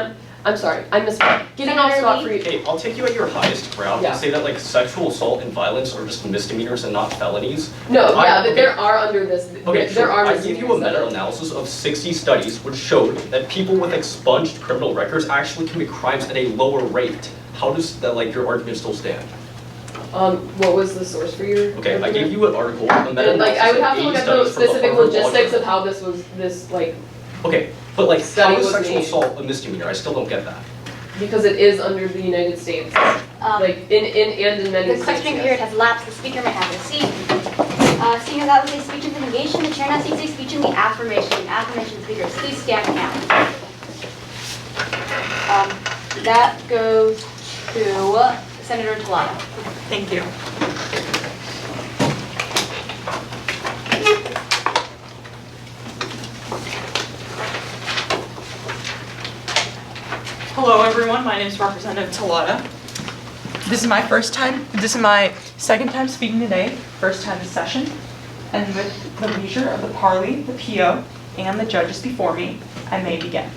I'm sorry, I misspoke. Getting off scot-free. Hey, I'll take you at your highest ground and say that like sexual assault and violence are just misdemeanors and not felonies. No, but there are under this. Okay, there are I gave you a meta-analysis of 60 studies which showed that people with expunged criminal records actually commit crimes at a lower rate. How does that, like, your argument still stand? What was the source for your? Okay, I gave you an article, a meta-analysis like, I would have to of look 80 at those studies from specific Harvard logistics Law of how this was, Okay, but like, study how is was sexual made. assault a misdemeanor? I still don't get that. Because it is under the United States, like in many The states. questioning period has lapsed. The speaker may have a seat. Seeing as that was a speech of the negation, the chair now seeks a speech in the affirmation. Affirmation speakers, please stand now. that goes to Senator Talala. Thank you. Hello everyone, my name is Representative Talata. This is my second time speaking today, first time this session, and with the leisure of the parley, the PO, and the judges before me, I may begin.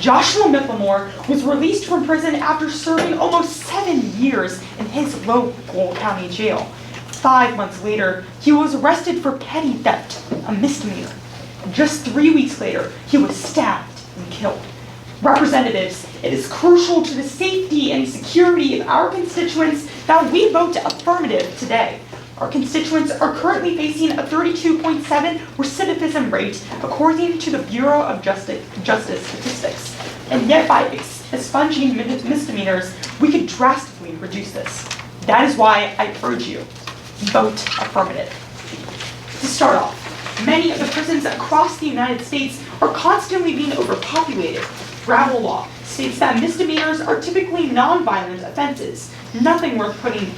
Joshua Miclemore was released from prison after serving almost 7 years in his local county jail. 5 months later, he was arrested for petty theft, a misdemeanor. Just 3 weeks later, he was stabbed and killed. Representatives, it is crucial to the safety and security of our constituents that we vote affirmative today. Our constituents are currently facing a 32.7 recidivism rate according to the Bureau of Justice statistics. And yet by expunging misdemeanors, we could drastically reduce this. That is why I urge you, vote affirmative. To start off, many of the prisons across the United States are constantly being overpopulated. Gravel law states that misdemeanors are typically non-violent offenses, nothing worth putting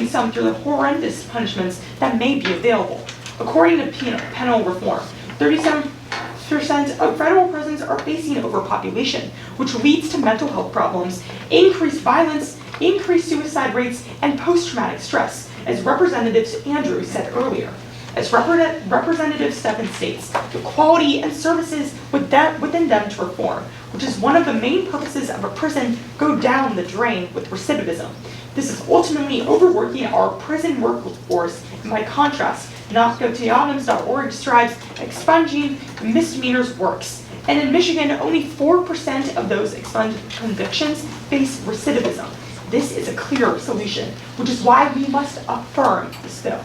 some through the horrendous punishments that may be available. According to penal reform, 37% of federal prisons are facing overpopulation, which leads to mental health problems, increased violence, increased suicide rates, and post-traumatic stress, as Representative Andrews said earlier. As Representative Steffen states, the quality and services within them to reform, which is one of the main purposes of a prison, go down the drain with recidivism. This is ultimately overworking our prison workforce, and by contrast, NarcoTeotims.org describes expunging misdemeanors works. And in Michigan, only 4% of those expunged convictions face recidivism. This is a clear solution, which is why we must affirm this bill.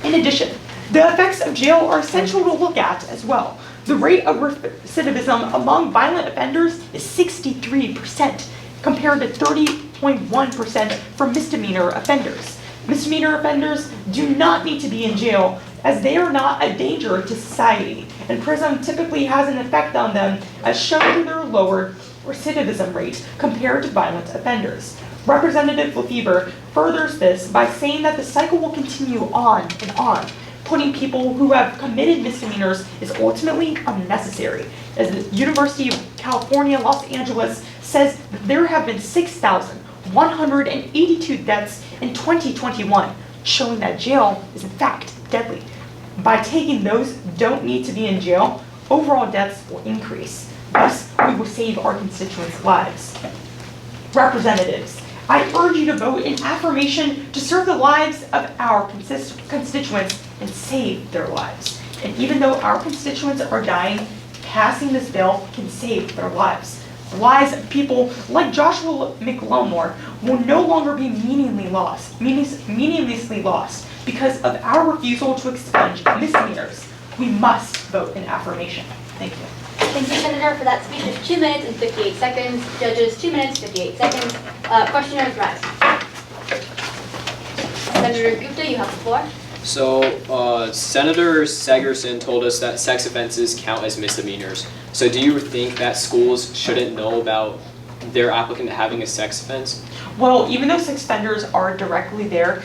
In addition, the effects of jail are essential to look at as well. The rate of recidivism among violent offenders is 63%, compared to 30.1% for misdemeanor offenders. Misdemeanor offenders do not need to be in jail as they are not a danger to society, and prison typically has an effect on them as shown in their lower recidivism rate compared to violent offenders. Representative Lefebvre furthers this by saying that the cycle will continue on and on. Putting people who have committed misdemeanors is ultimately unnecessary. As the University of California, Los Angeles says that there have been 6,182 deaths in 2021, showing that jail is in fact deadly. By taking those who don't need to be in jail, overall deaths will increase. Thus, we will save our constituents' lives. Representatives, I urge you to vote in affirmation to serve the lives of our constituents and save their lives. And even though our constituents are dying, passing this bill can save their lives. The lives of people like Joshua Miclemore will no longer be meaninglessly lost because of our refusal to expunge misdemeanors. We must vote in affirmation. Thank you. Thank you, Senator, for that speech of 2 minutes and 58 seconds. Judges, 2 minutes, 58 seconds. Questioners, rise. Senator Gupta, you have the floor. So, Senator Segerson told us that sex offenses count as misdemeanors. So do you think that schools shouldn't know about their applicant having a sex offense? Well, even though sex offenders are directly there,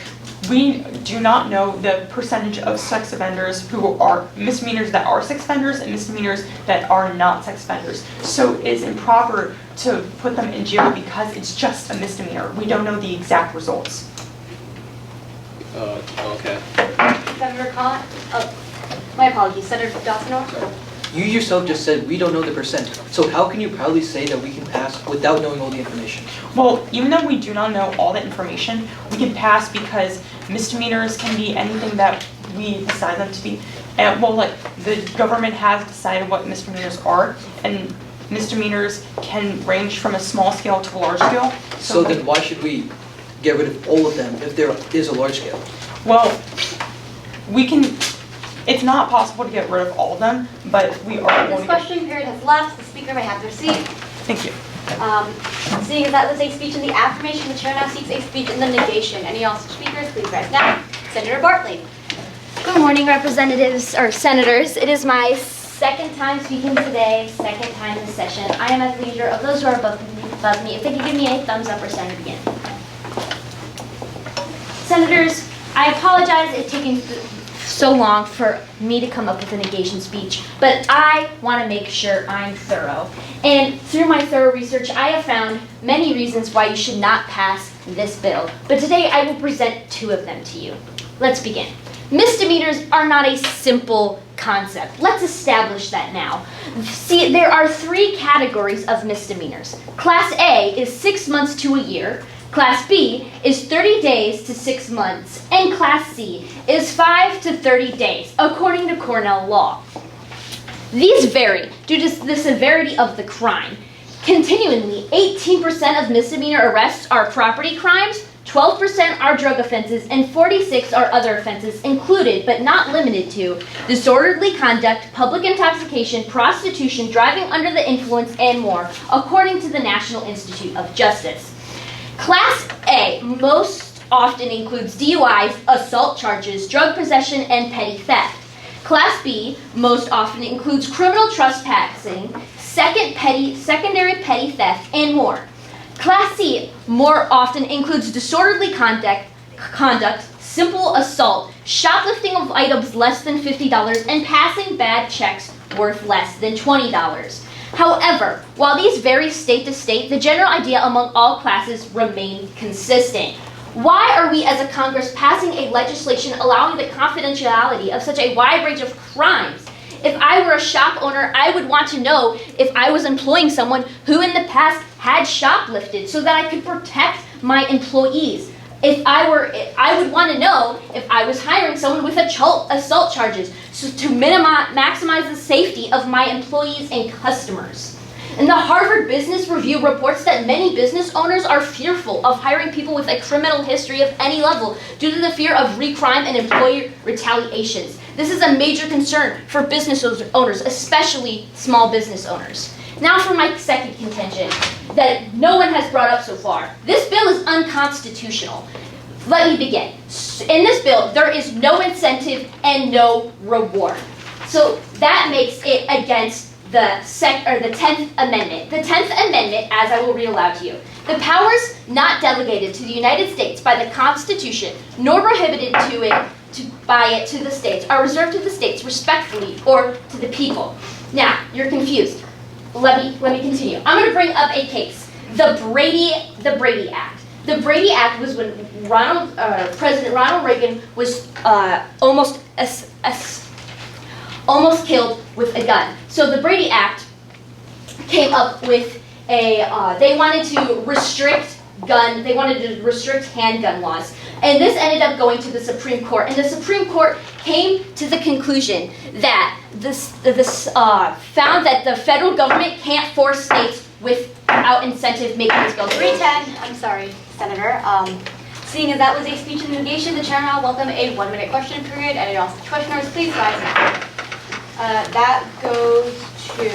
we do not know the percentage of sex offenders who are misdemeanors that are sex offenders and misdemeanors that are not sex offenders. So it is improper to put them in jail because it's just a misdemeanor. We don't know the exact results. Okay. Senator Khan, my apologies, Senator Dawson. You yourself just said we don't know the percent. So how can you proudly say that we can pass without knowing all the information? Well, even though we do not know all the information, we can pass because misdemeanors can be anything that we decide them to be. And well, like the government has decided what misdemeanors are, and misdemeanors can range from a small scale to a large scale. So then why should we get rid of all of them if there is a large scale? Well, we can. It's not possible to get rid of all of them, but we are going This questioning period has lapsed. The speaker may have their seat. Thank you. Seeing as that was a speech in the affirmation, the chair now seeks a speech in the negation. Any all speakers, please rise now. Senator Bartley. Good morning, representatives or senators. It is my second time speaking today, second time in the session. I am at the leisure of those who are above me. If they could give me a thumbs up or sign to begin. Senators, I apologize it's taking so long for me to come up with a negation speech, but I want to make sure I'm thorough. And through my thorough research, I have found many reasons why you should not pass this bill. But today I will present 2 of them to you. Let's begin. Misdemeanors are not a simple concept. Let's establish that now. See, there are 3 categories of misdemeanors. Class A is 6 months to a year. Class B is 30 days to 6 months, and Class C is 5 to 30 days, according to Cornell law. These vary due to the severity of the crime. Continuingly, 18% of misdemeanor arrests are property crimes, 12% are drug offenses, and 46% are other offenses, included but not limited to disorderly conduct, public intoxication, prostitution, driving under the influence, and more, according to the National Institute of Justice. Class A most often includes DUIs, assault charges, drug possession, and petty theft. Class B most often includes criminal trespassing, secondary petty theft, and more. Class C more often includes disorderly conduct, simple assault, shoplifting of items less than $50, and passing bad checks worth less than $20. However, while these vary state to state, the general idea among all classes remain consistent. Why are we as a Congress passing a legislation allowing the confidentiality of such a wide range of crimes? If I were a shop owner, I would want to know if I was employing someone who in the past had shoplifted so that I could protect my employees. I would want to know if I was hiring someone with assault charges so to maximize the safety of my employees and customers. And the Harvard Business Review reports that many business owners are fearful of hiring people with a criminal history of any level due to the fear of recrime and employer retaliations. This is a major concern for business owners, especially small business owners. Now for my second contention that no one has brought up so far. This bill is unconstitutional. Let me begin. In this bill, there is no incentive and no reward. So that makes it against the 10th Amendment. The 10th Amendment, as I will read aloud to you. The powers not delegated to the United States by the Constitution, nor prohibited by it to the states, are reserved to the states respectfully or to the people. Now, you're confused. Let me continue. I'm going to bring up a case. The Brady Act. The Brady Act was when President Ronald Reagan was almost killed with a gun. So the Brady Act came up with they wanted to restrict handgun laws. And this ended up going to the Supreme Court. And the Supreme Court came to the conclusion that found that the federal government can't force states without incentive making this bill. 310, I'm sorry, Senator. Seeing as that was a speech in negation, the chair now welcome a 1-minute question period. And all such questioners, please rise now. That goes to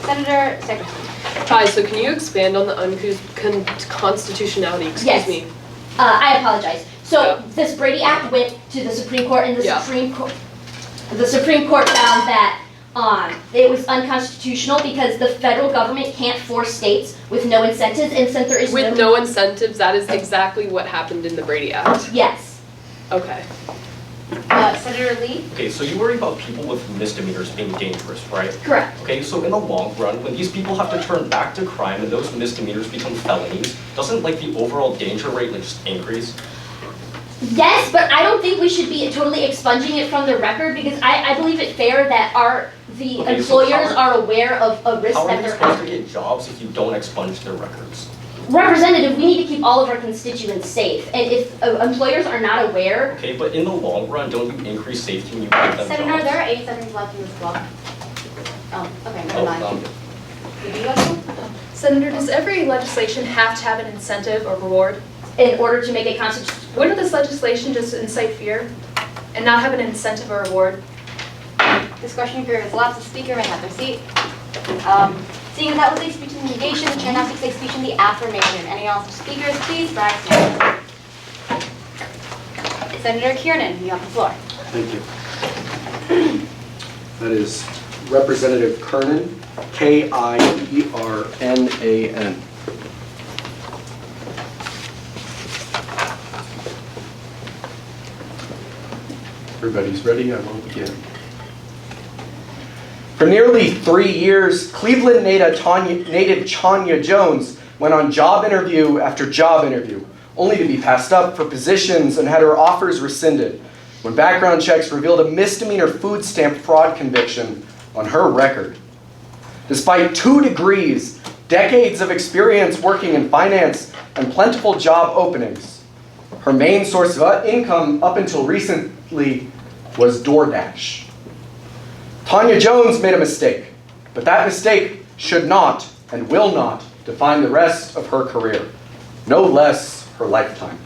Senator Secretary. Hi, so can you expand on the unconstitutionality? Excuse me. I apologize. So this Brady Act went to the Supreme Court, and the Supreme Court found that it was unconstitutional because the federal government can't force states with no incentives, and since there is no incentives, that is exactly what happened in the Brady Act. Yes. Okay. Senator Lee? Okay, so you worry about people with misdemeanors being dangerous, right? Correct. Okay, so in the long run, when these people have to turn back to crime and those misdemeanors become felonies, doesn't the overall danger rate just increase? Yes, but I don't think we should be totally expunging it from the record because I believe it fair that the employers are aware of a risk that they're supposed to get jobs if you don't expunge their records? Representative, we need to keep all of our constituents safe, and if employers are not aware... Okay, but in the long run, don't you increase safety when you give them Senator, jobs? there are 8 seconds left in this block. Oh, okay, never mind. Did you go? Senator, does every legislation have to have an incentive or reward? In order to make it constitutional? Wouldn't this legislation just incite fear and not have an incentive or reward? Discussion period has elapsed. The speaker may have their seat. Seeing as that was a speech in negation, the chair now takes a speech in the affirmation. Any all speakers, please rise now. Senator Kiernan, you have the floor. Thank you. That is Representative Kernan, K-I-E-R-N-A-N. Everybody's ready, I will begin. For nearly 3 years, Cleveland native Tanya Jones went on job interview after job interview, only to be passed up for positions and had her offers rescinded when background checks revealed a misdemeanor food stamp fraud conviction on her record. Despite 2 degrees, decades of experience working in finance, and plentiful job openings, her main source of income up until recently was DoorDash. Tanya Jones made a mistake, but that mistake should not and will not define the rest of her career, no less her lifetime.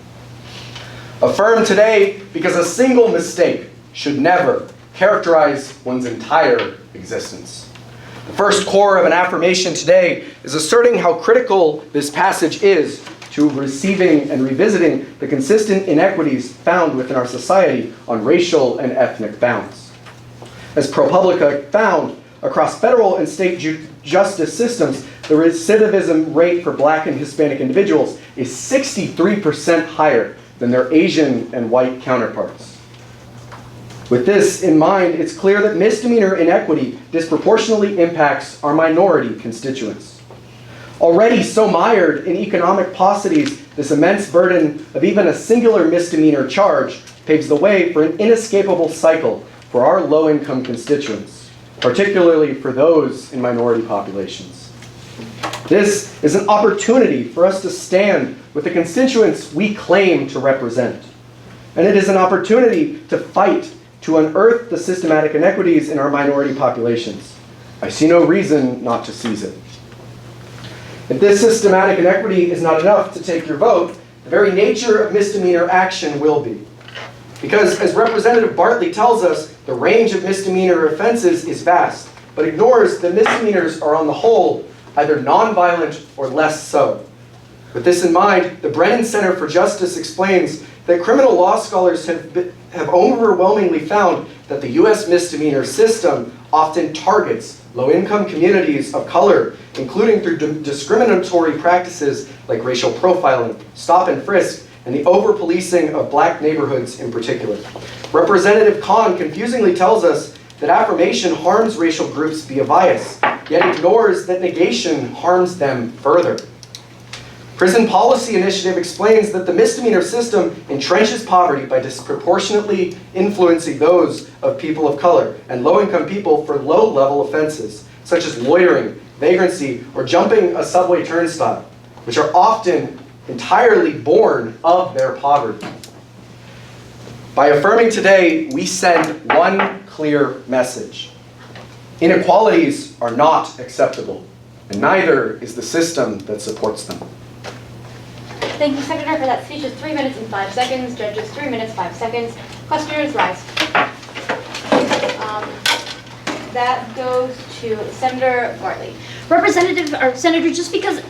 Affirmed today because a single mistake should never characterize one's entire existence. The first core of an affirmation today is asserting how critical this passage is to receiving and revisiting the consistent inequities found within our society on racial and ethnic bounds. As ProPublica found, across federal and state justice systems, the recidivism rate for Black and Hispanic individuals is 63% higher than their Asian and white counterparts. With this in mind, it's clear that misdemeanor inequity disproportionately impacts our minority constituents. Already so mired in economic paucities, this immense burden of even a singular misdemeanor charge paves the way for an inescapable cycle for our low-income constituents, particularly for those in minority populations. This is an opportunity for us to stand with the constituents we claim to represent. And it is an opportunity to fight to unearth the systematic inequities in our minority populations. I see no reason not to seize it. If this systematic inequity is not enough to take your vote, the very nature of misdemeanor action will be. Because as Representative Bartley tells us, the range of misdemeanor offenses is vast, but ignores that misdemeanors are on the whole either nonviolent or less so. With this in mind, the Brennan Center for Justice explains that criminal law scholars have overwhelmingly found that the U.S. misdemeanor system often targets low-income communities of color, including through discriminatory practices like racial profiling, stop and frisk, and the over-policing of Black neighborhoods in particular. Representative Kahn confusingly tells us that affirmation harms racial groups via bias, yet ignores that negation harms them further. Prison Policy Initiative explains that the misdemeanor system entrenches poverty by disproportionately influencing those of people of color and low-income people for low-level offenses, such as loitering, vagrancy, or jumping a subway turnstile, which are often entirely born of their poverty. By affirming today, we send one clear message. Inequalities are not acceptable, and neither is the system that supports them. Thank you, Senator, for that speech of 3 minutes and 5 seconds. Judges, 3 minutes, 5 seconds. Questioners, rise. That goes to Senator Bartley. Senator, just because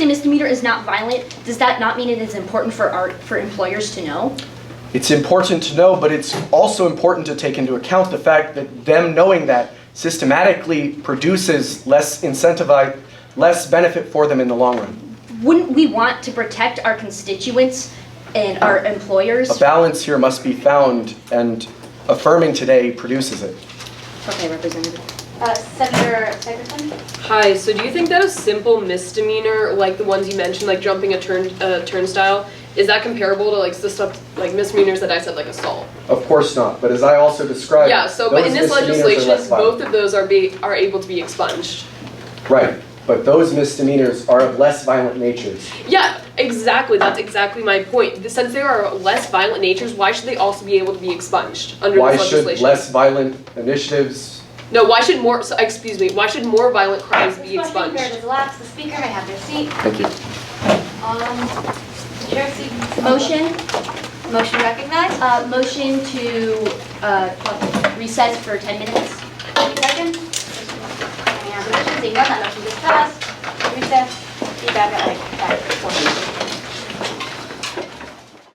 a misdemeanor is not violent, does that not mean it is important for employers to know? It's important to know, but it's also important to take into account the fact that them knowing that systematically produces less benefit for them in the long run. Wouldn't we want to protect our constituents and our employers? A balance here must be found, and affirming today produces it. Okay, Representative. Senator Segerson? Hi, so do you think that a simple misdemeanor, like the ones you mentioned, like jumping a turnstile, is that comparable to like the stuff, like misdemeanors that I said, like assault? Of course not, but as I also described, yeah, so but in this legislation, both of those are able to be expunged. Right, but those misdemeanors are of less violent natures. Yeah, exactly. That's exactly my point. Since there are less violent natures, why should they also be able to be expunged under this legislation? Why should less violent initiatives? No, why should more violent crimes be expunged? This question last. The speaker may have their seat. Thank you. Chair seat. Motion recognized. Motion to recess for 10 minutes. 30 seconds. Any opposition? Seeing none, that motion is passed. Recess. Be back at like 5:40.